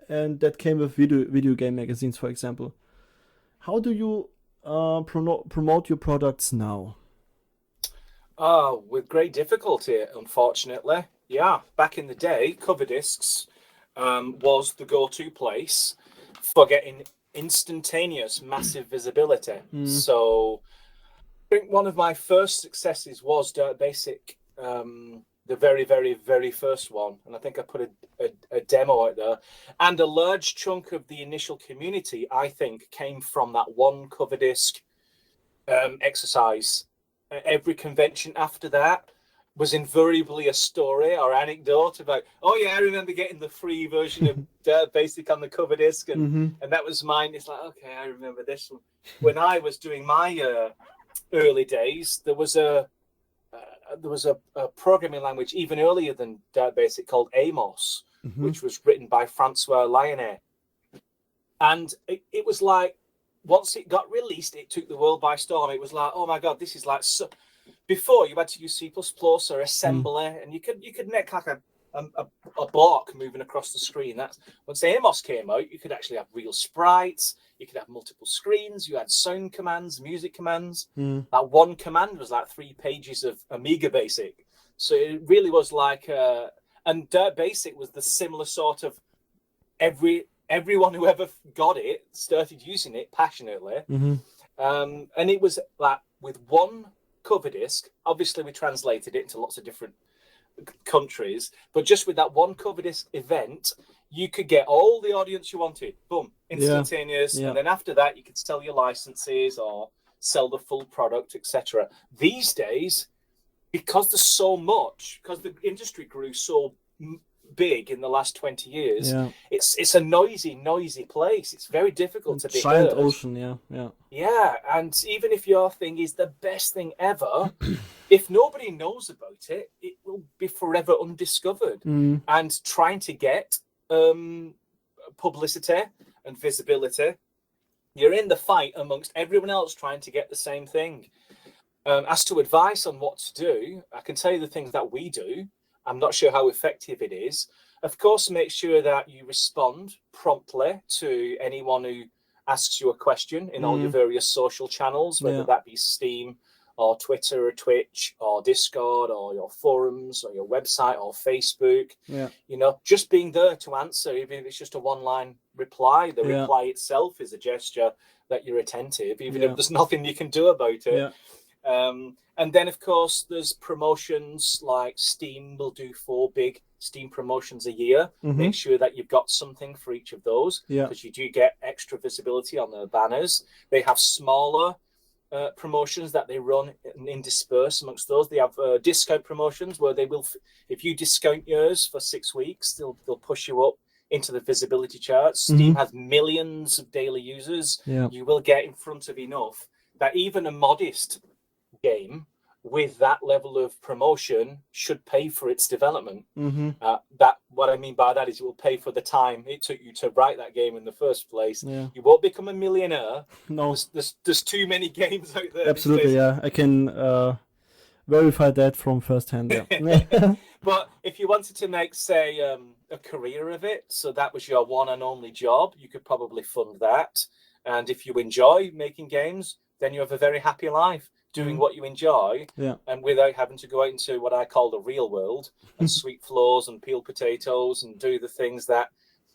and that came with video game magazines, for example. How do you promote your products now? With great difficulty, unfortunately. Yeah, back in the day, cover discs was the go-to place for getting instantaneous, massive visibility. So I think one of my first successes was Dirt Basic, the very, very, very first one. And I think I put a demo out there. And a large chunk of the initial community, I think, came from that one cover disc exercise. Every convention after that was invariably a story or anecdote about, oh yeah, I remember getting the free version of Dirt Basic on the cover disc, and that was mine. It's like, okay, I remember this one. When I was doing my early days, there was a programming language even earlier than Dirt Basic called Amos, which was written by Francois Lyonnais. And it was like, once it got released, it took the world by storm. It was like, oh my God, this is like... So... Before, you had to use C++ or assembly, and you could make like a block moving across the screen. That's once Amos came out, you could actually have real sprites. You could have multiple screens. You had sound commands, music commands. That one command was like 3 pages of Amiga Basic. So it really was like, and Dirt Basic was the similar sort of everyone who ever got it started using it passionately. And it was like with one cover disc. Obviously, we translated it into lots of different countries, but just with that one cover disc event, you could get all the audience you wanted. Boom, instantaneous. Yeah. And then after that, you could sell your licenses or sell the full product, etc. These days, because there's so much, because the industry grew so big in the last 20 years, it's a noisy place. It's very difficult to be giant heard. Ocean. Yeah, and even if your thing is the best thing ever, if nobody knows about it, it will be forever undiscovered. And trying to get publicity and visibility. You're in the fight amongst everyone else trying to get the same thing. As to advice on what to do, I can tell you the things that we do. I'm not sure how effective it is. Of course, make sure that you respond promptly to anyone who asks you a question in all your various social channels, whether that be Steam or Twitter or Twitch or Discord or your forums or your website or Facebook. You know, just being there to answer, even if it's just a one-line reply. The reply itself is a gesture that you're attentive, even if there's nothing you can do about it. And then, of course, there's promotions like Steam will do 4 big Steam promotions a year. Make sure that you've got something for each of those, because you do get extra visibility on their banners. They have smaller promotions that they run in disperse amongst those. They have discount promotions where they will, if you discount yours for 6 weeks, they'll push you up into the visibility charts. Steam has millions of daily users. You will get in front of enough that even a modest game with that level of promotion should pay for its development. That what I mean by that is it will pay for the time it took you to write that game in the first place. You won't become a millionaire. No, there's too many games out there. Absolutely, I can verify that from first hand. But if you wanted to make, say, a career of it, so that was your one and only job, you could probably fund that. And if you enjoy making games, then you have a very happy life doing what you enjoy, and without having to go out into what I call the real world and sweep floors and peel potatoes and do the things that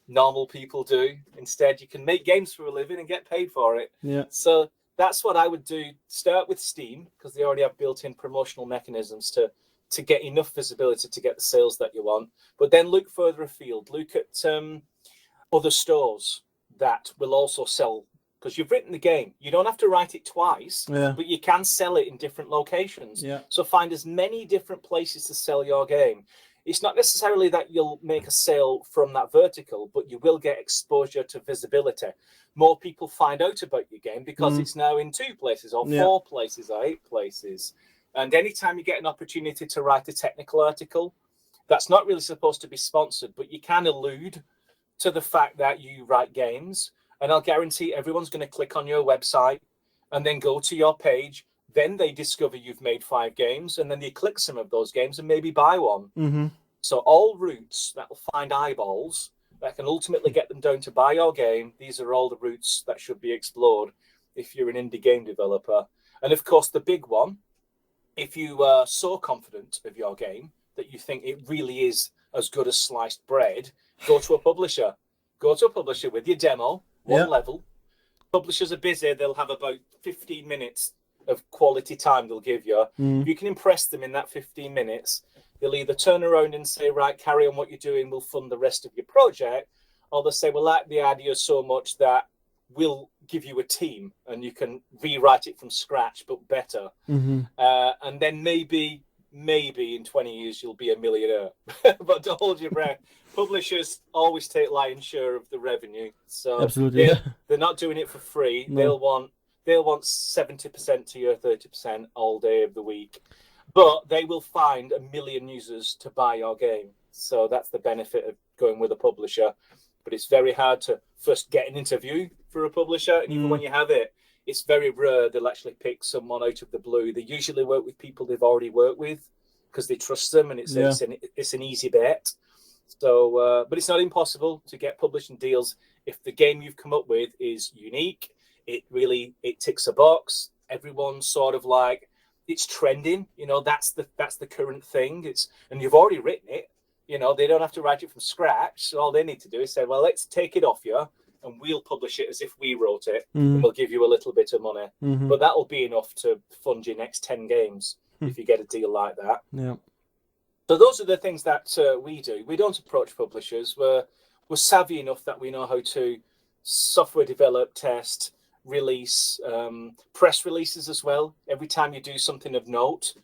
normal people do. Instead, you can make games for a living and get paid for it. So that's what I would do. Start with Steam, because they already have built-in promotional mechanisms to get enough visibility to get the sales that you want. But then look further afield. Look at other stores that will also sell, because you've written the game. You don't have to write it twice, but you can sell it in different locations. So find as many different places to sell your game. It's not necessarily that you'll make a sale from that vertical, but you will get exposure to visibility. More people find out about your game because it's now in 2 places or 4 places or 8 places. And anytime you get an opportunity to write a technical article, that's not really supposed to be sponsored, but you can allude to the fact that you write games. And I'll guarantee everyone's going to click on your website and then go to your page. Then they discover you've made 5 games, and then they click some of those games and maybe buy one. So all routes that will find eyeballs that can ultimately get them down to buy your game, these are all the routes that should be explored if you're an indie game developer. And of course, the big one, if you are so confident of your game that you think it really is as good as sliced bread, go to a publisher. Go to a publisher with your demo. One level. Publishers are busy. They'll have about 15 minutes of quality time they'll give you. If you can impress them in that 15 minutes, they'll either turn around and say, right, carry on what you're doing, we'll fund the rest of your project. Or they'll say, we like the idea so much that we'll give you a team and you can rewrite it from scratch, but better. And then maybe in 20 years, you'll be a millionaire. But don't hold your breath. Publishers always take lion's share of the revenue, so absolutely, they're not doing it for free. They'll want 70% to your 30% all day of the week, but they will find 1 million users to buy your game. So that's the benefit of going with a publisher. But it's very hard to first get an interview for a publisher, and even when you have it, it's very rare they'll actually pick someone out of the blue. They usually work with people they've already worked with because they trust them, and it's an easy bet. So, but it's not impossible to get publishing deals if the game you've come up with is unique. It ticks a box. Everyone's sort of like, it's trending. You know, that's the current thing. And you've already written it. You know, they don't have to write it from scratch. So all they need to do is say, well, let's take it off you, and we'll publish it as if we wrote it, and we'll give you a little bit of money. But that'll be enough to fund your next 10 games if you get a deal like that. So those are the things that we do. We don't approach publishers. We're savvy enough that we know how to software develop, test, release, press releases as well. Every time you do something of note,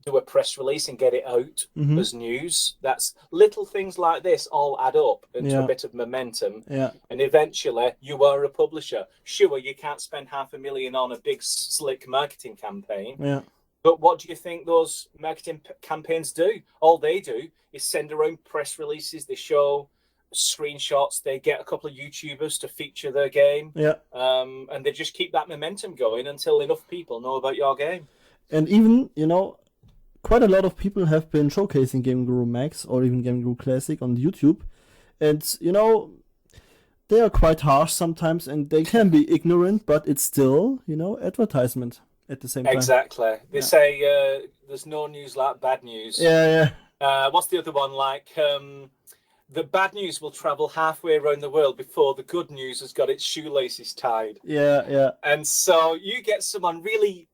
do a press release and get it out as news. That's little things like this all add up into a bit of momentum. And eventually you are a publisher. Sure, you can't spend $500,000 on a big slick marketing campaign. But what do you think those marketing campaigns do? All they do is send around press releases. They show screenshots. They get a couple of YouTubers to feature their game. Yeah. And they just keep that momentum going until enough people know about your game. And even, quite a lot of people have been showcasing Game Guru Max or even Game Guru Classic on YouTube. And, they are quite harsh sometimes and they can be ignorant, but it's still, advertisement at the same time. Exactly. They say there's no news like bad news. Yeah. What's the other one? Like, the bad news will travel halfway around the world before the good news has got its shoelaces tied. Yeah. And so you get someone really,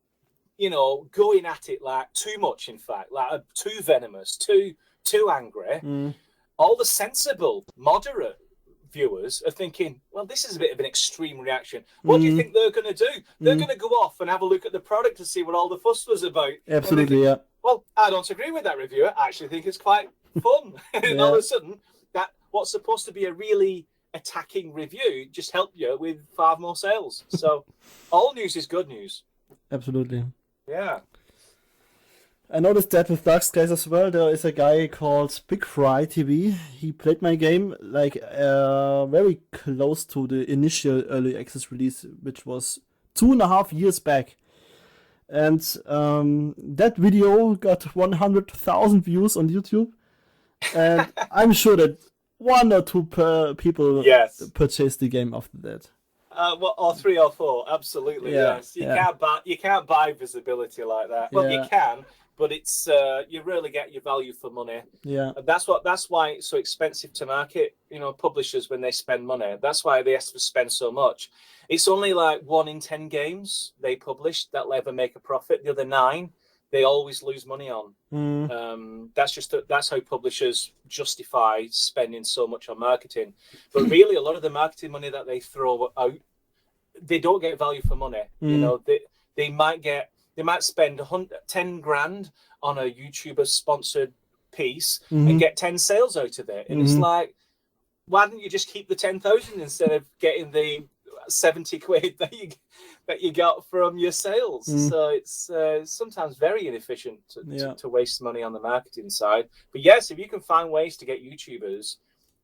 going at it like too much, in fact, like too venomous, too angry. All the sensible, moderate viewers are thinking, well, this is a bit of an extreme reaction. What do you think they're going to do? They're going to go off and have a look at the product to see what all the fuss was about. Absolutely, yeah. Well, I don't agree with that reviewer. I actually think it's quite fun. And all of a sudden, that what's supposed to be a really attacking review just helped you with 5 more sales. So all news is good news. Absolutely. Yeah. I noticed that with Dark Skies as well. There is a guy called Big Fry TV. He played my game like very close to the initial early access release, which was 2.5 years back. And that video got 100,000 views on YouTube. And I'm sure that 1 or 2 people purchased the game after that. Or 3 or 4, absolutely. Yes. You can't buy visibility like that. Well, you can, but it's you really get your value for money. Yeah. And that's why it's so expensive to market. Publishers, when they spend money, that's why they have to spend so much. It's only like 1 in 10 games they publish that'll ever make a profit. The other 9, they always lose money on. That's how publishers justify spending so much on marketing. But really, a lot of the marketing money that they throw out, they don't get value for money. They might spend 10 grand on a YouTuber sponsored piece and get 10 sales out of it. And it's like, why don't you just keep the 10,000 instead of getting the 70 quid that you got from your sales? So it's sometimes very inefficient to waste money on the marketing side. But yes, if you can find ways to get YouTubers,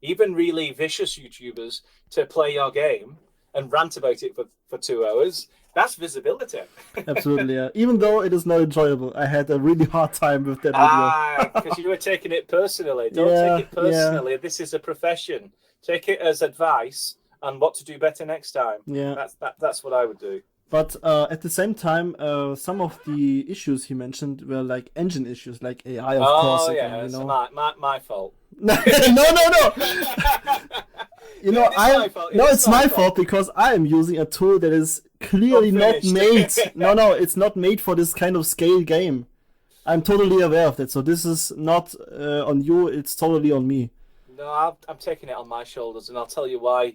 even really vicious YouTubers, to play your game and rant about it for 2 hours, that's visibility. Absolutely, yeah. Even though it is not enjoyable, I had a really hard time with that video. Because you were taking it personally. Don't take it personally. This is a profession. Take it as advice and what to do better next time. Yeah, that's what I would do. But at the same time, some of the issues he mentioned were like engine issues, like AI, of course. Oh yeah, it's my fault. No. It's my fault because I am using a tool that is clearly not made. No, it's not made for this kind of scale game. I'm totally aware of that. So this is not on you. It's totally on me. No, I'm taking it on my shoulders, and I'll tell you why.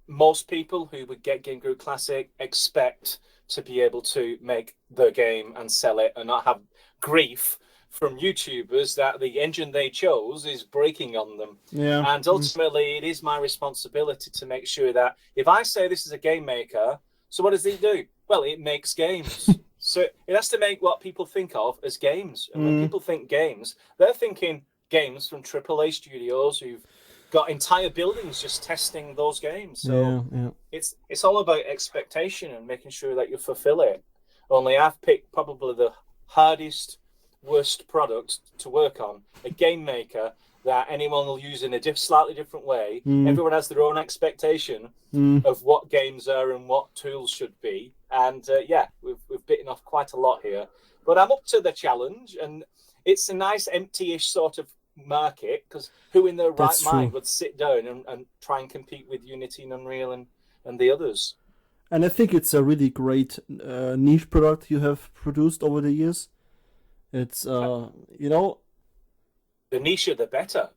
Most people who would get Game Guru Classic expect to be able to make their game and sell it and not have grief from YouTubers that the engine they chose is breaking on them. Yeah. And ultimately, it is my responsibility to make sure that if I say this is a game maker, so what does it do? Well, it makes games. So it has to make what people think of as games. And when people think games, they're thinking games from AAA studios who've got entire buildings just testing those games. So it's all about expectation and making sure that you fulfill it. Only I've picked probably the hardest, worst product to work on, a game maker that anyone will use in a slightly different way. Everyone has their own expectation of what games are and what tools should be. And we've bitten off quite a lot here. But I'm up to the challenge, and it's a nice empty-ish sort of market, because who in their right mind would sit down and try and compete with Unity and Unreal and the others? And I think it's a really great niche product you have produced over the years. It's the niche the better.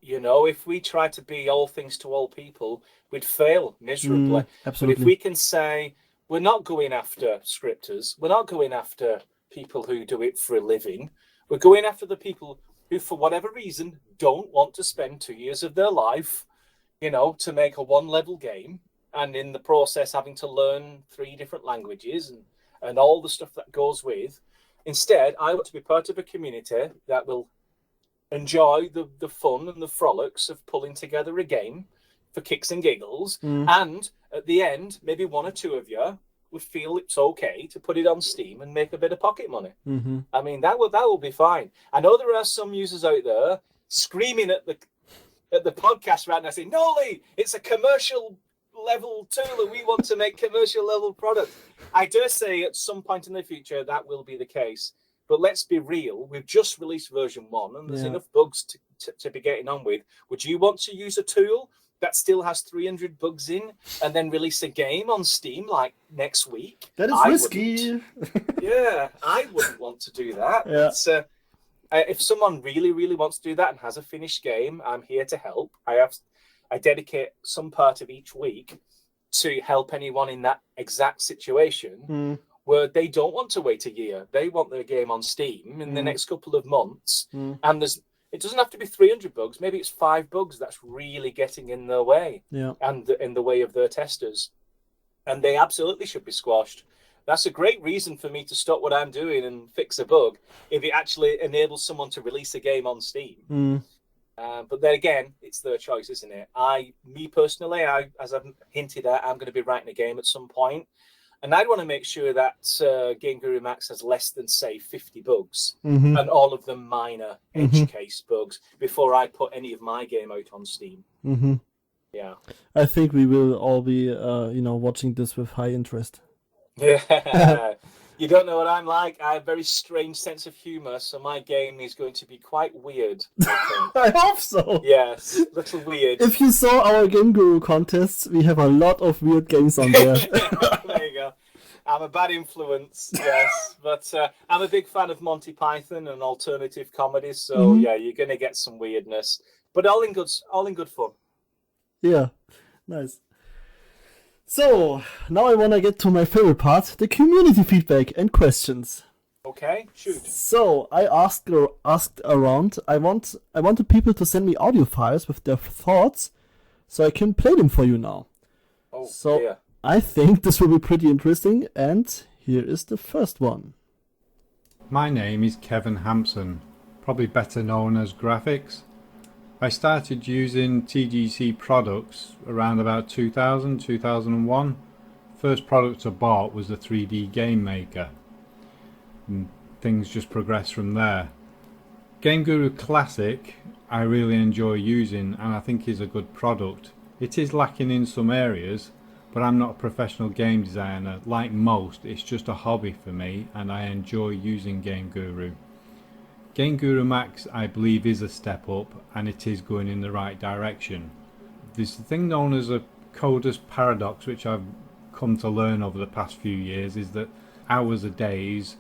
If we try to be all things to all people, we'd fail miserably. Absolutely. But if we can say we're not going after scripters, we're not going after people who do it for a living, we're going after the people who, for whatever reason, don't want to spend 2 years of their life, to make a 1-level game, and in the process having to learn 3 different languages and all the stuff that goes with. Instead, I want to be part of a community that will enjoy the fun and the frolics of pulling together a game for kicks and giggles, and at the end, maybe one or two of you would feel it's okay to put it on Steam and make a bit of pocket money. I mean, that will be fine. I know there are some users out there screaming at the podcast right now saying, "No, Lee, it's a commercial level tool and we want to make commercial level product." I dare say at some point in the future that will be the case. But let's be real, we've just released version 1 and there's enough bugs to be getting on with. Would you want to use a tool that still has 300 bugs in and then release a game on Steam like next week? That is risky. Yeah, I wouldn't want to do that. Yeah. If someone really, really wants to do that and has a finished game, I'm here to help. I dedicate some part of each week to help anyone in that exact situation where they don't want to wait a year. They want their game on Steam in the next couple of months. And it doesn't have to be 300 bugs. Maybe it's 5 bugs that's really getting in their way and in the way of their testers. And they absolutely should be squashed. That's a great reason for me to stop what I'm doing and fix a bug if it actually enables someone to release a game on Steam. But then again, it's their choice, isn't it? Me personally, as I've hinted at, I'm going to be writing a game at some point. And I'd want to make sure that Game Guru Max has less than, say, 50 bugs, and all of them minor edge case bugs, before I put any of my game out on Steam. Yeah. I think we will all be, watching this with high interest. Yeah. You don't know what I'm like. I have a very strange sense of humor, so my game is going to be quite weird, I think. I hope so. Yes, a little weird. If you saw our Game Guru contests, we have a lot of weird games on there. There you go. I'm a bad influence, yes. But I'm a big fan of Monty Python and alternative comedies, so yeah, you're going to get some weirdness. But all in good fun. Yeah, nice. So, now I want to get to my favorite part, the community feedback and questions. Okay, shoot. So, I asked around. I want the people to send me audio files with their thoughts, so I can play them for you now. Oh, so, dear. I think this will be pretty interesting, and here is the first one. My name is Kevin Hampson, probably better known as Graphics. I started using TGC products around about 2000, 2001. First product I bought was the 3D Game Maker. And things just progressed from there. Game Guru Classic I really enjoy using and I think is a good product. It is lacking in some areas, but I'm not a professional game designer. Like most, it's just a hobby for me and I enjoy using Game Guru. Game Guru Max I believe is a step up and it is going in the right direction. There's a thing known as a coder's paradox, which I've come to learn over the past few years, is that hours are days,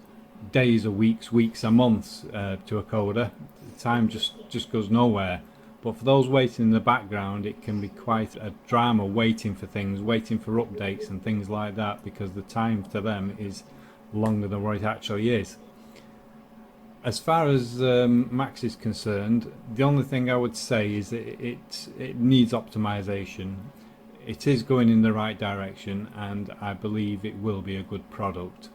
days are weeks, weeks are months to a coder. Time just goes nowhere. But for those waiting in the background, it can be quite a drama waiting for things, waiting for updates and things like that, because the time to them is longer than what it actually is. As far as Max is concerned, the only thing I would say is that it needs optimization. It is going in the right direction and I believe it will be a good product.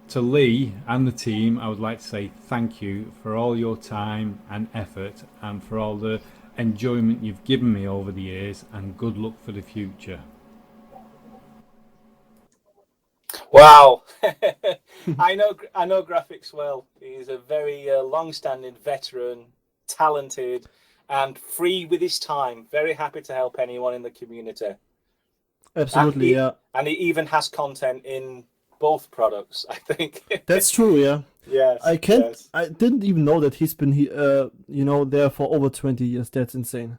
To Lee and the team, I would like to say thank you for all your time and effort and for all the enjoyment you've given me over the years, and good luck for the future. Wow. I know Graphics well. He's a very long-standing veteran, talented and free with his time. Very happy to help anyone in the community. Absolutely, yeah. And he even has content in both products, I think. That's true, yeah. Yes. I didn't even know that he's been there for over 20 years. That's insane.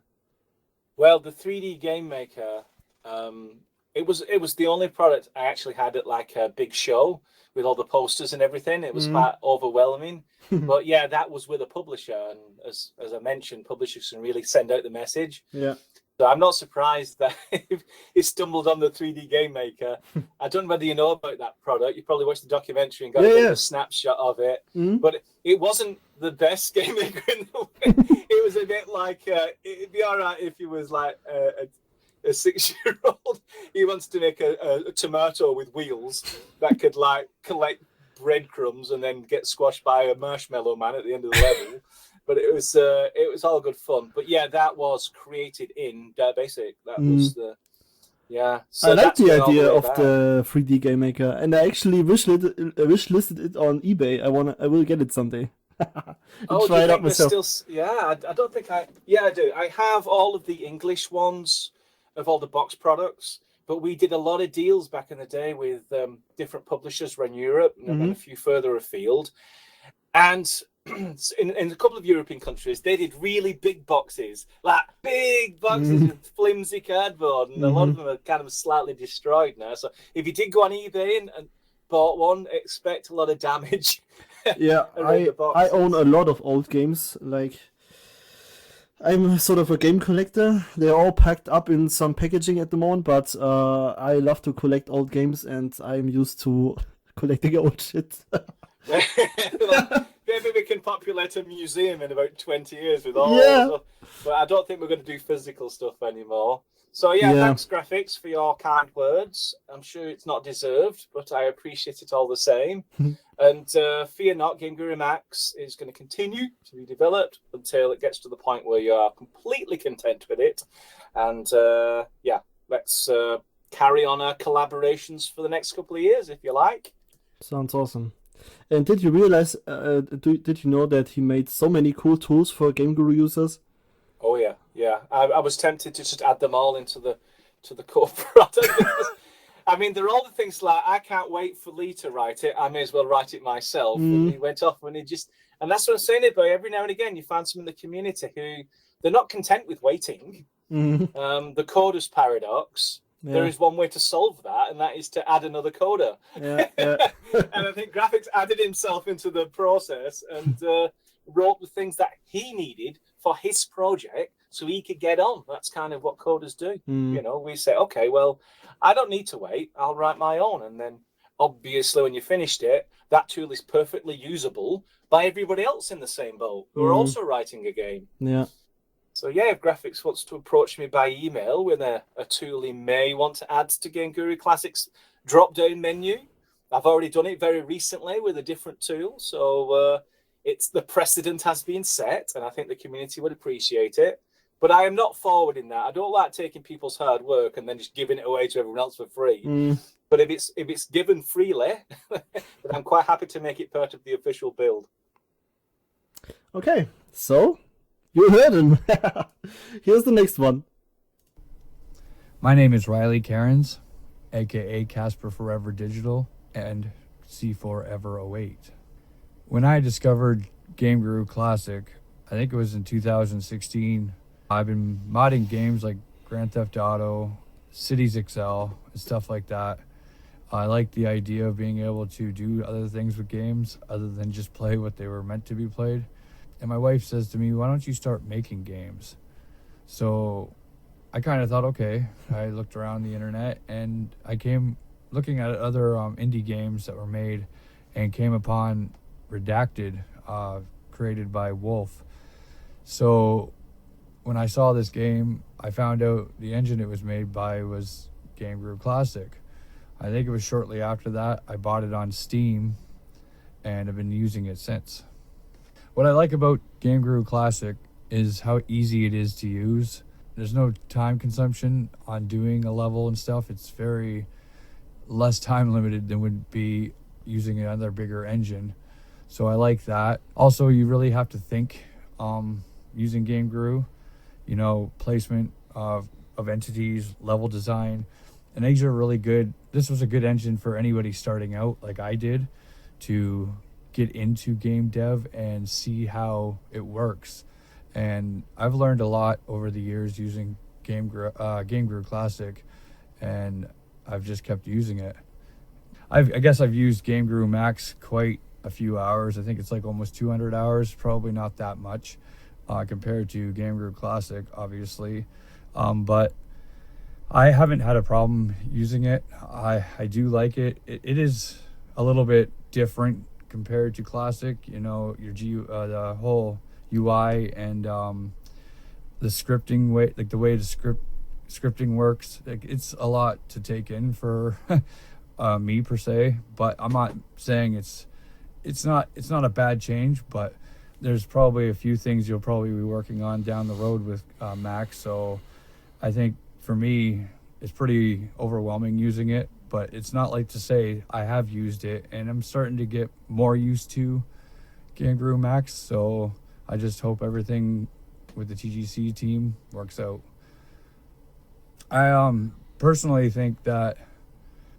Well, the 3D Game Maker, it was the only product I actually had at like a big show with all the posters and everything. It was quite overwhelming. But yeah, that was with a publisher, and as I mentioned, publishers can really send out the message. Yeah. So I'm not surprised that he stumbled on the 3D Game Maker. I don't know whether you know about that product. You probably watched the documentary and got a snapshot of it. But it wasn't the best game maker in the world. It was a bit like, it'd be all right if he was like a 6-year-old. He wants to make a tomato with wheels that could like collect breadcrumbs and then get squashed by a marshmallow man at the end of the level. But it was all good fun. But yeah, that was created in Basic. That was the So I like that's the been all idea way of back. the 3D game maker, and I actually wish listed it on eBay. I will get it someday. Oh, do Try you it out think there's myself. still? Yeah, I don't think I. Yeah, I do. I have all of the English ones of all the box products, but we did a lot of deals back in the day with different publishers around Europe and a few further afield. And in a couple of European countries, they did really big boxes, with flimsy cardboard, and a lot of them are kind of slightly destroyed now. So if you did go on eBay and bought one, expect a lot of damage. Yeah, around the I boxes. own a lot of old games. Like, I'm sort of a game collector. They're all packed up in some packaging at the moment, but I love to collect old games, and I'm used to collecting old shit. Maybe we can populate a museum in about 20 years with all Yeah. stuff. But I don't think we're going to do physical stuff anymore. So Yeah. thanks Graphics for your kind words. I'm sure it's not deserved, but I appreciate it all the same. And fear not, Game Guru Max is going to continue to be developed until it gets to the point where you are completely content with it. And let's carry on our collaborations for the next couple of years, if you like. Sounds awesome. And did you realize? Did you know that he made so many cool tools for Game Guru users? Oh yeah. I was tempted to just add them all into the core product. I mean, they're all the things like, I can't wait for Lee to write it. I may as well write it myself. And he went off and and that's what I'm saying about every now and again, you find some in the community who they're not content with waiting. The coder's paradox. Yeah. There is one way to solve that, and that is to add another coder. Yeah. And I think Graphics added himself into the process and wrote the things that he needed for his project so he could get on. That's kind of what coders do. You know, we say, okay, well, I don't need to wait. I'll write my own. And then obviously when you finished it, that tool is perfectly usable by everybody else in the same boat who are also writing a game. Yeah. So yeah, if Graphics wants to approach me by email with a tool he may want to add to Game Guru Classics drop-down menu, I've already done it very recently with a different tool. So it's the precedent has been set, and I think the community would appreciate it. But I am not forward in that. I don't like taking people's hard work and then just giving it away to everyone else for free. But if it's given freely, then I'm quite happy to make it part of the official build. Okay, so you heard him. Here's the next one. My name is Riley Cairns, aka Casper Forever Digital and C4Ever08. When I discovered Game Guru Classic, I think it was in 2016, I've been modding games like Grand Theft Auto, Cities XL, and stuff like that. I like the idea of being able to do other things with games other than just play what they were meant to be played. And my wife says to me, why don't you start making games? So I kind of thought, okay. I looked around the internet and I came looking at other indie games that were made and came upon Redacted, created by Wolf. So when I saw this game, I found out the engine it was made by was Game Guru Classic. I think it was shortly after that I bought it on Steam and have been using it since. What I like about Game Guru Classic is how easy it is to use. There's no time consumption on doing a level and stuff. It's very less time limited than would be using another bigger engine. So I like that. Also, you really have to think using Game Guru, you know, placement of entities, level design, and these are really good. This was a good engine for anybody starting out like I did to get into game dev and see how it works. And I've learned a lot over the years using Game Guru Classic, and I've just kept using it. I guess I've used Game Guru Max quite a few hours. I think it's like almost 200 hours, probably not that much compared to Game Guru Classic, obviously. But I haven't had a problem using it. I do like it. It is a little bit different compared to Classic. You know, the whole UI and the scripting way, like the way the scripting works. Like, it's a lot to take in for me per se. But I'm not saying it's not a bad change. But there's probably a few things you'll probably be working on down the road with Max. So I think for me, it's pretty overwhelming using it, but it's not like to say I have used it, and I'm starting to get more used to Game Guru Max. So I just hope everything with the TGC team works out. I personally think that,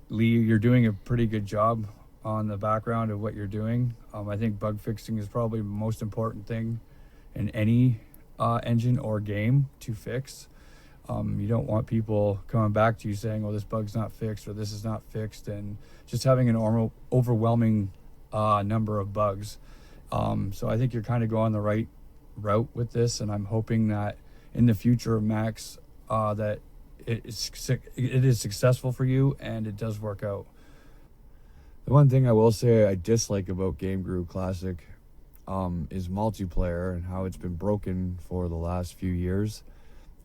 Lee, you're doing a pretty good job on the background of what you're doing. I think bug fixing is probably the most important thing in any engine or game to fix. You don't want people coming back to you saying, "Oh, this bug's not fixed," or "This is not fixed," and just having an overwhelming number of bugs. So I think you're kind of going the right route with this, and I'm hoping that in the future of Max, that it is successful for you and it does work out. The one thing I will say I dislike about Game Guru Classic is multiplayer and how it's been broken for the last few years.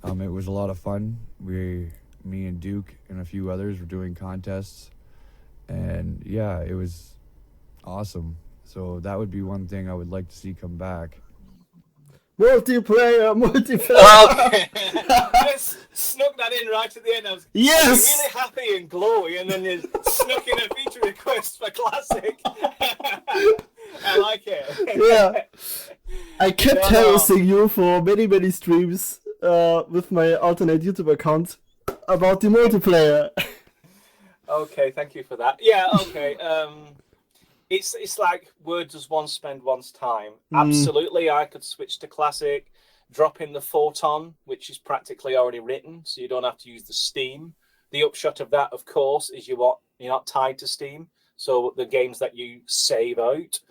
It was a lot of fun. Me and Duke and a few others were doing contests, and yeah, it was awesome. So that would be one thing I would like to see come back. Multiplayer. Okay. Just snuck that in right at the end. I was Yes! really happy and glowy, and then you snuck in a feature request for Classic. I like it. Yeah. I kept harassing you for many streams with my alternate YouTube account about the multiplayer. Okay, thank you for that. Yeah, okay. It's like, where does one spend one's time? Absolutely, I could switch to Classic, drop in the Photon, which is practically already written, so you don't have to use the Steam. The upshot of that, of course, is you're not tied to Steam, so the games that you save out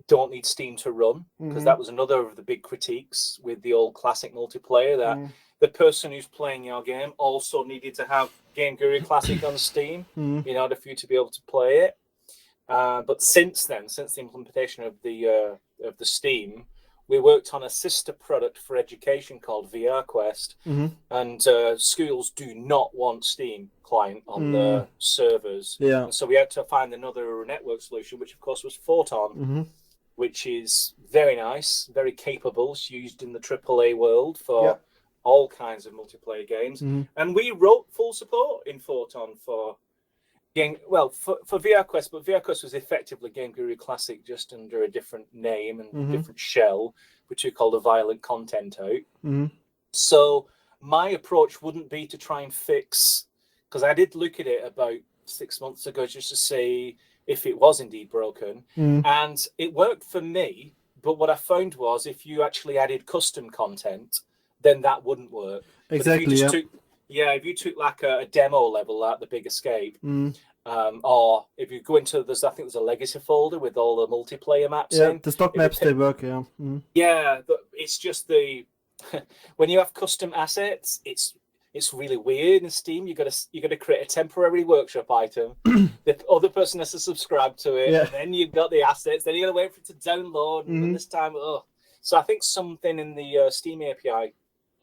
don't need Steam to run, because that was another of the big critiques with the old Classic multiplayer, that the person who's playing your game also needed to have Game Guru Classic on Steam in order for you to be able to play it. But since the implementation of the Steam, we worked on a sister product for education called VR Quest, and schools do not want Steam client on their servers. Yeah. And so we had to find another network solution, which of course was Photon, which is very nice, very capable. It's used in the AAA world for all kinds of multiplayer games. And we wrote full support in Photon for VR Quest, but VR Quest was effectively Game Guru Classic, just under a different name and different shell, which we called a violent content out. So my approach wouldn't be to try and fix, because I did look at it about 6 months ago just to see if it was indeed broken, and it worked for me. But what I found was, if you actually added custom content, then that wouldn't work. Exactly. If you took like a demo level, like the Big Escape, or if you go into I think there's a legacy folder with all the multiplayer maps. Yeah, the stock maps, they work. Yeah. Yeah, it's just when you have custom assets, it's really weird in Steam. You got to create a temporary workshop item. The other person has to subscribe to it, and then you've got the assets. Then you got to wait for it to download, and this time, So I think something in the Steam API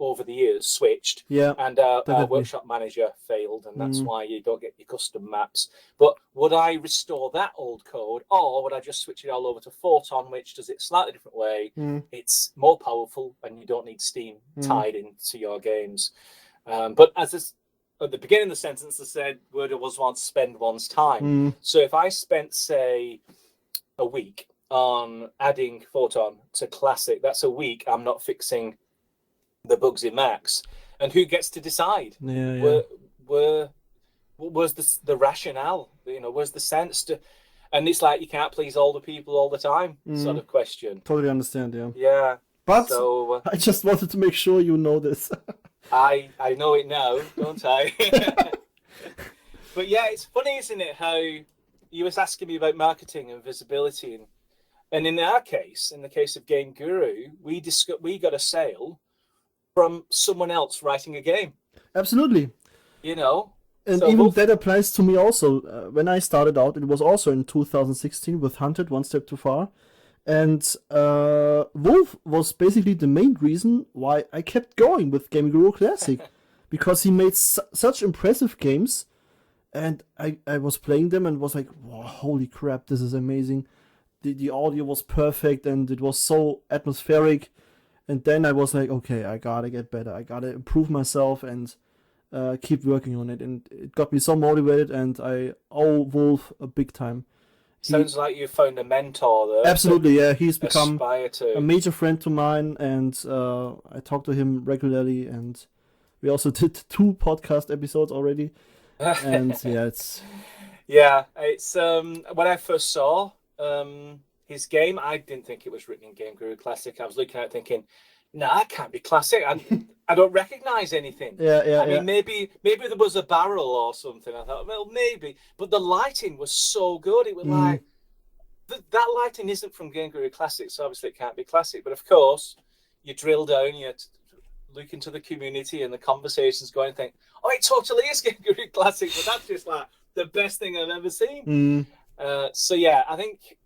over the years switched, and our workshop manager failed, and that's why you don't get your custom maps. But would I restore that old code, or would I just switch it all over to Photon, which does it slightly different way? It's more powerful, and you don't need Steam tied into your games. But at the beginning of the sentence, I said, where does one spend one's time? So if I spent, say, a week on adding Photon to Classic, that's a week I'm not fixing the bugs in Max. And who gets to decide? Where's the rationale? Where's the sense to? And it's like, you can't please all the people all the time, sort of question. Totally understand. Yeah. But so, I just wanted to make sure you know this. I know it now, don't I? But yeah, it's funny, isn't it, how you was asking me about marketing and visibility, and in our case, in the case of Game Guru, we got a sale from someone else writing a game. Absolutely. And so even that applies to me also. When I started out, it was also in 2016 with Hunted, One Step Too Far. And Wolf was basically the main reason why I kept going with Game Guru Classic. Because he made such impressive games. And I was playing them and was like, wow, holy crap, this is amazing. the audio was perfect and it was so atmospheric. And then I was like, okay, I gotta get better. I gotta improve myself and keep working on it. And it got me so motivated, and I owe Wolf a big time. Sounds like you found a mentor there. Absolutely, yeah. He's become to. a major friend to mine, and I talk to him regularly. And we also did 2 podcast episodes already. And yeah, it's when I first saw his game, I didn't think it was written in Game Guru Classic. I was looking at it thinking, nah, it can't be Classic. I don't recognize anything. I mean, maybe there was a barrel or something. I thought, well, maybe, but the lighting was so good. It was like that lighting isn't from Game Guru Classic, so obviously it can't be Classic. But of course, you drill down, you look into the community and the conversations going, and think, oh, it totally is Game Guru Classic, but that's just like the best thing I've ever seen. So yeah, I think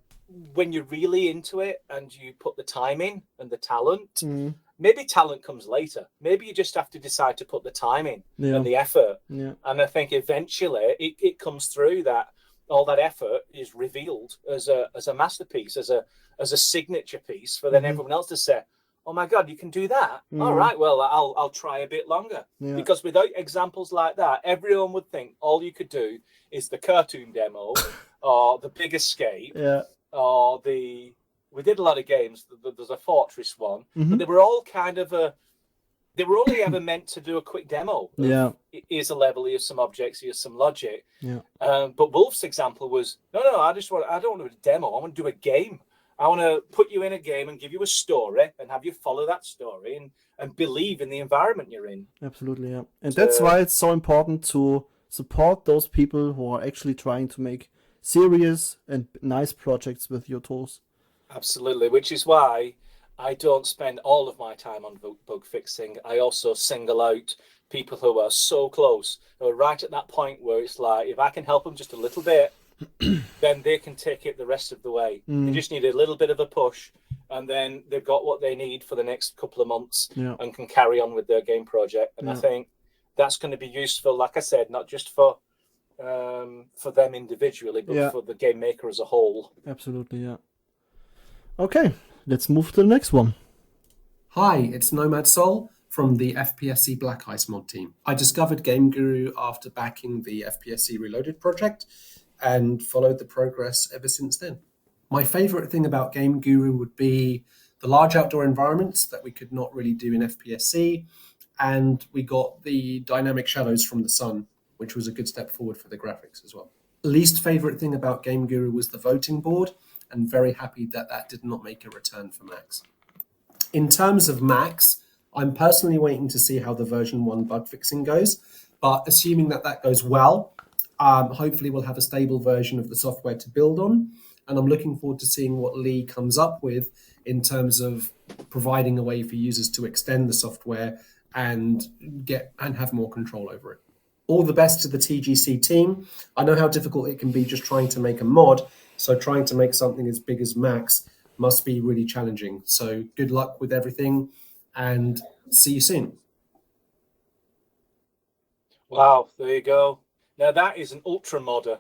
when you're really into it and you put the time in and the talent, maybe talent comes later. Maybe you just have to decide to put the time in and the effort. Yeah. And I think eventually it comes through that all that effort is revealed as a masterpiece, as a signature piece for then everyone else to say, oh my God, you can do that. All right, well, I'll try a bit longer. Yeah. Because without examples like that, everyone would think all you could do is the cartoon demo or the Big Escape. Yeah. Or we did a lot of games. There's a Fortress one, but they were all kind of they were only ever meant to do a quick demo. Here's a level, here's some objects, here's some logic. Yeah. But Wolf's example was, no, I don't want to do a demo. I want to do a game. I want to put you in a game and give you a story and have you follow that story and believe in the environment you're in. Absolutely, yeah. And that's why it's so important to support those people who are actually trying to make serious and nice projects with your tools. Absolutely, which is why I don't spend all of my time on bug fixing. I also single out people who are so close, who are right at that point where it's like, if I can help them just a little bit, then they can take it the rest of the way. They just need a little bit of a push, and then they've got what they need for the next couple of months and can carry on with their game project. And I think that's going to be useful, like I said, not just for them individually, but for the game maker as a whole. Absolutely, yeah. Okay, let's move to the next one. Hi, it's Nomad Soul from the FPSC Black Ice mod team. I discovered Game Guru after backing the FPSC Reloaded project and followed the progress ever since then. My favorite thing about Game Guru would be the large outdoor environments that we could not really do in FPSC, and we got the dynamic shadows from the sun, which was a good step forward for the graphics as well. Least favorite thing about Game Guru was the voting board, and very happy that did not make a return for Max. In terms of Max, I'm personally waiting to see how the version 1 bug fixing goes, but assuming that goes well, hopefully we'll have a stable version of the software to build on, and I'm looking forward to seeing what Lee comes up with in terms of providing a way for users to extend the software and have more control over it. All the best to the TGC team. I know how difficult it can be just trying to make a mod, so trying to make something as big as Max must be really challenging. So good luck with everything, and see you soon. Wow, there you go. Now that is an ultra modder.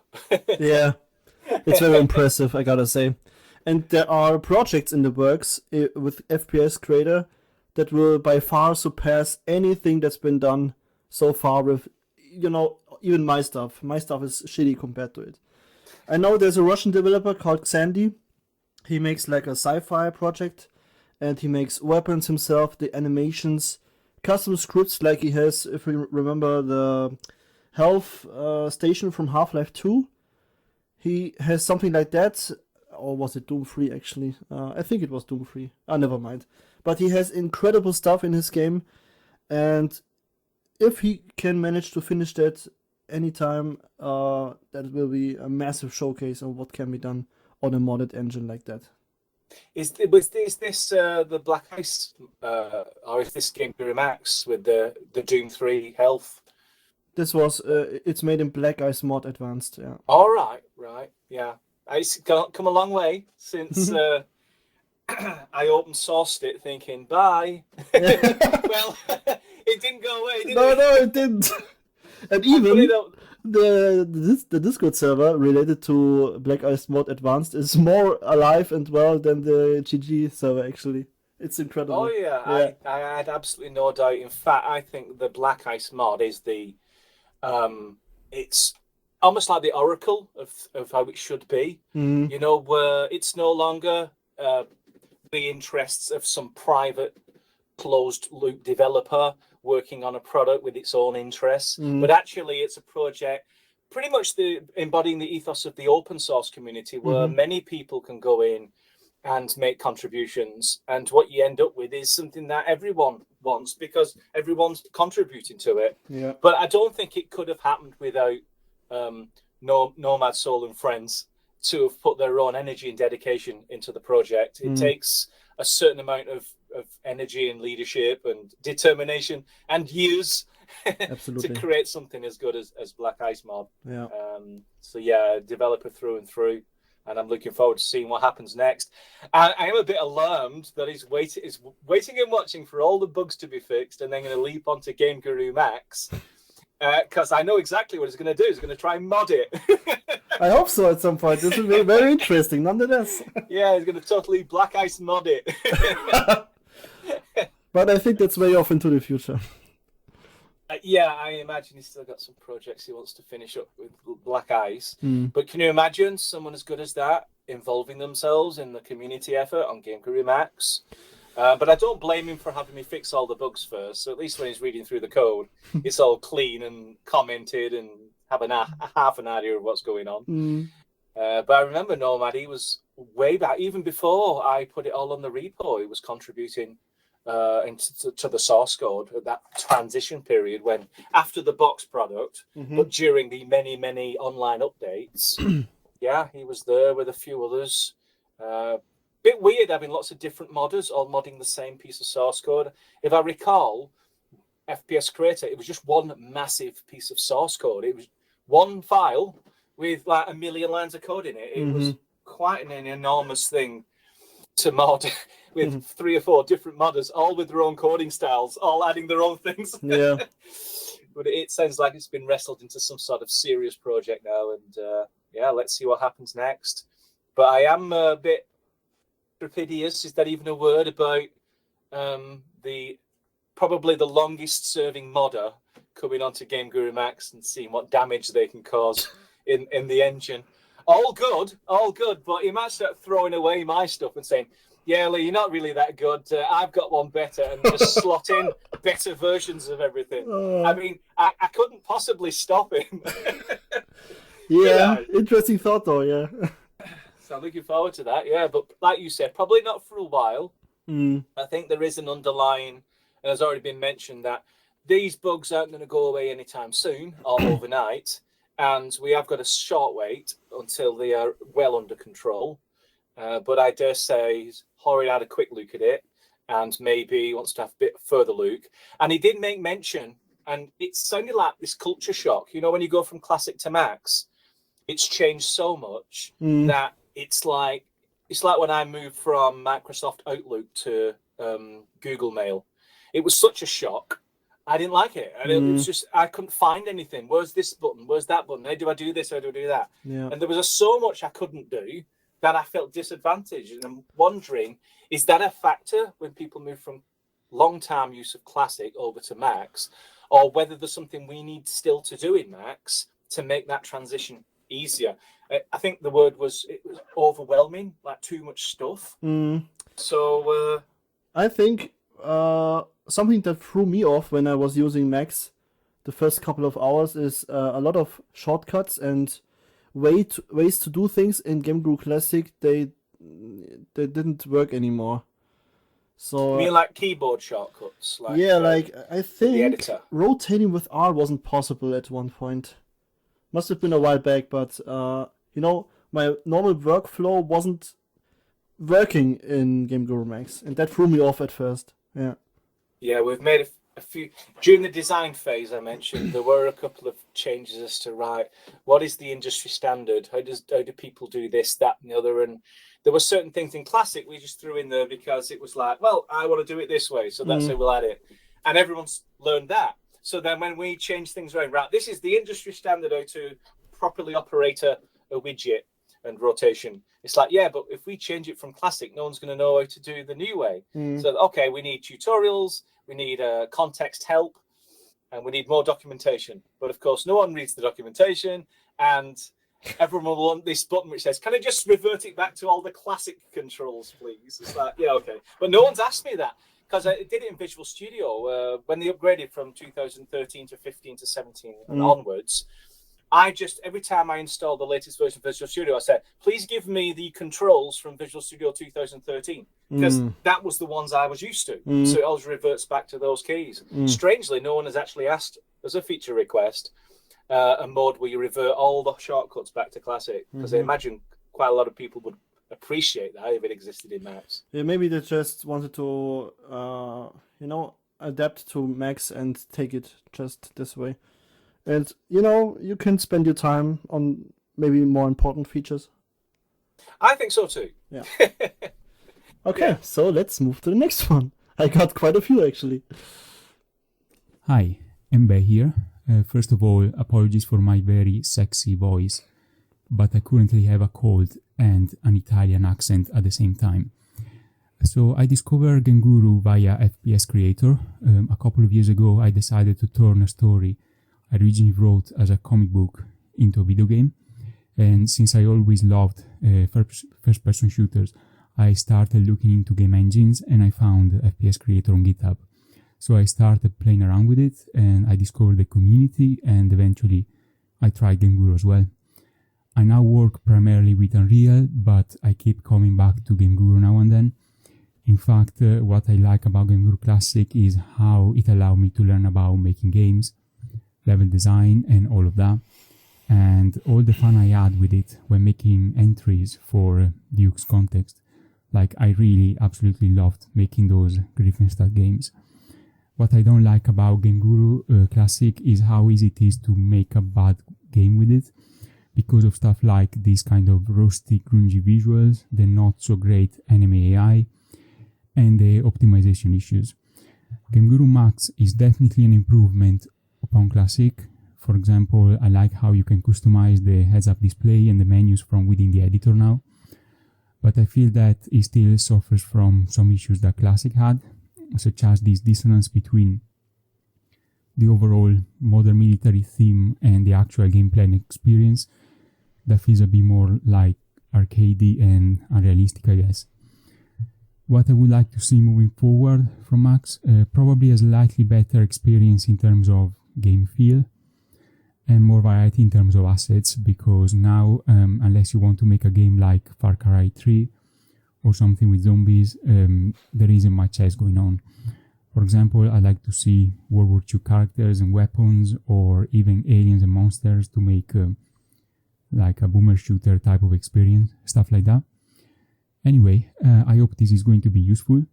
Yeah, it's very impressive, I gotta say. And there are projects in the works with FPS Creator that will by far surpass anything that's been done so far with, even my stuff. My stuff is shitty compared to it. I know there's a Russian developer called Xandy. He makes like a sci-fi project, and he makes weapons himself, the animations, custom scripts like he has, if we remember the health station from Half-Life 2. He has something like that, or was it Doom 3 actually? I think it was Doom 3. Never mind. But he has incredible stuff in his game, and if he can manage to finish that anytime, that will be a massive showcase of what can be done on a modded engine like that. Is this the Black Ice, or is this Game Guru Max with the Doom 3 health? This was it's made in Black Ice Mod Advanced, yeah. All right, yeah. It's come a long way since I open sourced it, thinking bye. Well, it didn't go away, did it? No, it didn't. And even the Discord server related to Black Ice Mod Advanced is more alive and well than the GG server, actually. It's incredible. Oh, yeah. I had absolutely no doubt. In fact, I think the Black Ice mod is it's almost like the oracle of how it should be. You know, where it's no longer the interests of some private closed loop developer working on a product with its own interests, but actually it's a project pretty much embodying the ethos of the open source community, where many people can go in and make contributions, and what you end up with is something that everyone wants because everyone's contributing to it. But I don't think it could have happened without Nomad Soul and friends to have put their own energy and dedication into the project. It takes a certain amount of energy and leadership and determination and years to create something as good as Black Ice Mod. So yeah, developer through and through, and I'm looking forward to seeing what happens next. I am a bit alarmed that he's waiting and watching for all the bugs to be fixed and then going to leap onto Game Guru Max, because I know exactly what he's going to do. He's going to try and mod it. I hope so at some point. This will be very interesting, nonetheless. Yeah, he's going to totally Black Ice mod it. But I think that's way off into the future. Yeah, I imagine he's still got some projects he wants to finish up with Black Ice. But can you imagine someone as good as that involving themselves in the community effort on Game Guru Max? But I don't blame him for having me fix all the bugs first. So at least when he's reading through the code, it's all clean and commented and have a half an idea of what's going on. But I remember Nomad, he was way back, even before I put it all on the repo, he was contributing to the source code at that transition period when, after the box product, but during the many online updates, yeah, he was there with a few others. Bit weird having lots of different modders all modding the same piece of source code. If I recall, FPS Creator, it was just one massive piece of source code. It was one file with like 1 million lines of code in it. It was quite an enormous thing to mod with 3 or 4 different modders, all with their own coding styles, all adding their own things. Yeah. But it sounds like it's been wrestled into some sort of serious project now. And yeah, let's see what happens next. But I am a bit trepidious. Is that even a word about probably the longest serving modder coming onto Game Guru Max and seeing what damage they can cause in the engine? All good, but he might start throwing away my stuff and saying, yeah, Lee, you're not really that good. I've got one better, and just slot in better versions of everything. I mean, I couldn't possibly stop him. Yeah, interesting thought though, yeah. So I'm looking forward to that, yeah. But like you said, probably not for a while. I think there is an underlying, and has already been mentioned, that these bugs aren't going to go away anytime soon or overnight. And we have got a short wait until they are well under control. But I dare say he's already had a quick look at it and maybe wants to have a bit further look. And he did make mention, and it sounded like this culture shock. You know, when you go from Classic to Max, it's changed so much that it's like when I moved from Microsoft Outlook to Google Mail. It was such a shock. I didn't like it. And it was just, I couldn't find anything. Where's this button? Where's that button? How do I do this? How do I do that? Yeah. And there was so much I couldn't do that I felt disadvantaged. And I'm wondering, is that a factor when people move from long-term use of Classic over to Max, or whether there's something we need still to do in Max to make that transition easier? I think the word was, it was overwhelming, like too much stuff. So I think something that threw me off when I was using Max the first couple of hours is a lot of shortcuts and ways to do things in Game Guru Classic. They didn't work anymore. So you mean like keyboard shortcuts? Like, yeah, like I think rotating with R wasn't possible at one point. Must have been a while back, but you know, my normal workflow wasn't working in Game Guru Max, and that threw me off at first. Yeah. Yeah, we've made a few during the design phase. I mentioned there were a couple of changes as to what is the industry standard? How do people do this, that, and the other? And there were certain things in Classic we just threw in there because it was like, well, I want to do it this way, so that's how we'll add it. And everyone's learned that. So then when we change things around, right, this is the industry standard how to properly operate a widget and rotation. It's like, yeah, but if we change it from classic, no one's going to know how to do the new way. So, okay, we need tutorials, we need context help, and we need more documentation. But of course, no one reads the documentation, and everyone will want this button which says, can I just revert it back to all the classic controls, please? It's like, yeah, okay. But no one's asked me that, because I did it in Visual Studio when they upgraded from 2013 to 15 to 17 and onwards. I just, every time I install the latest version of Visual Studio, I said, please give me the controls from Visual Studio 2013, because that was the ones I was used to. So it always reverts back to those keys. Strangely, no one has actually asked as a feature request a mode where you revert all the shortcuts back to classic, because I imagine quite a lot of people would appreciate that if it existed in Macs. Yeah, maybe they just wanted to, adapt to Macs and take it just this way. And, you can spend your time on maybe more important features. I think so too. Yeah. Okay, so let's move to the next one. I got quite a few, actually. Hi, Mbe here. First of all, apologies for my very sexy voice, but I currently have a cold and an Italian accent at the same time. So I discovered Game Guru via FPS Creator. A couple of years ago, I decided to turn a story I originally wrote as a comic book into a video game. And since I always loved first-person shooters, I started looking into game engines and I found FPS Creator on GitHub. So I started playing around with it and I discovered the community, and eventually I tried Game Guru as well. I now work primarily with Unreal, but I keep coming back to Game Guru now and then. In fact, what I like about Game Guru Classic is how it allowed me to learn about making games, level design and all of that, and all the fun I had with it when making entries for Duke's context. Like, I really absolutely loved making those Griffin-style games. What I don't like about Game Guru Classic is how easy it is to make a bad game with it, because of stuff like these kind of rusty, grungy visuals, the not so great anime AI, and the optimization issues. Game Guru Max is definitely an improvement upon Classic. For example, I like how you can customize the heads-up display and the menus from within the editor now, but I feel that it still suffers from some issues that Classic had, such as this dissonance between the overall modern military theme and the actual gameplay and experience that feels a bit more like arcadey and unrealistic, I guess. What I would like to see moving forward from Max, probably a slightly better experience in terms of game feel and more variety in terms of assets, because now, unless you want to make a game like Far Cry 3 or something with zombies, there isn't much else going on. For example, I'd like to see World War II characters and weapons, or even aliens and monsters to make like a boomer shooter type of experience, stuff like that. Anyway, I hope this is going to be useful,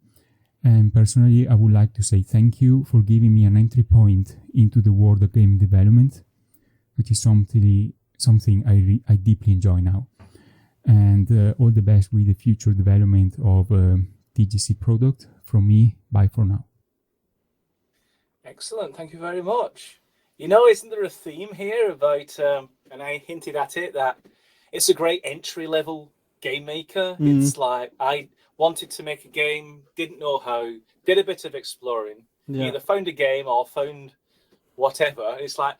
and personally I would like to say thank you for giving me an entry point into the world of game development, which is something I deeply enjoy now. And all the best with the future development of TGC product from me. Bye for now. Excellent, thank you very much. Isn't there a theme here about, and I hinted at it, that it's a great entry-level game maker? It's like, I wanted to make a game, didn't know how, did a bit of exploring, either found a game or found whatever. It's like,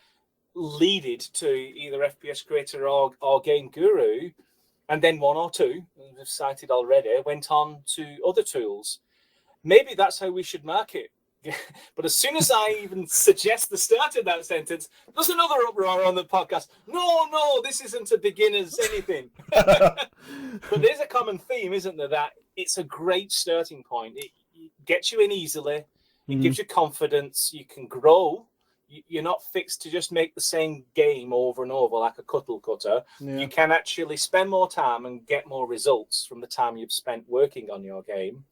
leaded to either FPS Creator or Game Guru, and then one or two, as we've cited already, went on to other tools. Maybe that's how we should market. But as soon as I even suggest the start of that sentence, there's another uproar on the podcast. No, this isn't a beginner's anything. But there's a common theme, isn't there? That it's a great starting point. It gets you in easily. It gives you confidence. You can grow. You're not fixed to just make the same game over and over like a cuttle cutter. Yeah. You can actually spend more time and get more results from the time you've spent working on your game.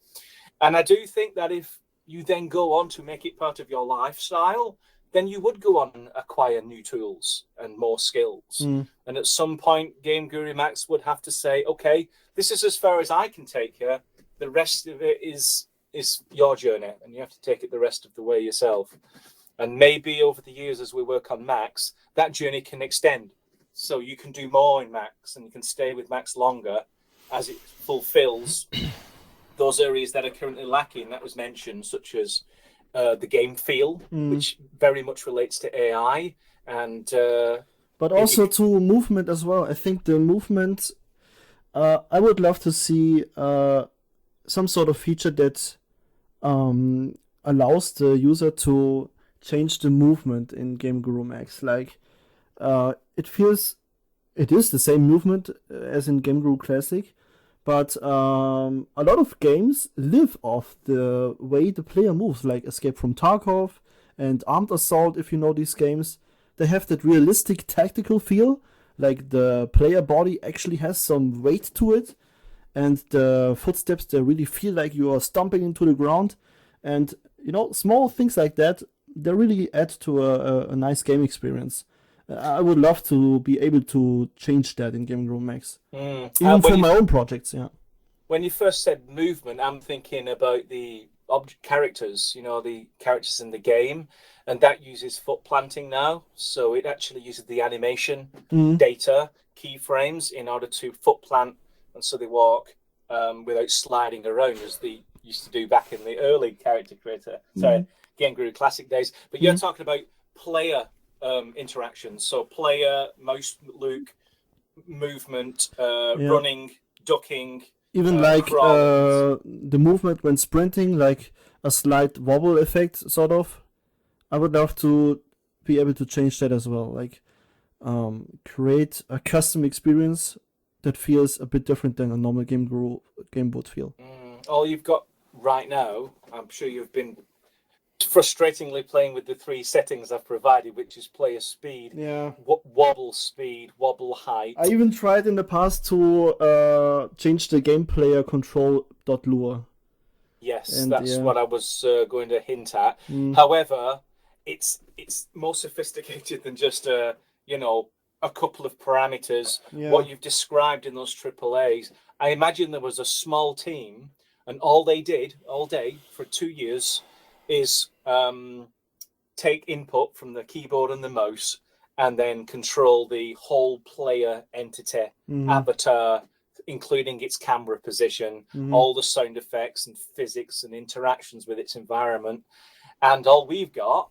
And I do think that if you then go on to make it part of your lifestyle, then you would go on and acquire new tools and more skills. And at some point, Game Guru Max would have to say, okay, this is as far as I can take you. The rest of it is your journey, and you have to take it the rest of the way yourself. And maybe over the years, as we work on Max, that journey can extend. So you can do more in Max, and you can stay with Max longer as it fulfills those areas that are currently lacking. That was mentioned, such as the game feel, which very much relates to AI, and but also to movement as well. I think the movement, I would love to see some sort of feature that allows the user to change the movement in Game Guru Max. Like, it is the same movement as in Game Guru Classic, but a lot of games live off the way the player moves, like Escape from Tarkov and Armed Assault, if you know these games. They have that realistic tactical feel, like the player body actually has some weight to it, and the footsteps, they really feel like you are stomping into the ground. And, small things like that, they really add to a nice game experience. I would love to be able to change that in Game Guru Max. Even for my own projects, yeah. When you first said movement, I'm thinking about the characters, the characters in the game, and that uses foot planting now. So it actually uses the animation data, keyframes, in order to foot plant, and so they walk without sliding around, as they used to do back in the early character creator, Game Guru Classic days. But you're talking about player interactions, so player, mouse, look, movement, running, ducking, even like the movement when sprinting, like a slight wobble effect, sort of. I would love to be able to change that as well, like create a custom experience that feels a bit different than a normal Game Guru game would feel. All you've got right now, I'm sure you've been frustratingly playing with the 3 settings I've provided, which is player speed, wobble speed, wobble height. I even tried in the past to change the game player control.lure. Yes, and that's what I was going to hint at. However, it's more sophisticated than just a couple of parameters. What you've described in those AAAs, I imagine there was a small team, and all they did all day for 2 years is take input from the keyboard and the mouse, and then control the whole player entity, avatar, including its camera position, all the sound effects and physics and interactions with its environment. And all we've got,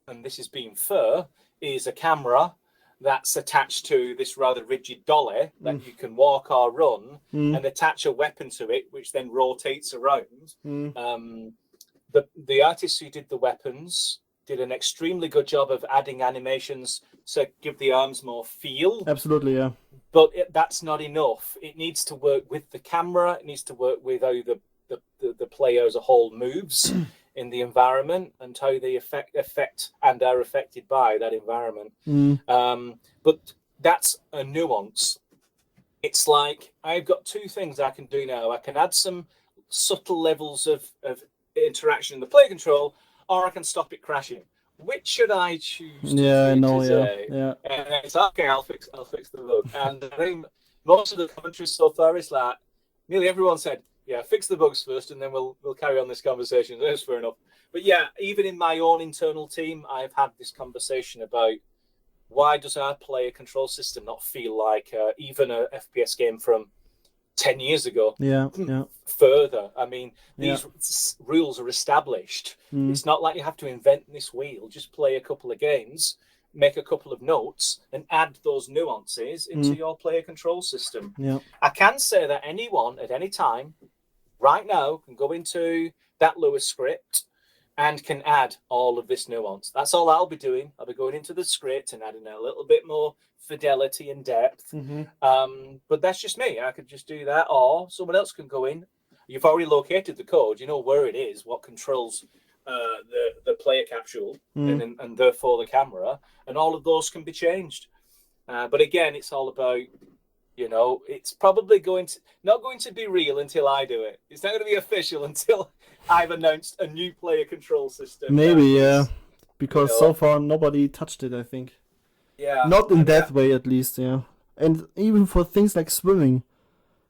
and this is being fair, is a camera that's attached to this rather rigid dolly that you can walk or run, and attach a weapon to it, which then rotates around. The artists who did the weapons did an extremely good job of adding animations to give the arms more feel. Absolutely, yeah. But that's not enough. It needs to work with the camera. It needs to work with how the player as a whole moves in the environment, and how they affect and are affected by that environment. But that's a nuance. It's like, I've got 2 things I can do now. I can add some subtle levels of interaction in the player control, or I can stop it crashing. Which should I choose to today? And it's okay, I'll fix the bug. And I think most of the commentaries so far is like, nearly everyone said, fix the bugs first, and then we'll carry on this conversation. That's fair enough. But even in my own internal team, I've had this conversation about, why does our player control system not feel like even a FPS game from 10 years ago? Further, I mean, these rules are established. It's not like you have to invent this wheel. Just play a couple of games, make a couple of notes, and add those nuances into your player control system. I can say that anyone at any time right now can go into that Lewis script and can add all of this nuance. That's all I'll be doing. I'll be going into the script and adding a little bit more fidelity and depth. But that's just me. I could just do that, or someone else can go in. You've already located the code. You know where it is, what controls the player capsule, and therefore the camera, and all of those can be changed. But again, it's all about, it's probably not going to be real until I do it. It's not going to be official until I've announced a new player control system. Maybe, because so far nobody touched it, I think. Not in that way, at least, And even for things like swimming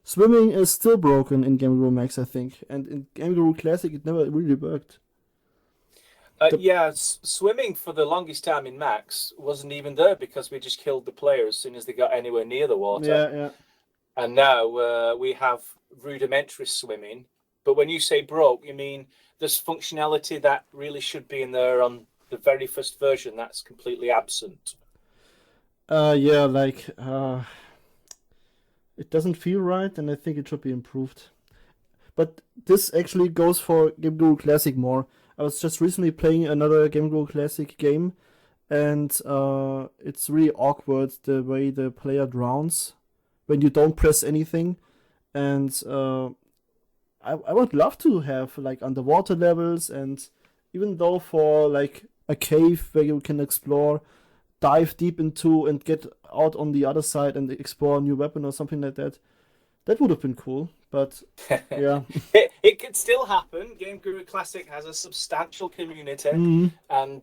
is still broken in Game Guru Max, I think. And in Game Guru Classic, it never really worked. Swimming for the longest time in Max wasn't even there because we just killed the player as soon as they got anywhere near the water. Yeah. And now we have rudimentary swimming. But when you say broke, you mean there's functionality that really should be in there on the very first version that's completely absent. It doesn't feel right, and I think it should be improved. But this actually goes for Game Guru Classic more. I was just recently playing another Game Guru Classic game, and it's really awkward the way the player drowns when you don't press anything. And I would love to have like underwater levels, and even though for like a cave where you can explore, dive deep into and get out on the other side and explore a new weapon or something like that. That would have been cool, but yeah. It could still happen. Game Guru Classic has a substantial community, and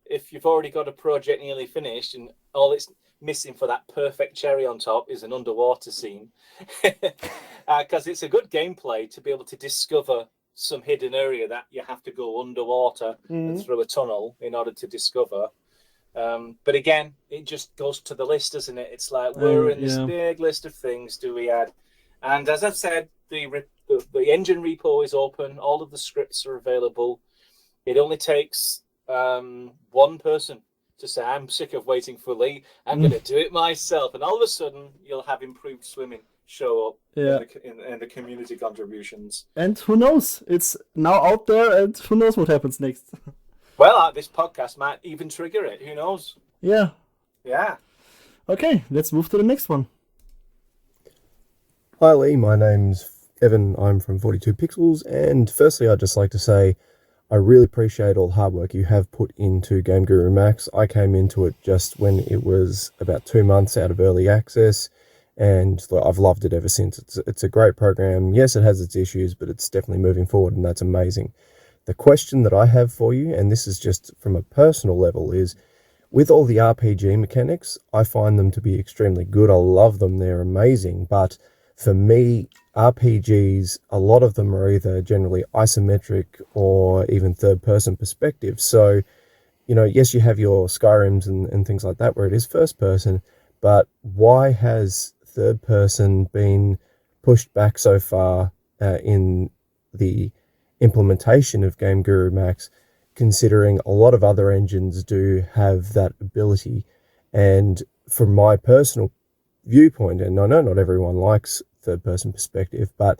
if you've already got a project nearly finished and all it's missing for that perfect cherry on top is an underwater scene, because it's a good gameplay to be able to discover some hidden area that you have to go underwater and through a tunnel in order to discover. But again, it just goes to the list, doesn't it? It's like we're in this big list of things do we add, and as I've said, the engine repo is open. All of the scripts are available. It only takes one person to say, "I'm sick of waiting for Lee. I'm going to do it myself," and all of a sudden, you'll have improved swimming show up in the community contributions. And who knows? It's now out there, and who knows what happens next. Well, this podcast might even trigger it. Who knows? Yeah. Yeah. Okay, let's move to the next one. Hi Lee, my name's Evan. I'm from 42 Pixels, and firstly I'd just like to say I really appreciate all the hard work you have put into Game Guru Max. I came into it just when it was about 2 months out of early access, and I've loved it ever since. It's a great program. Yes, it has its issues, but it's definitely moving forward, and that's amazing. The question that I have for you, and this is just from a personal level, is with all the RPG mechanics, I find them to be extremely good. I love them. They're amazing. But for me, RPGs, a lot of them are either generally isometric or even third-person perspective. So, yes, you have your Skyrims and things like that where it is first-person, but why has third-person been pushed back so far in the implementation of Game Guru Max, considering a lot of other engines do have that ability? And from my personal viewpoint, and I know not everyone likes third-person perspective, but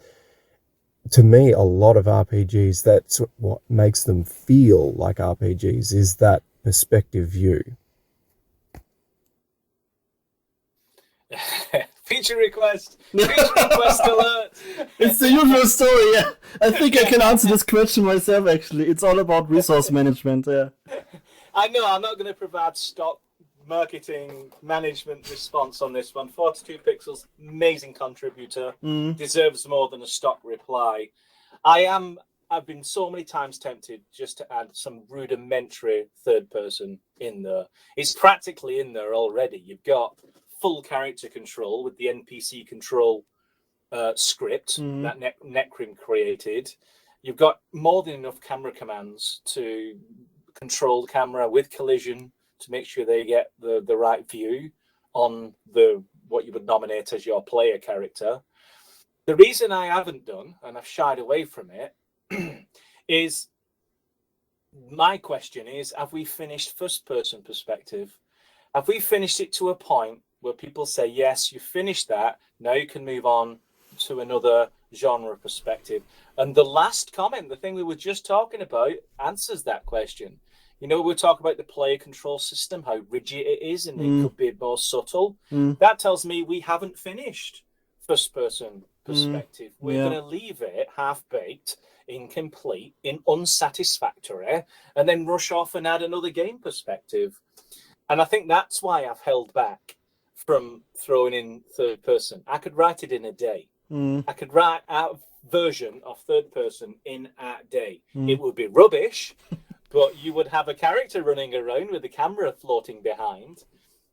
to me, a lot of RPGs, that's what makes them feel like RPGs, is that perspective view. Feature request alert. It's the usual story, yeah. I think I can answer this question myself, actually. It's all about resource management, yeah. I know, I'm not going to provide stock marketing management response on this one. 42 Pixels, amazing contributor, deserves more than a stock reply. I've been so many times tempted just to add some rudimentary third person in there. It's practically in there already. You've got full character control with the NPC control script that Necrim created. You've got more than enough camera commands to control the camera with collision to make sure they get the right view on what you would nominate as your player character. The reason I haven't done, and I've shied away from it, is my question is, have we finished first person perspective? Have we finished it to a point where people say, yes, you finished that, now you can move on to another genre perspective? And the last comment, the thing we were just talking about, answers that question. We'll talk about the player control system, how rigid it is, and it could be more subtle. That tells me we haven't finished first person perspective. We're going to leave it half-baked, incomplete, unsatisfactory, and then rush off and add another game perspective. And I think that's why I've held back from throwing in third person. I could write it in a day. I could write a version of third person in a day. It would be rubbish, but you would have a character running around with the camera floating behind.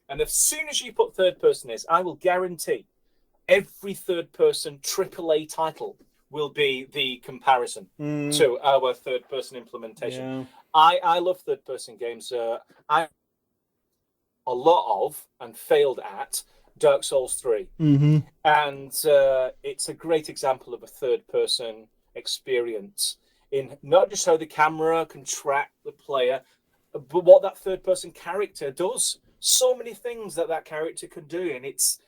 And as soon as you put third person in, I will guarantee every third person AAA title will be the comparison to our third person implementation. I love third-person games. I a lot of and failed at Dark Souls 3. And it's a great example of a third-person experience in not just how the camera can track the player, but what that third-person character does. So many things that character can do, and it's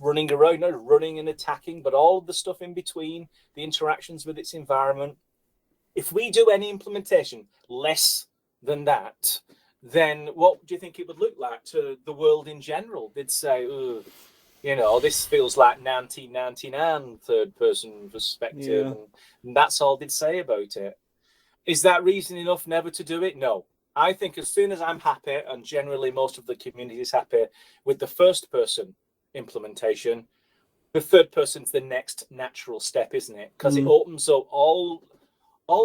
running around, not running and attacking, but all the stuff in between, the interactions with its environment. If we do any implementation less than that, then what do you think it would look like to the world in general? They'd say, this feels like 1999 third-person perspective, and that's all they'd say about it. Is that reason enough never to do it? No. I think as soon as I'm happy, and generally most of the community is happy with the first-person implementation, the third person's the next natural step, isn't it? Because it opens up all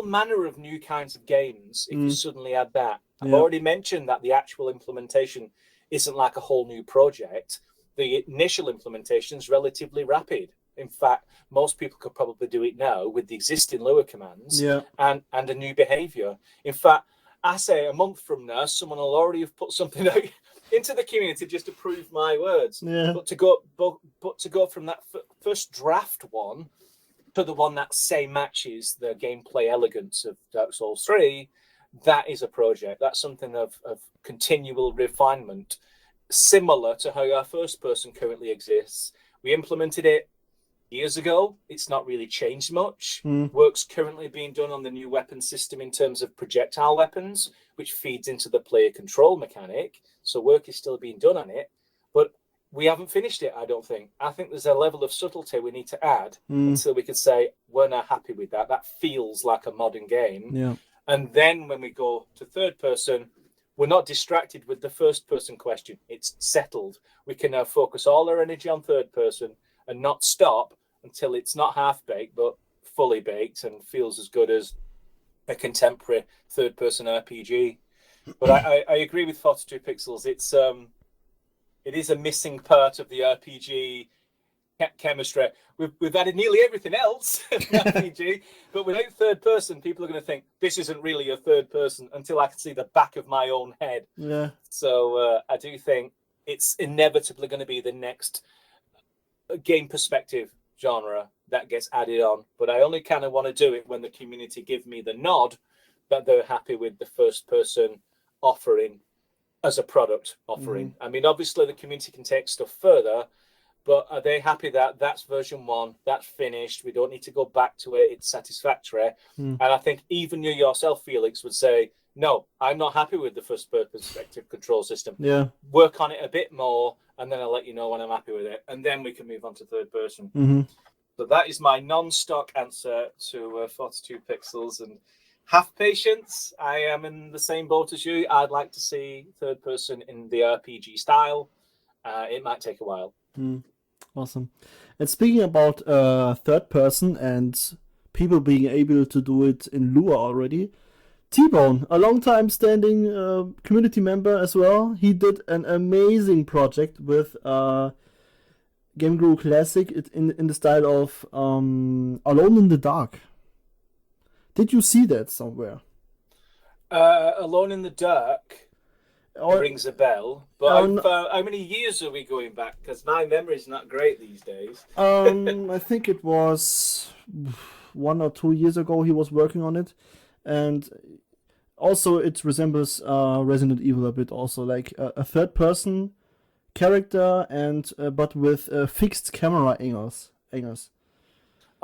manner of new kinds of games if you suddenly add that. I've already mentioned that the actual implementation isn't like a whole new project. The initial implementation is relatively rapid. In fact, most people could probably do it now with the existing Lua commands and a new behavior. In fact, I say a month from now, someone will already have put something out into the community just to prove my words. But to go from that first draft one to the one that say matches the gameplay elegance of Dark Souls 3, that is a project. That's something of continual refinement, similar to how our first person currently exists. We implemented it years ago. It's not really changed much. Work's currently being done on the new weapon system in terms of projectile weapons, which feeds into the player control mechanic. So work is still being done on it, but we haven't finished it, I don't think. I think there's a level of subtlety we need to add until we can say we're not happy with that. That feels like a modern game. And then when we go to third person, we're not distracted with the first person question. It's settled. We can now focus all our energy on third person and not stop until it's not half-baked, but fully baked and feels as good as a contemporary third-person RPG. But I agree with 42 Pixels. It is a missing part of the RPG chemistry. We've added nearly everything else in RPG, but without third person, people are going to think this isn't really a third person until I can see the back of my own head. So I do think it's inevitably going to be the next game perspective genre that gets added on, but I only kind of want to do it when the community give me the nod that they're happy with the first person offering as a product offering. I mean, obviously the community can take stuff further, but are they happy that that's version 1, that's finished, we don't need to go back to it, it's satisfactory? And I think even you yourself, Felix, would say, no, I'm not happy with the first perspective control system. Work on it a bit more, and then I'll let you know when I'm happy with it, and then we can move on to third person. So that is my non-stock answer to 42 Pixels, and have patience. I am in the same boat as you. I'd like to see third person in the RPG style. It might take a while. Awesome. And speaking about third person and people being able to do it in Lua already, T-Bone, a long-time standing community member as well, he did an amazing project with Game Guru Classic in the style of Alone in the Dark. Did you see that somewhere? Alone in the Dark rings a bell, but how many years are we going back? Because my memory is not great these days. I think it was 1 or 2 years ago he was working on it, and also it resembles Resident Evil a bit, also like a third person character, and but with fixed camera angles.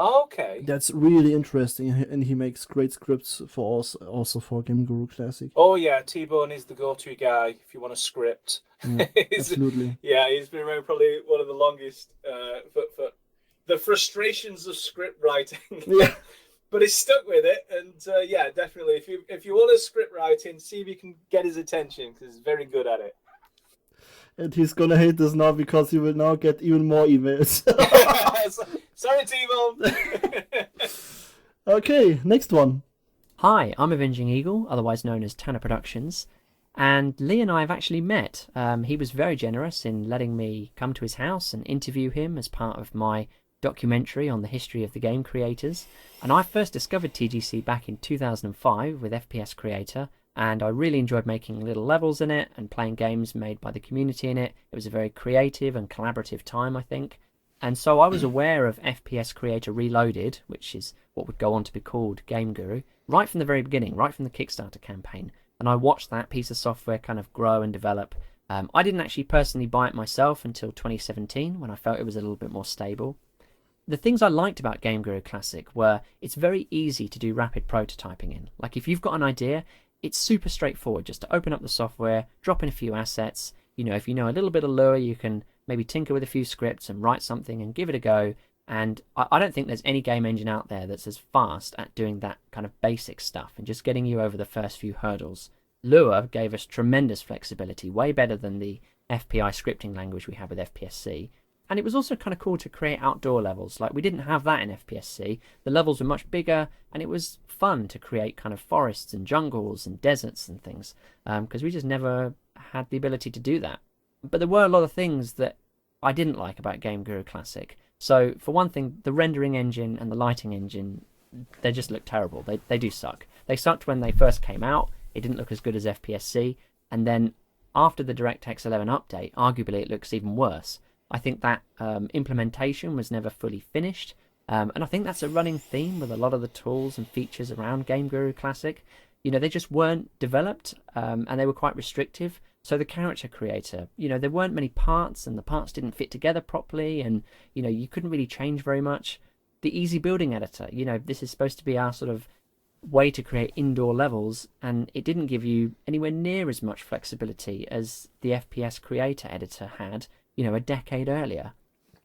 Okay. That's really interesting, and he makes great scripts for us, also for Game Guru Classic. Oh yeah, T-Bone is the go-to guy if you want a script. Absolutely. Yeah, he's been around probably one of the longest for the frustrations of script writing. But he's stuck with it, and yeah, definitely. If you want a script writing, see if you can get his attention, because he's very good at it. And he's gonna hate this now because he will now get even more emails. Sorry, T-Bone. Okay, next one. Hi, I'm Avenging Eagle, otherwise known as Tanner Productions, and Lee and I have actually met. He was very generous in letting me come to his house and interview him as part of my documentary on the history of the game creators. And I first discovered TGC back in 2005 with FPS Creator and I really enjoyed making little levels in it and playing games made by the community in it. It was a very creative and collaborative time, I think. And so I was aware of FPS Creator Reloaded, which is what would go on to be called Game Guru, right from the very beginning, right from the Kickstarter campaign. And I watched that piece of software kind of grow and develop. I didn't actually personally buy it myself until 2017, when I felt it was a little bit more stable. The things I liked about Game Guru Classic were it's very easy to do rapid prototyping in. Like if you've got an idea, it's super straightforward just to open up the software, drop in a few assets. You know, if you know a little bit of Lua, you can maybe tinker with a few scripts and write something and give it a go. And I don't think there's any game engine out there that's as fast at doing that kind of basic stuff and just getting you over the first few hurdles. Lua gave us tremendous flexibility, way better than the FPI scripting language we have with FPSC. And it was also kind of cool to create outdoor levels. Like we didn't have that in FPSC. The levels were much bigger, and it was fun to create kind of forests and jungles and deserts and things, because we just never had the ability to do that. But there were a lot of things that I didn't like about Game Guru Classic. So for one thing, the rendering engine and the lighting engine, they just look terrible. They do suck. They sucked when they first came out. It didn't look as good as FPSC. And then after the DirectX 11 update, arguably it looks even worse. I think that implementation was never fully finished. And I think that's a running theme with a lot of the tools and features around Game Guru Classic. You know, they just weren't developed, and they were quite restrictive. So the character creator, you know, there weren't many parts, and the parts didn't fit together properly, and, you know, you couldn't really change very much. The easy building editor, you know, this is supposed to be our sort of way to create indoor levels, and it didn't give you anywhere near as much flexibility as the FPS creator editor had, you know, a decade earlier.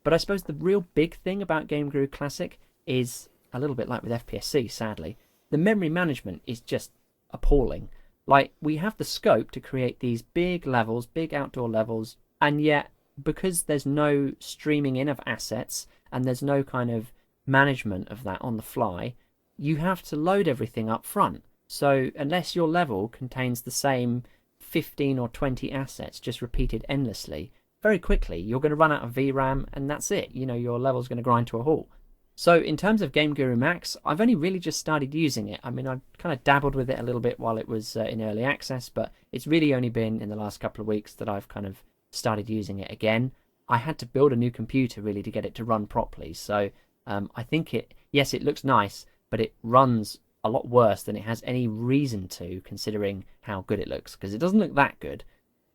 But I suppose the real big thing about Game Guru Classic is, a little bit like with FPSC, sadly, the memory management is just appalling. Like, we have the scope to create these big levels, big outdoor levels, and yet, because there's no streaming in of assets, and there's no kind of management of that on the fly, you have to load everything up front. So, unless your level contains the same 15 or 20 assets just repeated endlessly, very quickly you're going to run out of VRAM, and that's it. You know, your level's going to grind to a halt. So in terms of Game Guru Max, I've only really just started using it. I mean, I've kind of dabbled with it a little bit while it was in early access, but it's really only been in the last couple of weeks that I've kind of started using it again. I had to build a new computer really to get it to run properly. So I think yes, it looks nice, but it runs a lot worse than it has any reason to, considering how good it looks, because it doesn't look that good.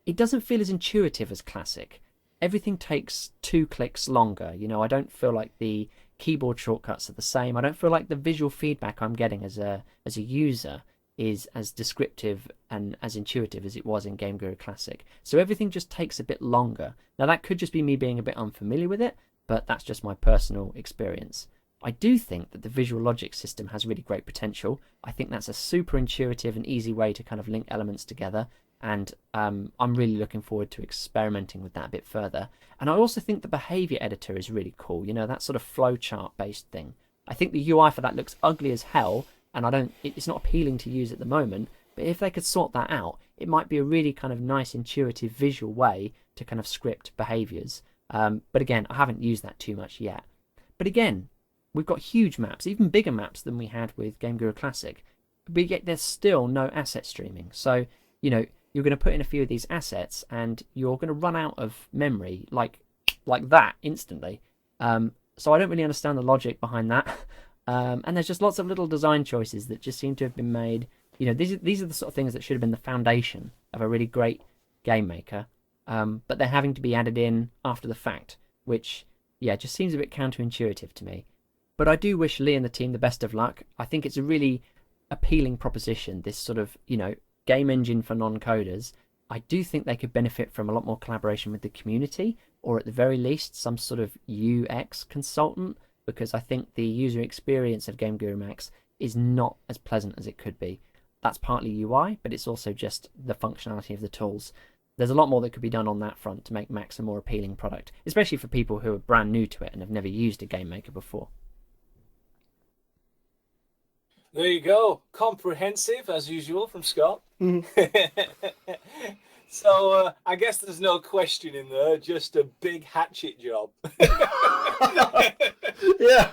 It doesn't feel as intuitive as Classic. Everything takes 2 clicks longer. You know, I don't feel like the keyboard shortcuts are the same. I don't feel like the visual feedback I'm getting as a user is as descriptive and as intuitive as it was in Game Guru Classic. So everything just takes a bit longer. Now that could just be me being a bit unfamiliar with it, but that's just my personal experience. I do think that the visual logic system has really great potential. I think that's a super intuitive and easy way to kind of link elements together. And I'm really looking forward to experimenting with that a bit further. And I also think the behavior editor is really cool, you know, that sort of flowchart based thing. I think the UI for that looks ugly as hell, and it's not appealing to use at the moment, but if they could sort that out, it might be a really kind of nice intuitive visual way to kind of script behaviors. But again, I haven't used that too much yet. But again, we've got huge maps, even bigger maps than we had with Game Guru Classic, but yet there's still no asset streaming. So, you know, you're going to put in a few of these assets and you're going to run out of memory like that instantly. So I don't really understand the logic behind that. And there's just lots of little design choices that just seem to have been made. You know, these are the sort of things that should have been the foundation of a really great game maker. But they're having to be added in after the fact, which, yeah, just seems a bit counterintuitive to me. But I do wish Lee and the team the best of luck. I think it's a really appealing proposition, this sort of, you know, game engine for non-coders. I do think they could benefit from a lot more collaboration with the community, or at the very least some sort of UX consultant, because I think the user experience of Game Guru Max is not as pleasant as it could be. That's partly UI, but it's also just the functionality of the tools. There's a lot more that could be done on that front to make Max a more appealing product, especially for people who are brand new to it and have never used a game maker before. There you go. Comprehensive, as usual, from Scott. So I guess there's no question in there, just a big hatchet job. Yeah.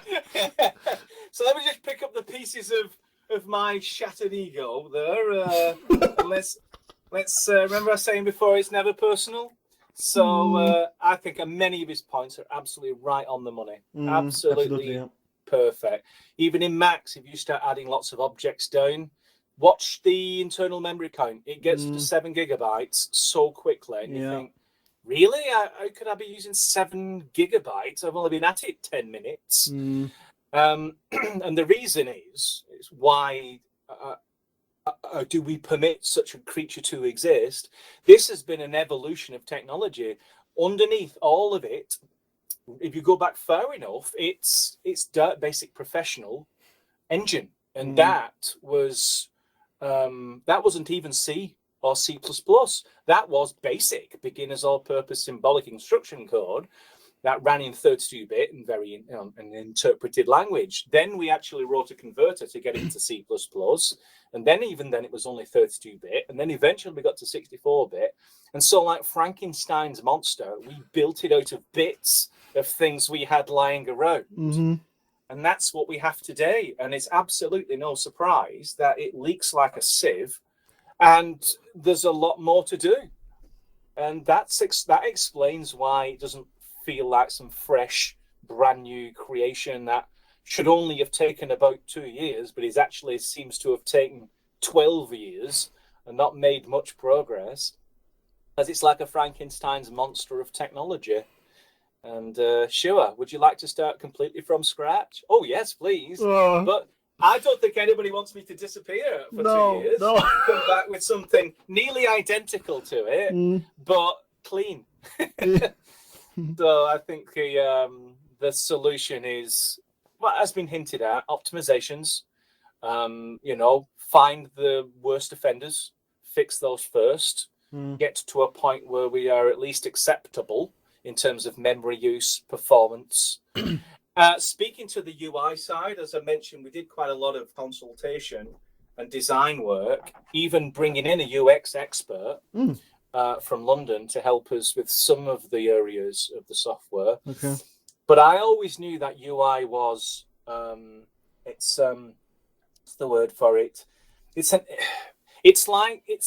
So let me just pick up the pieces of of my shattered ego there. let's remember I was saying before, it's never personal. So I think many of his points are absolutely right on the money. Absolutely yeah. perfect. Even in Max, if you start adding lots of objects down, watch the internal memory count. It gets to 7 gigabytes so quickly, and you think, really? How could I be using 7 gigabytes? I've only been at it 10 minutes. And the reason is why do we permit such a creature to exist? This has been an evolution of technology. Underneath all of it, if you go back far enough, it's Dirt Basic Professional engine, and that wasn't even C or C++. That was basic beginner's all-purpose symbolic instruction code that ran in 32-bit and very an interpreted language. Then we actually wrote a converter to get it into C++, and then it was only 32-bit, and then eventually we got to 64-bit. And so, like Frankenstein's monster, we built it out of bits of things we had lying around. And that's what we have today. And it's absolutely no surprise that it leaks like a sieve, and there's a lot more to do. And that explains why it doesn't feel like some fresh, brand new creation that should only have taken about 2 years, but it actually seems to have taken 12 years and not made much progress, as it's like a Frankenstein's monster of technology. And Shua, would you like to start completely from scratch? Oh, yes, please. But I don't think anybody wants me to disappear for 2 years. No. Come back with something nearly identical to it, but clean. So I think the solution is what has been hinted at: optimizations. Find the worst offenders, fix those first, get to a point where we are at least acceptable in terms of memory use, performance. Speaking to the UI side, as I mentioned, we did quite a lot of consultation and design work, even bringing in a UX expert from London to help us with some of the areas of the software. Okay. But I always knew that UI was, what's the word for it? It's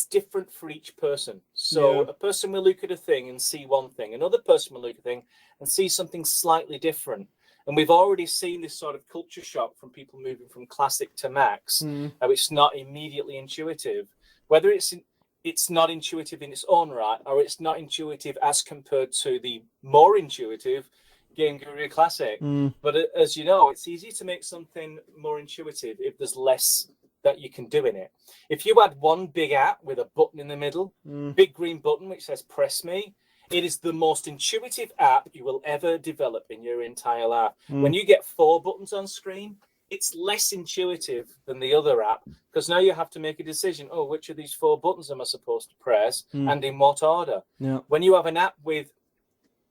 different for each person. So a person will look at a thing and see one thing. Another person will look at a thing and see something slightly different. And we've already seen this sort of culture shock from people moving from classic to Max. How it's not immediately intuitive. Whether it's not intuitive in its own right, or it's not intuitive as compared to the more intuitive Game Guru Classic. But as you know, it's easy to make something more intuitive if there's less that you can do in it. If you had one big app with a button in the middle, big green button which says press me, it is the most intuitive app you will ever develop in your entire life. When you get 4 buttons on screen, it's less intuitive than the other app, because now you have to make a decision. Oh, which of these 4 buttons am I supposed to press and in what order? When you have an app with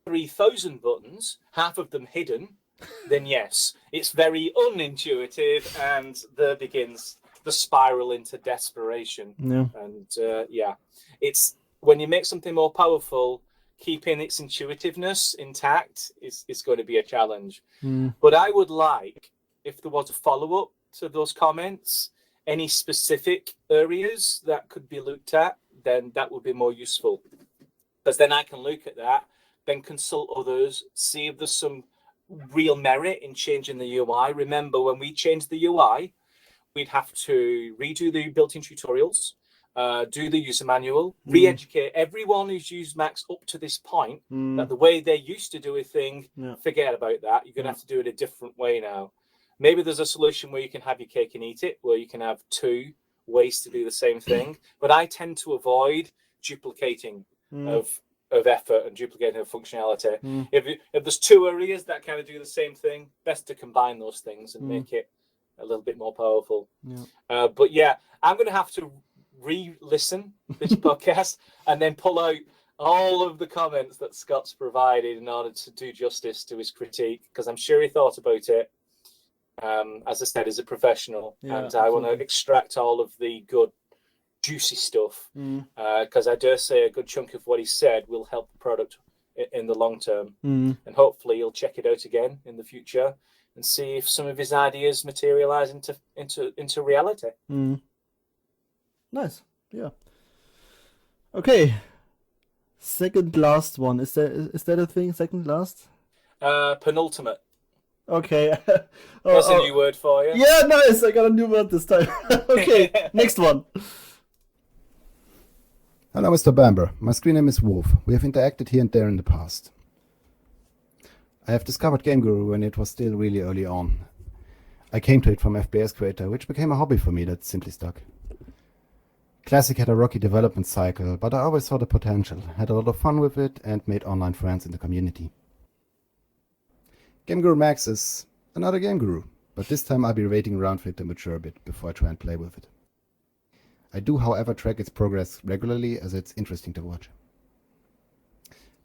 3,000 buttons, half of them hidden, then yes, it's very unintuitive, and there begins the spiral into desperation. And it's when you make something more powerful, keeping its intuitiveness intact is going to be a challenge. But I would like, if there was a follow-up to those comments, any specific areas that could be looked at, then that would be more useful. Because then I can look at that, then consult others, see if there's some real merit in changing the UI. Remember, when we changed the UI, we'd have to redo the built-in tutorials, do the user manual, re-educate everyone who's used Max up to this point that the way they used to do a thing, forget about that. You're going to have to do it a different way now. Maybe there's a solution where you can have your cake and eat it, where you can have 2 ways to do the same thing. But I tend to avoid duplicating of effort and duplicating of functionality. If there's 2 areas that kind of do the same thing, best to combine those things and make it a little bit more powerful. But yeah, I'm going to have to re-listen this podcast and then pull out all of the comments that Scott's provided in order to do justice to his critique, because I'm sure he thought about it. As I said, as a professional, and I want to extract all of the good, juicy stuff, because I dare say a good chunk of what he said will help the product in the long term, and hopefully you'll check it out again in the future and see if some of his ideas materialize into reality. Nice. Yeah. Okay. Second last one. Is that a thing? Second last? Penultimate. Okay. That's a new word for you. Yeah, nice. I got a new word this time. Okay. Next one. Hello, Mr. Bamber. My screen name is Wolf. We have interacted here and there in the past. I have discovered Game Guru when it was still really early on. I came to it from FPS Creator, which became a hobby for me that simply stuck. Classic had a rocky development cycle, but I always saw the potential, had a lot of fun with it, and made online friends in the community. Game Guru Max is another Game Guru, but this time I'll be waiting around for it to mature a bit before I try and play with it. I do, however, track its progress regularly as it's interesting to watch.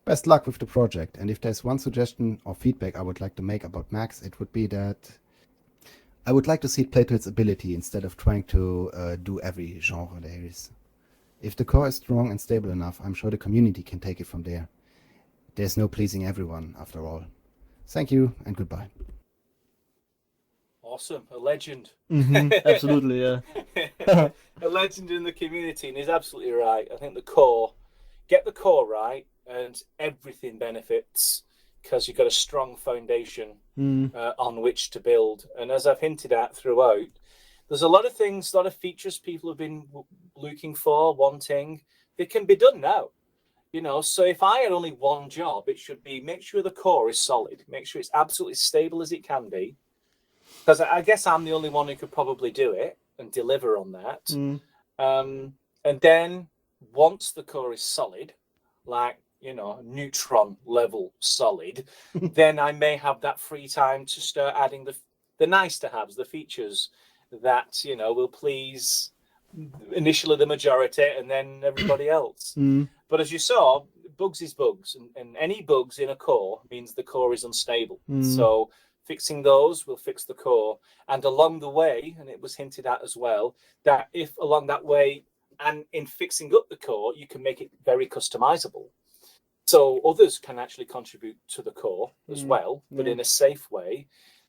Best luck with the project, and if there's one suggestion or feedback I would like to make about Max, it would be that I would like to see it play to its ability instead of trying to do every genre there is. If the core is strong and stable enough, I'm sure the community can take it from there. There's no pleasing everyone, after all. Thank you, and goodbye. Awesome. A legend. Absolutely, yeah. A legend in the community, and he's absolutely right. I think get the core right, and everything benefits because you've got a strong foundation on which to build. And as I've hinted at throughout, there's a lot of things, a lot of features people have been looking for, wanting. They can be done now. So if I had only one job, it should be make sure the core is solid, make sure it's absolutely stable as it can be. Because I guess I'm the only one who could probably do it and deliver on that. And then once the core is solid, like, neutron level solid, then I may have that free time to start adding the nice to haves, the features that, will please initially the majority and then everybody else. But as you saw, bugs is bugs, and any bugs in a core means the core is unstable. So fixing those will fix the core. And along the way, and it was hinted at as well, that if along that way and in fixing up the core, you can make it very customizable. So others can actually contribute to the core as well, but in a safe way.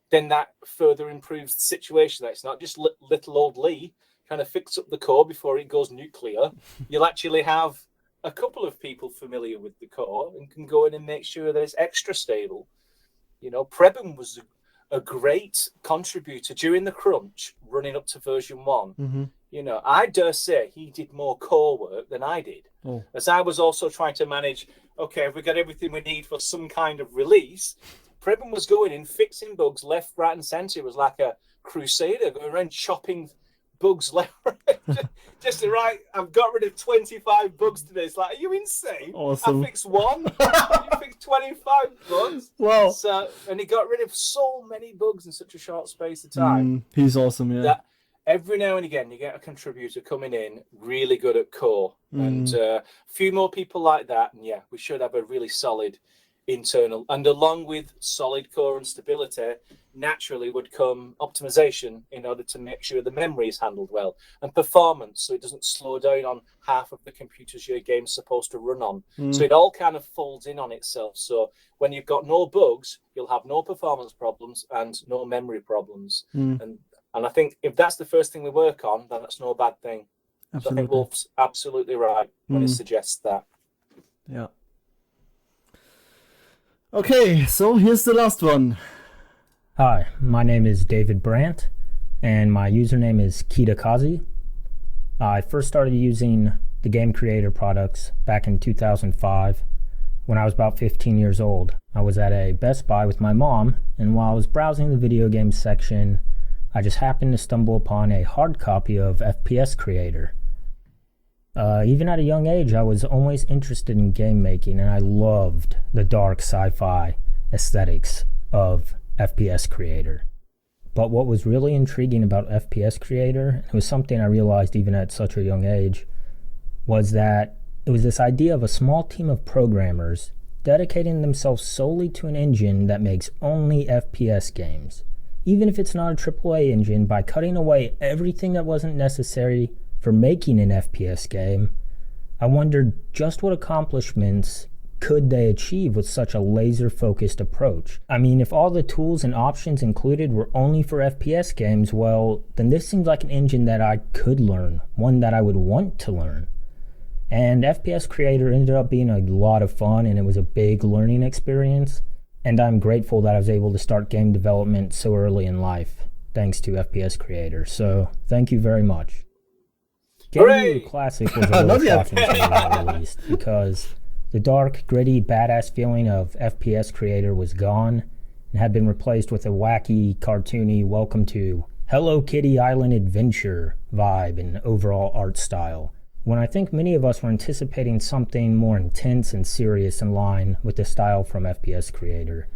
Then that further improves the situation. That it's not just little old Lee trying to fix up the core before it goes nuclear. You'll actually have a couple of people familiar with the core and can go in and make sure that it's extra stable. Preben was a great contributor during the crunch running up to version 1. I dare say he did more core work than I did, as I was also trying to manage, okay, have we got everything we need for some kind of release? Preben was going in, fixing bugs left, right, and centre. It was like a crusader going around chopping bugs left, right. Just right. I've got rid of 25 bugs today. It's like, are you insane? Awesome. I fixed one. You fixed 25 bugs. Wow. So, and he got rid of so many bugs in such a short space of time. He's awesome, yeah. That every now and again, you get a contributor coming in really good at core, and a few more people like that. And yeah, we should have a really solid internal, and along with solid core and stability, naturally would come optimization in order to make sure the memory is handled well, and performance, so it doesn't slow down on half of the computers your game's supposed to run on. So it all kind of folds in on itself. So when you've got no bugs, you'll have no performance problems and no memory problems. And I think if that's the first thing we work on, then that's no bad thing. So I think Wolf's absolutely right when he suggests that. Yeah. Okay, so here's the last one. Hi, my name is David Brandt, and my username is Kitakazi. I first started using the Game Creator products back in 2005 when I was about 15 years old. I was at a Best Buy with my mom, and while I was browsing the video games section, I just happened to stumble upon a hard copy of FPS Creator. Even at a young age, I was always interested in game making, and I loved the dark sci-fi aesthetics of FPS Creator. But what was really intriguing about FPS Creator, and it was something I realized even at such a young age, was that it was this idea of a small team of programmers dedicating themselves solely to an engine that makes only FPS games. Even if it's not a AAA engine, by cutting away everything that wasn't necessary for making an FPS game, I wondered just what accomplishments could they achieve with such a laser-focused approach? I mean, if all the tools and options included were only for FPS games, well, then this seems like an engine that I could learn, one that I would want to learn. And FPS Creator ended up being a lot of fun, and it was a big learning experience. And I'm grateful that I was able to start game development so early in life, thanks to FPS Creator. So, thank you very much. Game Guru Classic was a little shocking to me at least, because the dark, gritty, badass feeling of FPS Creator was gone and had been replaced with a wacky, cartoony, welcome to Hello Kitty Island adventure vibe and overall art style. When I think many of us were anticipating something more intense and serious in line with the style from FPS Creator,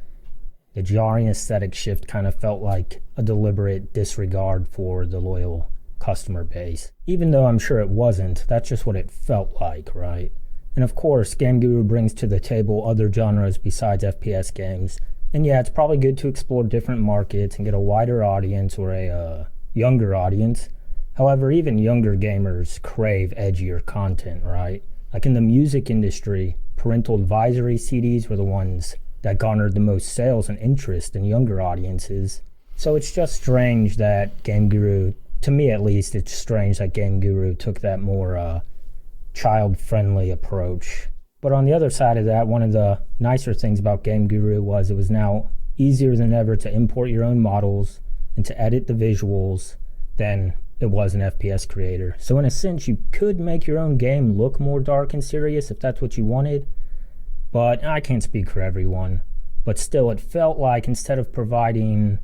the jarring aesthetic shift kind of felt like a deliberate disregard for the loyal customer base. Even though I'm sure it wasn't, that's just what it felt like, right? And of course, Game Guru brings to the table other genres besides FPS games. And yeah, it's probably good to explore different markets and get a wider audience or a younger audience. However, even younger gamers crave edgier content, right? Like in the music industry, parental advisory CDs were the ones that garnered the most sales and interest in younger audiences. So it's just strange that Game Guru, to me at least, it's strange that Game Guru took that more child-friendly approach. But on the other side of that, one of the nicer things about Game Guru was it was now easier than ever to import your own models and to edit the visuals than it was an FPS Creator. So in a sense, you could make your own game look more dark and serious if that's what you wanted. But I can't speak for everyone. But still, it felt like instead of providing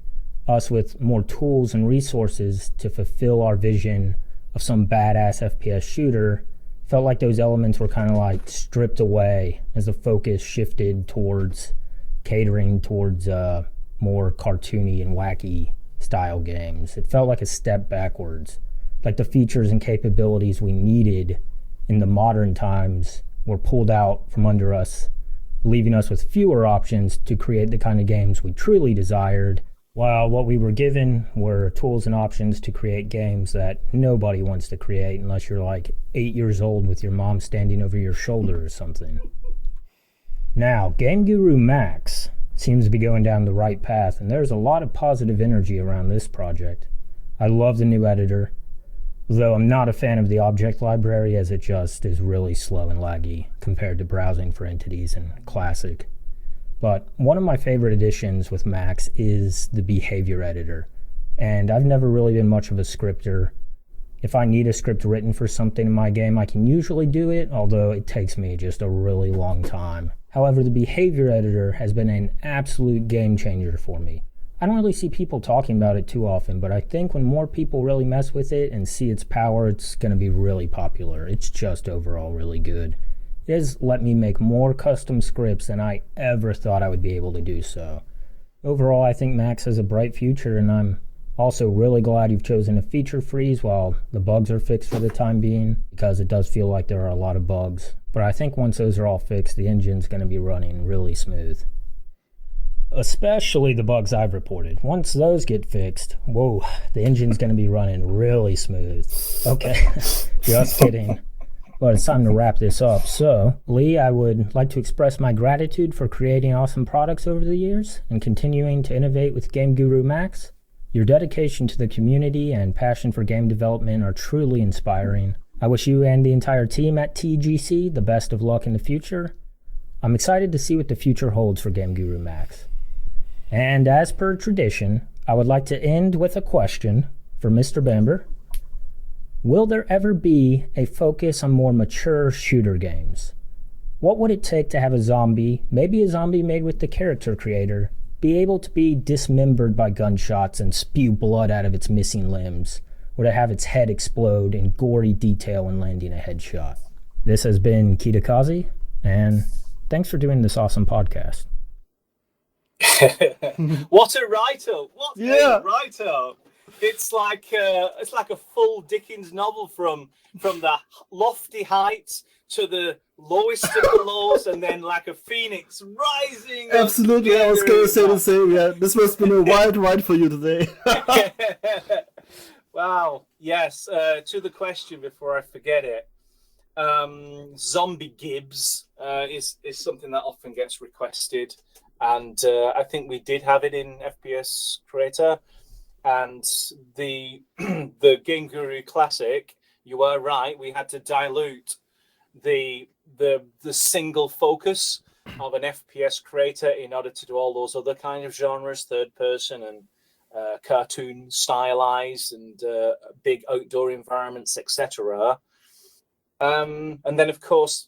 us with more tools and resources to fulfill our vision of some badass FPS shooter, felt like those elements were kind of like stripped away as the focus shifted towards catering towards more cartoony and wacky style games. It felt like a step backwards, like the features and capabilities we needed in the modern times were pulled out from under us, leaving us with fewer options to create the kind of games we truly desired, while what we were given were tools and options to create games that nobody wants to create unless you're like 8 years old with your mom standing over your shoulder or something. Now, Game Guru Max seems to be going down the right path, and there's a lot of positive energy around this project. I love the new editor, though I'm not a fan of the object library as it just is really slow and laggy compared to browsing for entities in Classic. But one of my favorite additions with Max is the behavior editor, and I've never really been much of a scripter. If I need a script written for something in my game, I can usually do it, although it takes me just a really long time. However, the behavior editor has been an absolute game changer for me. I don't really see people talking about it too often, but I think when more people really mess with it and see its power, it's going to be really popular. It's just overall really good. It has let me make more custom scripts than I ever thought I would be able to do so. Overall, I think Max has a bright future, and I'm also really glad you've chosen a feature freeze while the bugs are fixed for the time being, because it does feel like there are a lot of bugs. But I think once those are all fixed, the engine's going to be running really smooth. Especially the bugs I've reported. Once those get fixed, whoa, the engine's going to be running really smooth. Okay, just kidding. But it's time to wrap this up. So, Lee, I would like to express my gratitude for creating awesome products over the years and continuing to innovate with Game Guru Max. Your dedication to the community and passion for game development are truly inspiring. I wish you and the entire team at TGC the best of luck in the future. I'm excited to see what the future holds for Game Guru Max. And as per tradition, I would like to end with a question for Mr. Bamber. Will there ever be a focus on more mature shooter games? What would it take to have a zombie, maybe a zombie made with the character creator, be able to be dismembered by gunshots and spew blood out of its missing limbs, or to have its head explode in gory detail when landing a headshot? This has been Kitakazi, and thanks for doing this awesome podcast. What a write-up! What a write-up! It's like a full Dickens novel from the lofty heights to the lowest of the lows, and then like a phoenix rising. Absolutely, I was going to say the same. Yeah, this must have been a wild ride for you today. Wow. Yes. To the question before I forget it. zombie Gibbs is something that often gets requested, and I think we did have it in FPS Creator, and the the Game Guru Classic. You were right. We had to dilute the single focus of an FPS creator in order to do all those other kind of genres, third person and cartoon stylized and big outdoor environments, etc. And then, of course,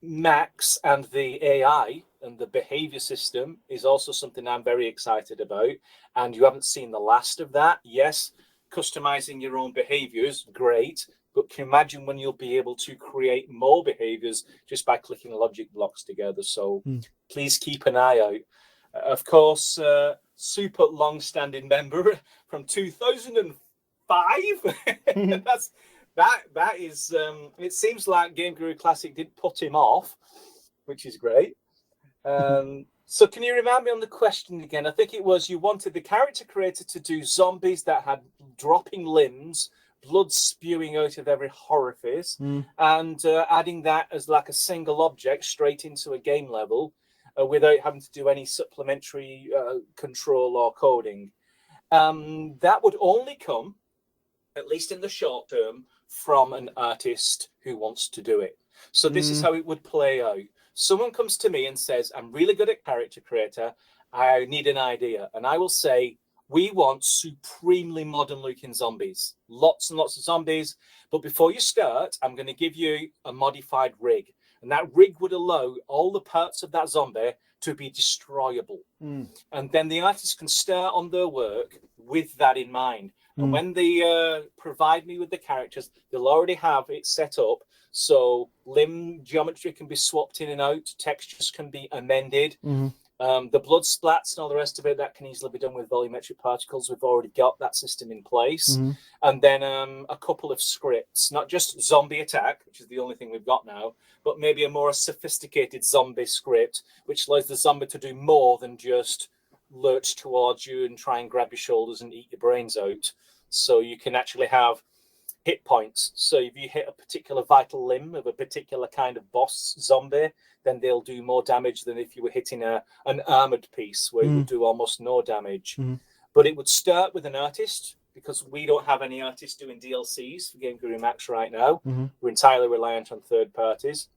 Max and the AI and the behavior system is also something I'm very excited about. And you haven't seen the last of that. Yes, customizing your own behaviors, great. But can you imagine when you'll be able to create more behaviors just by clicking logic blocks together? So please keep an eye out. Of course, super long-standing member from 2005. That is. It seems like Game Guru Classic did put him off, which is great. So can you remind me on the question again? I think it was you wanted the character creator to do zombies that had dropping limbs, blood spewing out of every orifice, and adding that as like a single object straight into a game level without having to do any supplementary control or coding. That would only come, at least in the short term, from an artist who wants to do it. So this is how it would play out. Someone comes to me and says, I'm really good at character creator. I need an idea. And I will say, we want supremely modern looking zombies, lots and lots of zombies. But before you start, I'm going to give you a modified rig. And that rig would allow all the parts of that zombie to be destroyable. And then the artist can start on their work with that in mind. And when they provide me with the characters, they'll already have it set up. So limb geometry can be swapped in and out. Textures can be amended. The blood splats and all the rest of it, that can easily be done with volumetric particles. We've already got that system in place. And then a couple of scripts, not just zombie attack, which is the only thing we've got now, but maybe a more sophisticated zombie script, which allows the zombie to do more than just lurch towards you and try and grab your shoulders and eat your brains out. So you can actually have hit points. So if you hit a particular vital limb of a particular kind of boss zombie, then they'll do more damage than if you were hitting an armored piece where it would do almost no damage. But it would start with an artist, because we don't have any artists doing DLCs for Game Guru Max right now. We're entirely reliant on third parties.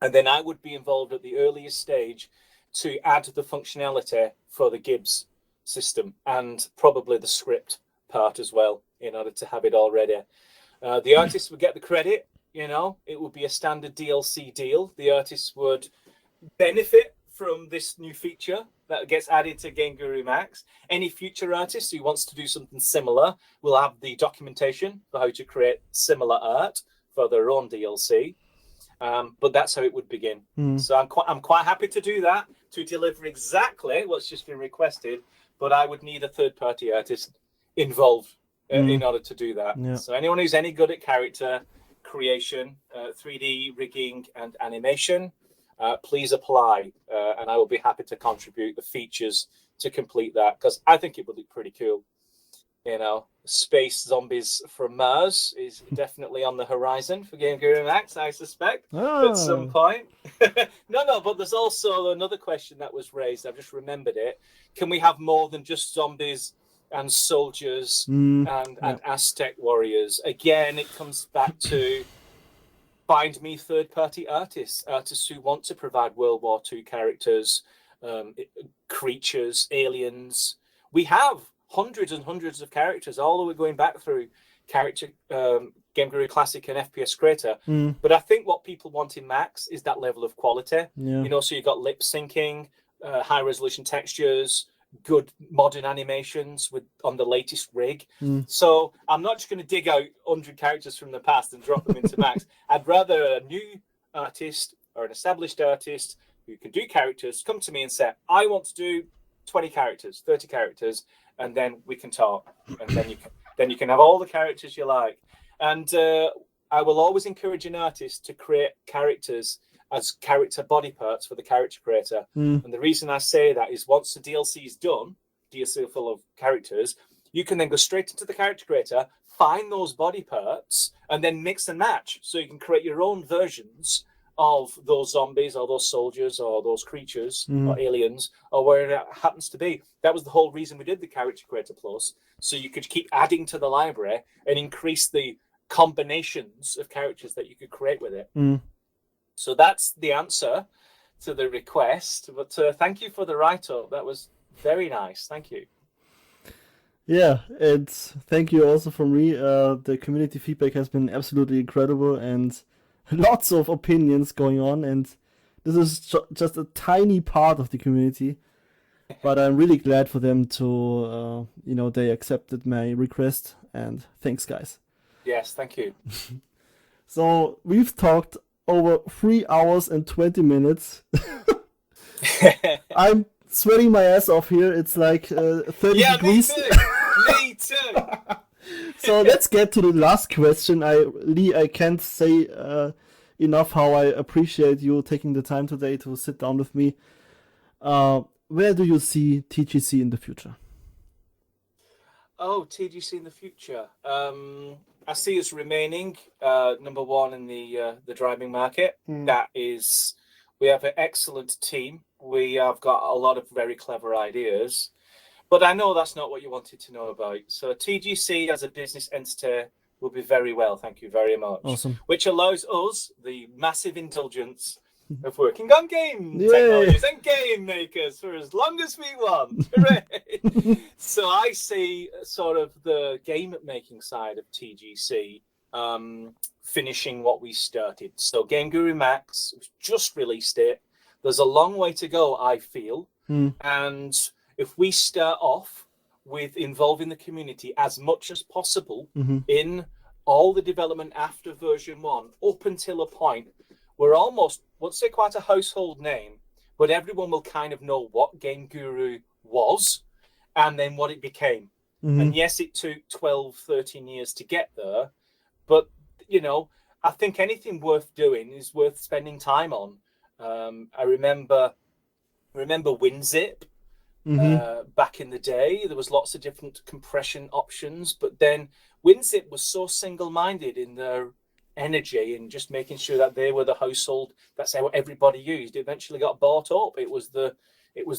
And then I would be involved at the earliest stage to add the functionality for the Gibbs system and probably the script part as well, in order to have it all ready. The artist would get the credit, it would be a standard DLC deal. The artist would benefit from this new feature that gets added to Game Guru Max. Any future artist who wants to do something similar will have the documentation for how to create similar art for their own DLC. But that's how it would begin. So I'm quite happy to do that, to deliver exactly what's just been requested, but I would need a third-party artist involved in order to do that. So anyone who's any good at character creation, 3D rigging and animation, please apply, and I will be happy to contribute the features to complete that, because I think it would look pretty cool. Space zombies from Mars is definitely on the horizon for Game Guru Max, I suspect, at some point. No, but there's also another question that was raised. I've just remembered it. Can we have more than just zombies and soldiers and Aztec warriors? Again, it comes back to find me third-party artists who want to provide World War II characters, creatures, aliens. We have hundreds and hundreds of characters all the way going back through Game Guru Classic and FPS Creator. But I think what people want in Max is that level of quality. So you've got lip syncing, high resolution textures, good modern animations on the latest rig. So I'm not just going to dig out 100 characters from the past and drop them into Max. I'd rather a new artist or an established artist who can do characters come to me and say, I want to do 20 characters, 30 characters, and then we can talk. And then you can have all the characters you like. And I will always encourage an artist to create characters as character body parts for the character creator. And the reason I say that is once the DLC is done, DLC full of characters, you can then go straight into the character creator, find those body parts, and then mix and match. So you can create your own versions of those zombies or those soldiers or those creatures or aliens or wherever it happens to be. That was the whole reason we did the Character Creator Plus. So you could keep adding to the library and increase the combinations of characters that you could create with it. So that's the answer to the request. But thank you for the write-up. That was very nice. Thank you. Yeah, and thank you also from me. The community feedback has been absolutely incredible and lots of opinions going on, and this is just a tiny part of the community, but I'm really glad for them to, they accepted my request, and thanks, guys. Yes, thank you. So we've talked over 3 hours and 20 minutes. I'm sweating my ass off here. It's like 30 degrees. Me too. So let's get to the last question. Lee, I can't say enough how I appreciate you taking the time today to sit down with me. Where do you see TGC in the future? Oh, TGC in the future. I see us remaining number one in the driving market. That is, we have an excellent team. We have got a lot of very clever ideas. But I know that's not what you wanted to know about. So TGC as a business entity will be very well, thank you very much. Awesome. Which allows us the massive indulgence of working on game technologies and game makers for as long as we want. Hooray! So I see sort of the game making side of TGC finishing what we started. So Game Guru Max just released it. There's a long way to go, I feel. And if we start off with involving the community as much as possible in all the development after version 1, up until a point where almost, won't say quite a household name, but everyone will kind of know what Game Guru was and then what it became. And yes, it took 12, 13 years to get there, but, I think anything worth doing is worth spending time on. I remember WinZip. Back in the day, there was lots of different compression options, but then WinZip was so single-minded in their energy and just making sure that they were the household. That's how everybody used. It eventually got bought up. It was the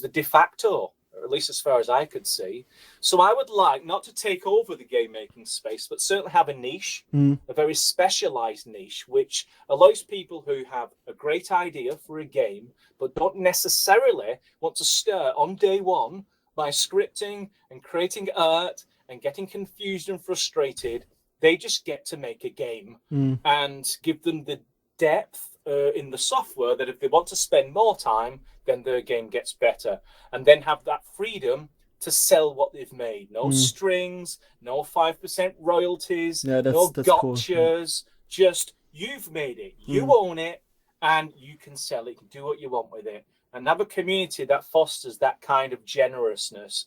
de facto, or at least as far as I could see. So I would like not to take over the game making space, but certainly have a niche, a very specialized niche, which allows people who have a great idea for a game, but don't necessarily want to start on day one by scripting and creating art and getting confused and frustrated. They just get to make a game and give them the depth in the software that if they want to spend more time, then their game gets better, and then have that freedom to sell what they've made. No strings, no 5% royalties, no gotchas. Cool. Just you've made it, you own it, and you can sell it. You can do what you want with it, and have a community that fosters that kind of generousness.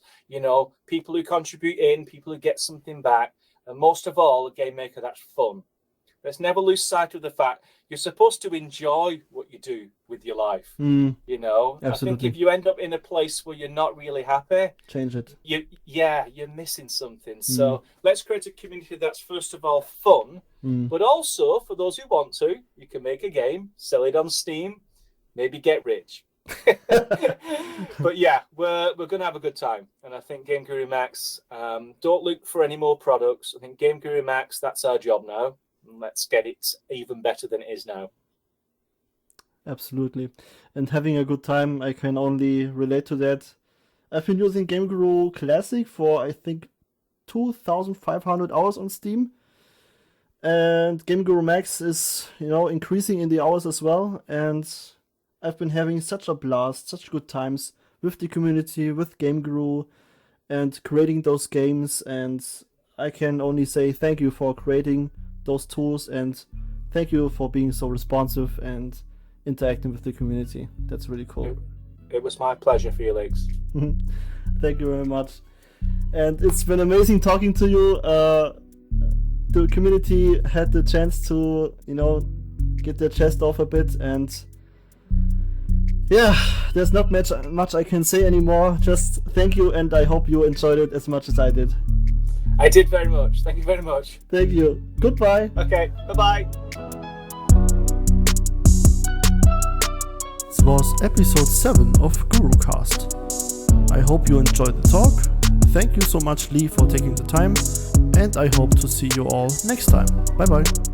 People who contribute in, people who get something back, and most of all, a game maker that's fun. Let's never lose sight of the fact you're supposed to enjoy what you do with your life. Absolutely. I think if you end up in a place where you're not really happy, change it. You're missing something. So let's create a community that's first of all fun, but also for those who want to, you can make a game, sell it on Steam, maybe get rich. But yeah, we're gonna have a good time, and I think Game Guru Max. Don't look for any more products. I think Game Guru Max, that's our job now. Let's get it even better than it is now. Absolutely. And having a good time, I can only relate to that. I've been using Game Guru Classic for, I think, 2,500 hours on Steam. And Game Guru Max is, increasing in the hours as well. And I've been having such a blast, such good times with the community, with Game Guru, and creating those games. And I can only say thank you for creating those tools, and thank you for being so responsive and interacting with the community. That's really cool. It was my pleasure, Felix. Thank you very much. And it's been amazing talking to you. The community had the chance to, get their chest off a bit, and yeah, there's not much I can say anymore. Just thank you, and I hope you enjoyed it as much as I did. I did very much. Thank you very much. Thank you. Goodbye. Okay, bye-bye. This was episode 7 of GURUCAST. I hope you enjoyed the talk. Thank you so much, Lee, for taking the time, and I hope to see you all next time. Bye bye.